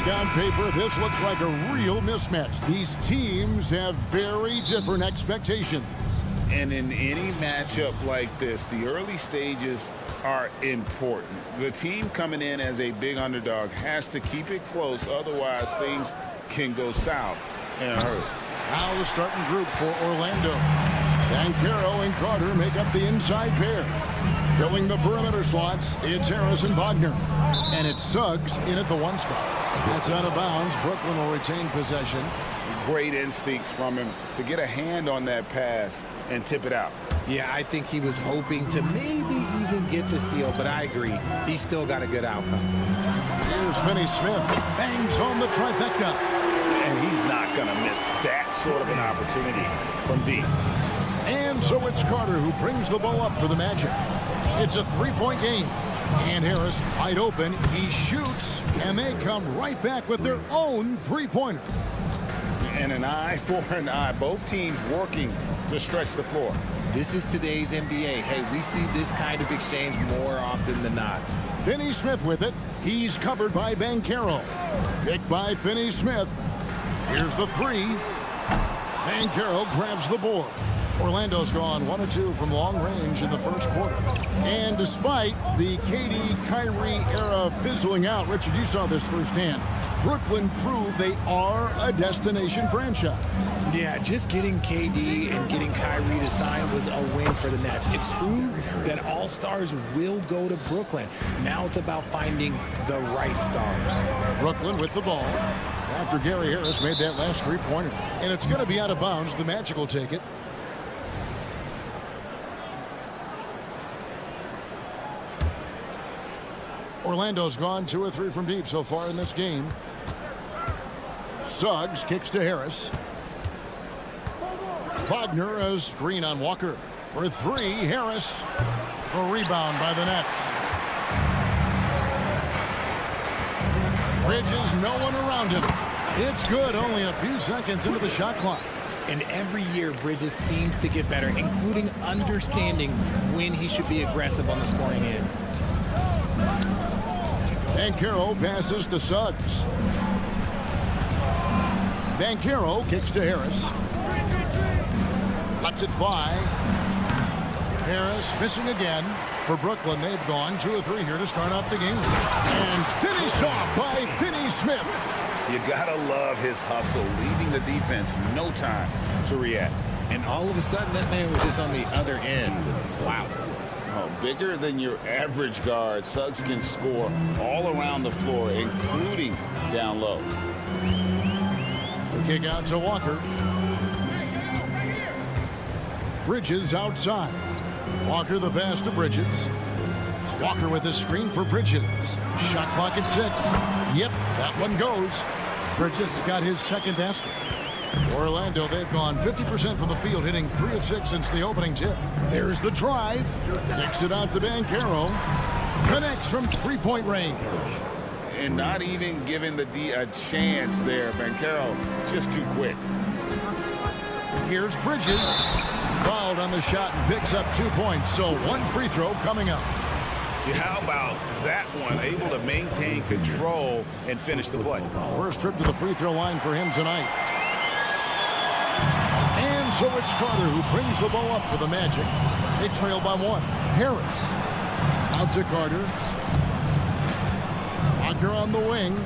think on paper, this looks like a real mismatch. These teams have very different expectations. And in any matchup like this, the early stages are important. The team coming in as a big underdog has to keep it close, otherwise things can go south in a hurry. Now the starting group for Orlando. Banchero and Carter make up the inside pair. Filling the perimeter slots, it's Harris and Wagner. And it's Suggs in at the 1 spot. That's out of bounds. Brooklyn will retain possession. Great instincts from him to get a hand on that pass and tip it out. Yeah, I think he was hoping to maybe even get the steal, but I agree. He still got a good outcome. Here's Finney Smith. Bangs home the trifecta. And he's not going to miss that sort of an opportunity from deep. And so it's Carter who brings the ball up for the Magic. It's a 3-point game. And Harris wide open. He shoots, and they come right back with their own 3-pointer. And an eye for an eye. Both teams working to stretch the floor. This is today's NBA. Hey, we see this kind of exchange more often than not. Finney Smith with it. He's covered by Banchero. Picked by Finney Smith. Here's the 3. Banchero grabs the board. Orlando's gone 1 of 2 from long range in the first quarter. And despite the KD-Kyrie era fizzling out, Richard, you saw this firsthand, Brooklyn proved they are a destination franchise. Yeah, just getting KD and getting Kyrie to sign was a win for the Nets. It proved that all-stars will go to Brooklyn. Now it's about finding the right stars. Brooklyn with the ball after Gary Harris made that last 3-pointer. And it's going to be out of bounds. The Magic will take it. Orlando's gone 2 of 3 from deep so far in this game. Suggs kicks to Harris. Wagner a screen on Walker. For 3, Harris. A rebound by the Nets. Bridges, no one around him. It's good, only a few seconds into the shot clock. And every year, Bridges seems to get better, including understanding when he should be aggressive on the scoring end. Banchero passes to Suggs. Banchero kicks to Harris. Lets it fly. Harris missing again. For Brooklyn, they've gone 2 of 3 here to start out the game. And finished off by Finney Smith. You gotta love his hustle, leaving the defense no time to react. And all of a sudden, that man was just on the other end. Wow. Oh, bigger than your average guard, Suggs can score all around the floor, including down low. The kick out to Walker. Bridges outside. Walker the pass to Bridges. Walker with a screen for Bridges. Shot clock at 6. Yep, that one goes. Bridges has got his second basket. Orlando, they've gone 50% from the field, hitting 3 of 6 since the opening tip. There's the drive. Kicks it out to Banchero. Connects from 3-point range. And not even giving the D a chance there. Banchero just too quick. Here's Bridges. Fouled on the shot and picks up 2 points. So 1 free throw coming up. How about that one? Able to maintain control and finish the play. First trip to the free throw line for him tonight. And so it's Carter who brings the ball up for the Magic. They trail by 1. Harris. Out to Carter. Wagner on the wing.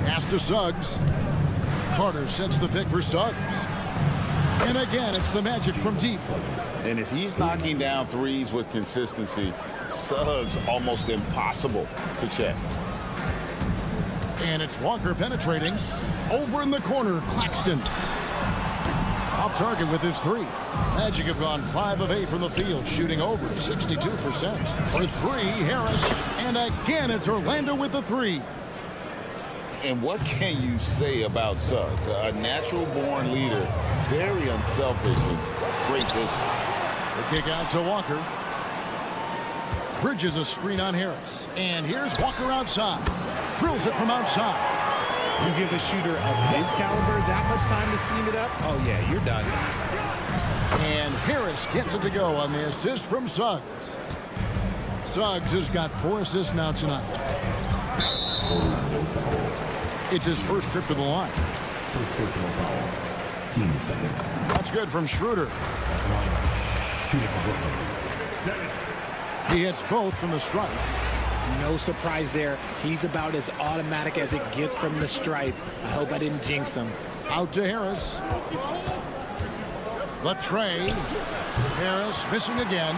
Pass to Suggs. Carter sets the pick for Suggs. And again, it's the Magic from deep. And if he's knocking down threes with consistency, Suggs almost impossible to check. And it's Walker penetrating. Over in the corner, Claxton. Off target with his 3. Magic have gone 5 of 8 from the field, shooting over 62%. For 3, Harris. And again, it's Orlando with the 3. And what can you say about Suggs? A natural-born leader, very unselfish and great vision. The kick out to Walker. Bridges a screen on Harris. And here's Walker outside. Drills it from outside. You give a shooter of his caliber that much time to seam it up? Oh, yeah, you're done. And Harris gets it to go on the assist from Suggs. Suggs has got 4 assists now tonight. It's his first trip to the line. That's good from Schroeder. He hits both from the stripe. No surprise there. He's about as automatic as it gets from the stripe. I hope I didn't jinx him. Out to Harris. The tray. Harris missing again.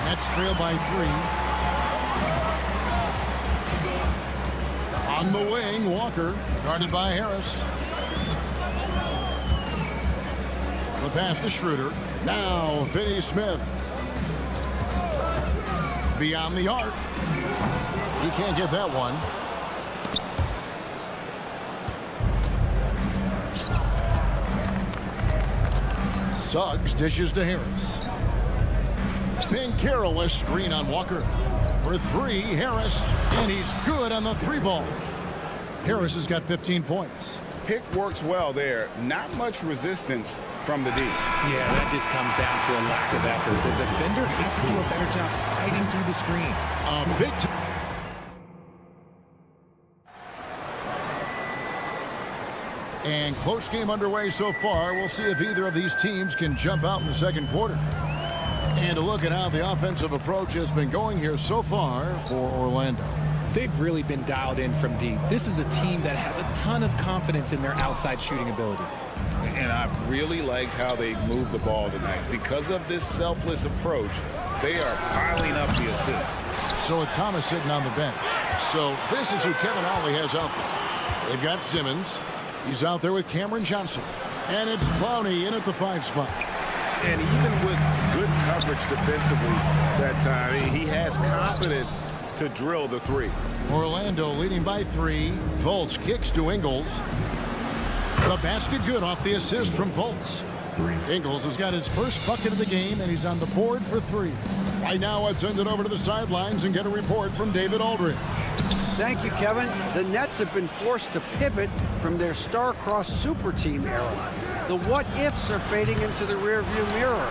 Nets trail by 3. On the wing, Walker, guarded by Harris. The pass to Schroeder. Now, Finney Smith. Beyond the arc. He can't get that one. Suggs dishes to Harris. Carroll, a screen on Walker. For 3, Harris, and he's good on the 3-ball. Harris has got 15 points. Pick works well there. Not much resistance from the D. Yeah, that just comes down to a lack of effort. The defender has to do a better job fighting through the screen. Big time. And close game underway so far. We'll see if either of these teams can jump out in the second quarter. And a look at how the offensive approach has been going here so far for Orlando. They've really been dialed in from deep. This is a team that has a ton of confidence in their outside shooting ability. And I've really liked how they moved the ball tonight. Because of this selfless approach, they are piling up the assists. So with Thomas sitting on the bench. So this is who Kevin Ollie has out there. They've got Simmons. He's out there with Cameron Johnson. And it's Clowney in at the 5 spot. And even with good coverage defensively that time, he has confidence to drill the 3. Orlando leading by 3. Fultz kicks to Ingles. The basket good off the assist from Fultz. Ingles has got his first bucket of the game, and he's on the board for 3. Right now, let's send it over to the sidelines and get a report from David Aldridge. Thank you, Kevin. The Nets have been forced to pivot from their star-crossed super team era. The what-ifs are fading into the rearview mirror.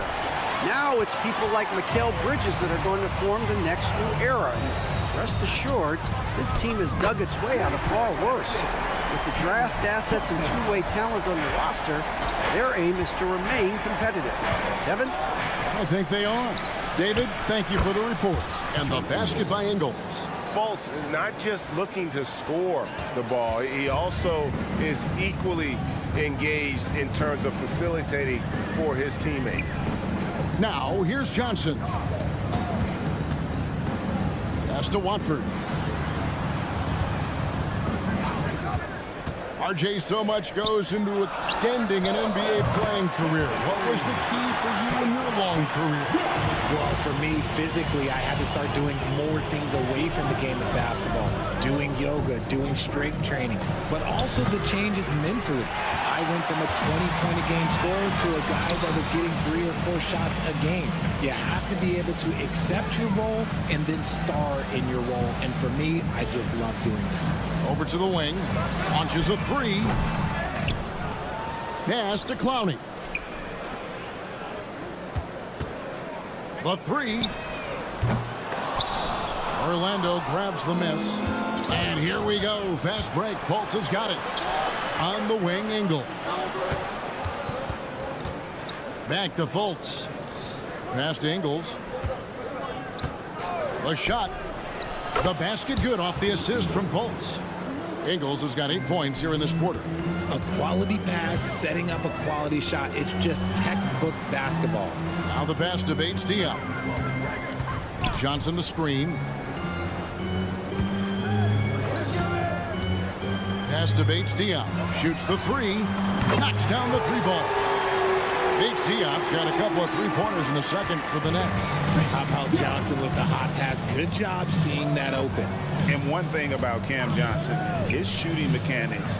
Now it's people like Mikal Bridges that are going to form the next new era. And rest assured, this team has dug its way out of far worse. With the draft assets and two-way talent on the roster, their aim is to remain competitive. Kevin? I think they are. David, thank you for the report. And the basket by Ingles. Fultz is not just looking to score the ball. He also is equally engaged in terms of facilitating for his teammates. Now, here's Johnson. Pass to Watford. RJ, so much goes into extending an NBA playing career. What was the key for you in your long career? Well, for me, physically, I had to start doing more things away from the game of basketball. Doing yoga, doing strength training, but also the changes mentally. I went from a 20-point-a-game scorer to a guy that was getting 3 or 4 shots a game. You have to be able to accept your role and then star in your role. And for me, I just love doing that. Over to the wing. Launches a 3. Pass to Clowney. The 3. Orlando grabs the miss. And here we go. Fast break. Fultz has got it. On the wing, Ingles. Back to Fultz. Pass to Ingles. The shot. The basket good off the assist from Fultz. Ingles has got 8 points here in this quarter. A quality pass, setting up a quality shot. It's just textbook basketball. Now the pass to Bates Diop. Johnson the screen. Pass to Bates Diop. Shoots the 3. Knocks down the 3-ball. Bates Diop's got a couple of 3-pointers in the second for the Nets. How about Johnson with the hot pass? Good job seeing that open. And one thing about Cam Johnson, his shooting mechanics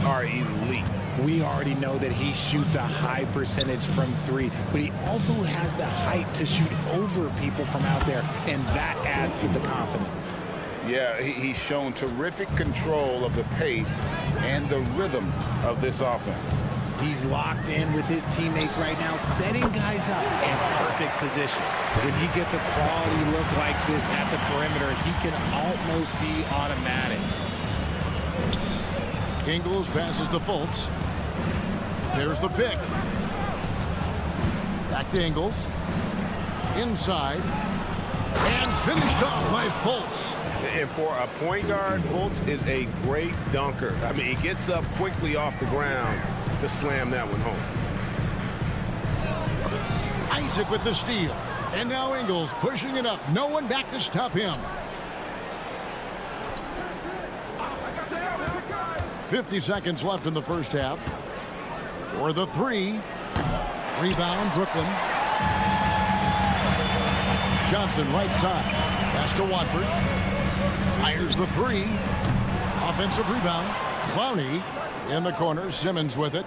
are elite. We already know that he shoots a high percentage from 3, but he also has the height to shoot over people from out there, and that adds to the confidence. Yeah, he's shown terrific control of the pace and the rhythm of this offense. He's locked in with his teammates right now, setting guys up in perfect position. When he gets a quality look like this at the perimeter, he can almost be automatic. Ingles passes to Fultz. There's the pick. Back to Ingles. Inside. And finished off by Fultz. And for a point guard, Fultz is a great dunker. I mean, he gets up quickly off the ground to slam that one home. Isaac with the steal. And now Ingles pushing it up. No one back to stop him. 50 seconds left in the first half. For the three. Rebound, Brooklyn. Johnson right side. Pass to Watford. Fires the three. Offensive rebound. Clowney in the corner. Simmons with it.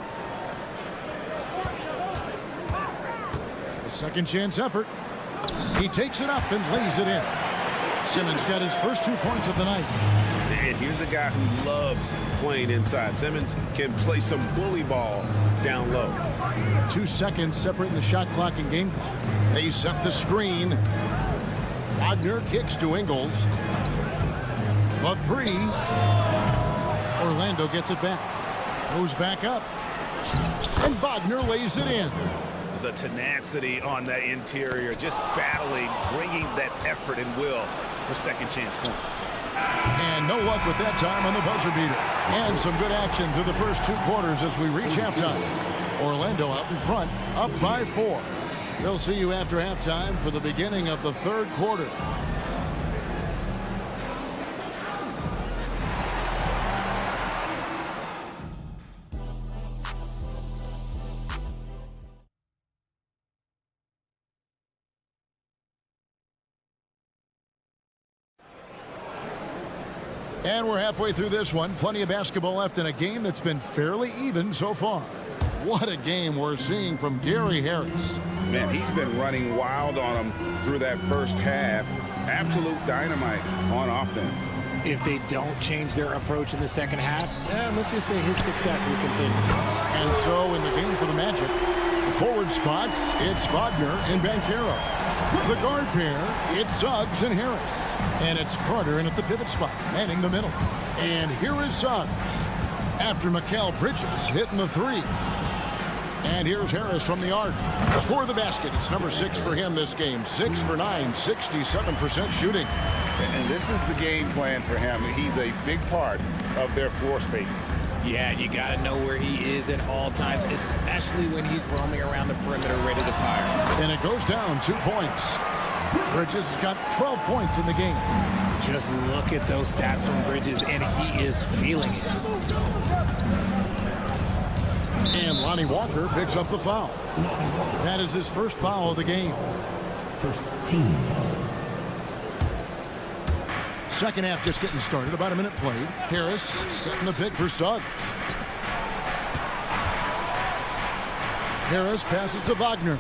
A second chance effort. He takes it up and lays it in. Simmons got his first 2 points of the night. And here's a guy who loves playing inside. Simmons can play some bully ball down low. 2 seconds separating the shot clock and game clock. They set the screen. Wagner kicks to Ingles. The three. Orlando gets it back. Goes back up. And Wagner lays it in. The tenacity on that interior, just battling, bringing that effort and will for second chance points. And no luck with that time on the buzzer beater. And some good action through the first 2 quarters as we reach halftime. Orlando out in front, up by 4. We'll see you after halftime for the beginning of the third quarter. And we're halfway through this one. Plenty of basketball left in a game that's been fairly even so far. What a game we're seeing from Gary Harris. Man, he's been running wild on him through that first half. Absolute dynamite on offense. If they don't change their approach in the second half, let's just say his success will continue. And so in the game for the Magic, the forward spots, it's Wagner and Banchero. The guard pair, it's Suggs and Harris. And it's Carter in at the pivot spot, manning the middle. And here is Suggs. After Mikal Bridges hitting the three. And here's Harris from the arc. For the basket, it's number 6 for him this game. 6 for 9, 67% shooting. And this is the game plan for him. He's a big part of their floor spacing. Yeah, you got to know where he is at all times, especially when he's roaming around the perimeter ready to fire. And it goes down 2 points. Bridges has got 12 points in the game. Just look at those stats from Bridges, and he is feeling it. And Lonnie Walker picks up the foul. That is his first foul of the game. First team foul. Second half just getting started. About a minute played. Harris setting the pick for Suggs. Harris passes to Wagner.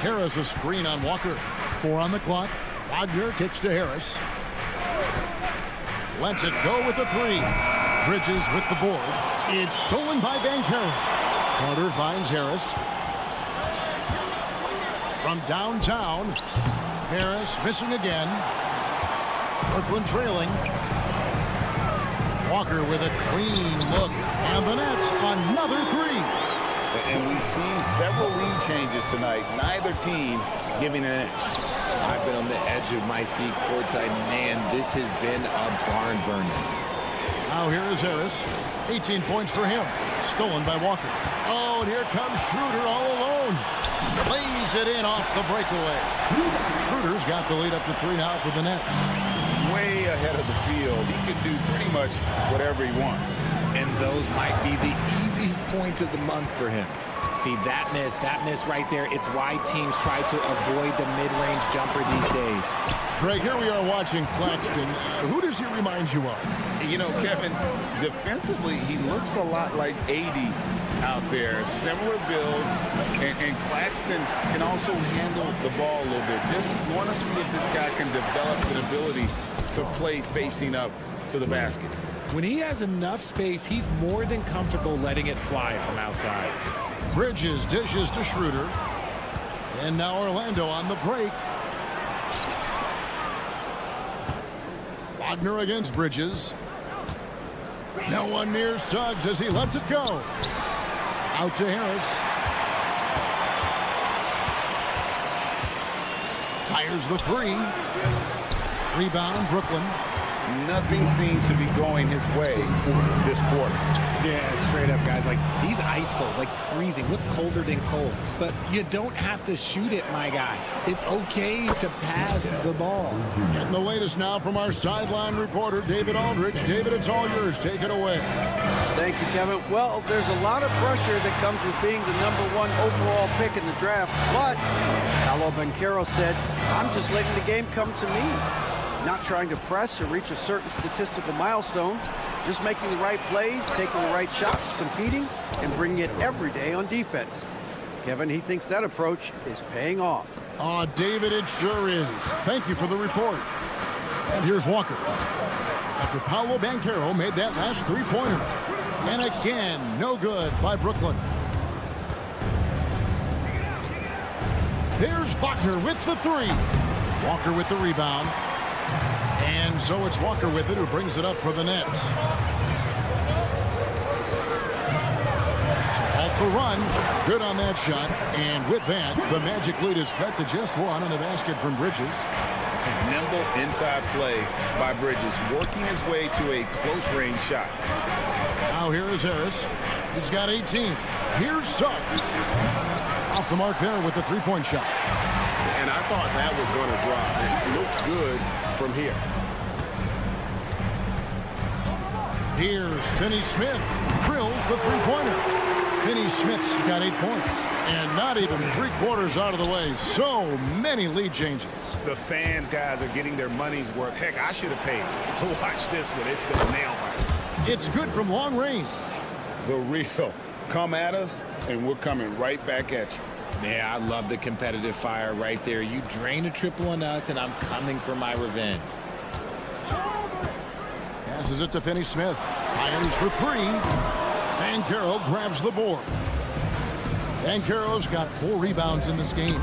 Harris a screen on Walker. 4 on the clock. Wagner kicks to Harris. Lets it go with the 3. Bridges with the board. It's stolen by Banchero. Carter finds Harris. From downtown. Harris missing again. Brooklyn trailing. Walker with a clean look. And the Nets another 3. And we've seen several lead changes tonight. Neither team giving an inch. I've been on the edge of my seat courtside. Man, this has been a barn burner. Now here is Harris. 18 points for him. Stolen by Walker. Oh, and here comes Schroeder all alone. Lays it in off the breakaway. Schroeder's got the lead up to 3 now for the Nets. Way ahead of the field. He can do pretty much whatever he wants. And those might be the easiest points of the month for him. See, that miss right there, it's why teams try to avoid the mid-range jumper these days. Greg, here we are watching Claxton. Who does he remind you of? You know, Kevin, defensively, he looks a lot like 80 out there. Similar builds, and Claxton can also handle the ball a little bit. Just want to see if this guy can develop an ability to play facing up to the basket. When he has enough space, he's more than comfortable letting it fly from outside. Bridges dishes to Schroeder. And now Orlando on the break. Wagner against Bridges. No one near Suggs as he lets it go. Out to Harris. Fires the three. Rebound, Brooklyn. Nothing seems to be going his way this quarter. Yeah, straight up, guys. Like, he's ice cold, like freezing. What's colder than cold? But you don't have to shoot it, my guy. It's okay to pass the ball. Getting the latest now from our sideline reporter, David Aldridge. David, it's all yours. Take it away. Thank you, Kevin. Well, there's a lot of pressure that comes with being the #1 overall pick in the draft. But Paolo Banchero said, I'm just letting the game come to me. Not trying to press or reach a certain statistical milestone, just making the right plays, taking the right shots, competing, and bringing it every day on defense. Kevin, he thinks that approach is paying off. Oh, David, it sure is. Thank you for the report. And here's Walker. After Paolo Banchero made that last three-pointer. And again, no good by Brooklyn. There's Wagner with the three. Walker with the rebound. And so it's Walker with it who brings it up for the Nets. To halt the run. Good on that shot. And with that, the Magic lead is cut to just one on the basket from Bridges. Nimble inside play by Bridges, working his way to a close-range shot. Now here is Harris. He's got 18. Here's Suggs. Off the mark there with the three-point shot. And I thought that was going to drop. It looked good from here. Here's Finney Smith. Drills the three-pointer. Finney Smith's got 8 points. And not even three-quarters out of the way. So many lead changes. The fans, guys, are getting their money's worth. Heck, I should have paid to watch this one. It's been a nail biter. It's good from long range. The real. Come at us, and we're coming right back at you. Yeah, I love the competitive fire right there. You drain a triple on us, and I'm coming for my revenge. Passes it to Finney Smith. Fires for three. Banchero grabs the board. Banchero's got 4 rebounds in this game.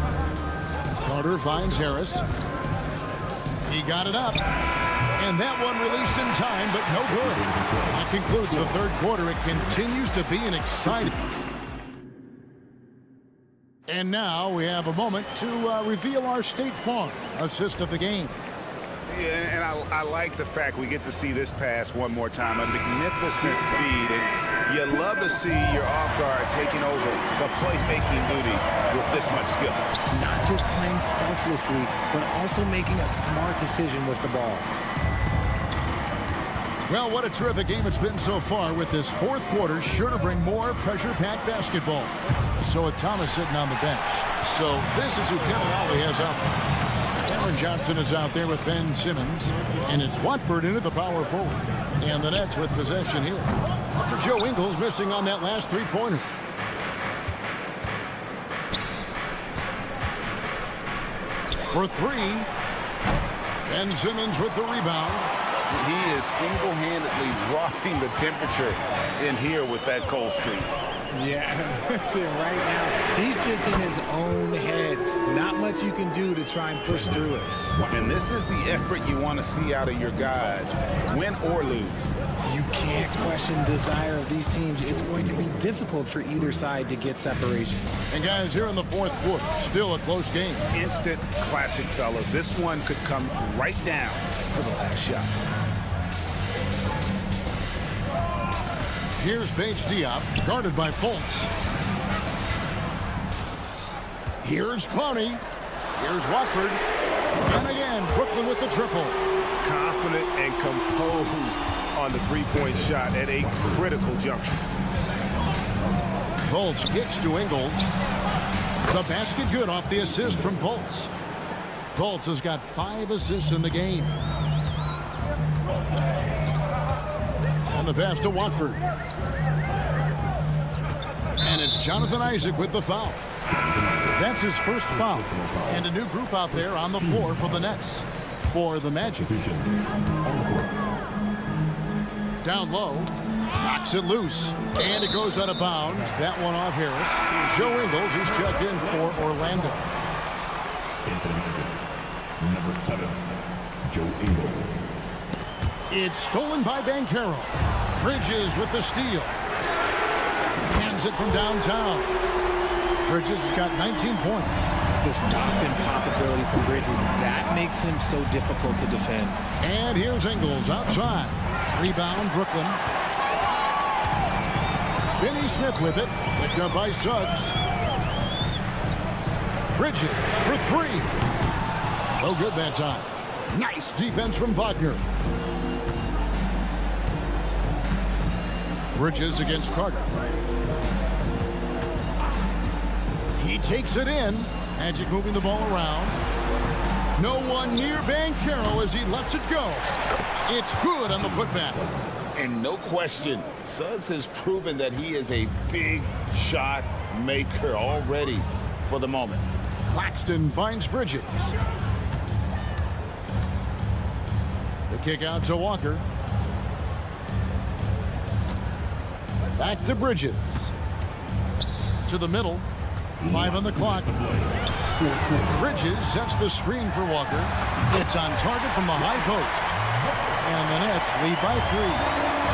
Carter finds Harris. He got it up. And that one released in time, but no good. That concludes the third quarter. It continues to be an exciting. And now we have a moment to reveal our State Farm assist of the game. Yeah, and I like the fact we get to see this pass one more time. A magnificent feed. And you love to see your off guard taking over the playmaking duties with this much skill. Not just playing selflessly, but also making a smart decision with the ball. Well, what a terrific game it's been so far, with this fourth quarter sure to bring more pressure-packed basketball. So with Thomas sitting on the bench. So this is who Kevin Ollie has out there. Cameron Johnson is out there with Ben Simmons. And it's Watford into the power forward. And the Nets with possession here. After Joe Ingles missing on that last three-pointer. For three. Ben Simmons with the rebound. He is single-handedly dropping the temperature in here with that cold streak. Yeah, that's it right now. He's just in his own head. Not much you can do to try and push through it. And this is the effort you want to see out of your guys, win or lose. You can't question the desire of these teams. It's going to be difficult for either side to get separation. And guys, here in the fourth quarter, still a close game. Instant classic, fellas. This one could come right down to the last shot. Here's Bates Diop, guarded by Fultz. Here's Clowney. Here's Watford. And again, Brooklyn with the triple. Confident and composed on the three-point shot at a critical juncture. Fultz kicks to Ingles. The basket good off the assist from Fultz. Fultz has got 5 assists in the game. And the pass to Watford. And it's Jonathan Isaac with the foul. That's his first foul. And a new group out there on the floor for the Nets. For the Magic. Down low. Knocks it loose. And it goes out of bounds. That one off Harris. Joe Ingles is checked in for Orlando. Number 7, Joe Ingles. It's stolen by Banchero. Bridges with the steal. Hands it from downtown. Bridges has got 19 points. The stop and pop ability from Bridges, that makes him so difficult to defend. And here's Ingles outside. Rebound, Brooklyn. Finney Smith with it. Picked up by Suggs. Bridges for 3. No good that time. Nice defense from Wagner. Bridges against Carter. He takes it in. Magic moving the ball around. No one near Banchero as he lets it go. It's good on the putback. And no question, Suggs has proven that he is a big shot maker already for the moment. Claxton finds Bridges. The kick out to Walker. Back to Bridges. To the middle. 5 on the clock. Bridges sets the screen for Walker. It's on target from the high post. And the Nets lead by 3.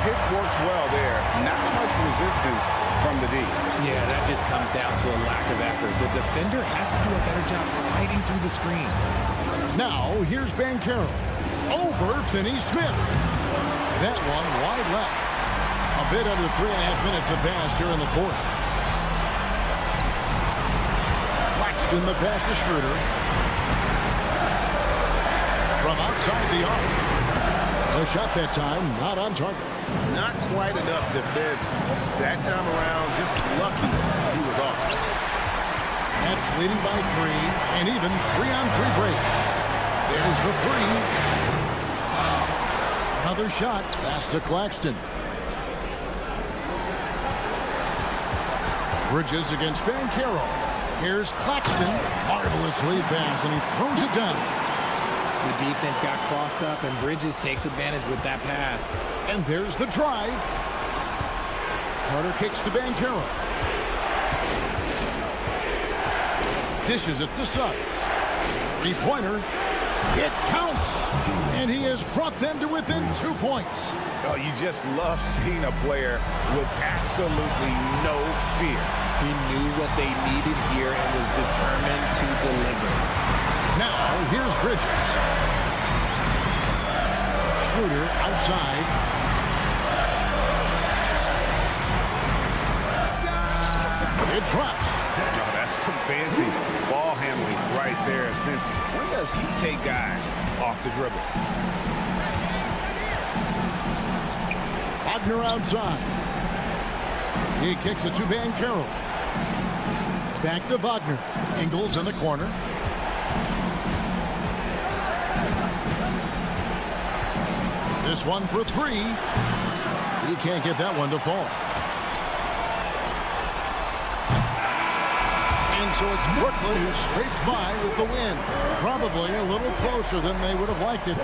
Pick works well there. Not much resistance from the D. Yeah, that just comes down to a lack of effort. The defender has to do a better job fighting through the screen. Now, here's Banchero. Over Finney Smith. That one wide left. A bit under 3.5 minutes have passed here in the 4th. Claxton the pass to Schroeder. From outside the arc. The shot that time not on target. Not quite enough defense that time around. Just lucky he was off. That's leading by 3, and even 3-on-3 break. There's the 3. Another shot. Pass to Claxton. Bridges against Banchero. Here's Claxton. Marvelous lead pass, and he throws it down. The defense got crossed up, and Bridges takes advantage with that pass. And there's the drive. Carter kicks to Banchero. Dishes it to Suggs. 3-pointer. It counts. And he has brought them to within 2 points. Oh, you just love seeing a player with absolutely no fear. He knew what they needed here and was determined to deliver. Now, here's Bridges. Schroeder outside. It drops. Oh, that's some fancy ball handling right there. Since when does he take guys off the dribble? Wagner outside. He kicks it to Banchero. Back to Wagner. Ingles in the corner. This one for 3. He can't get that one to fall. And so it's Brooklyn who scrapes by with the win. Probably a little closer than they would have liked it.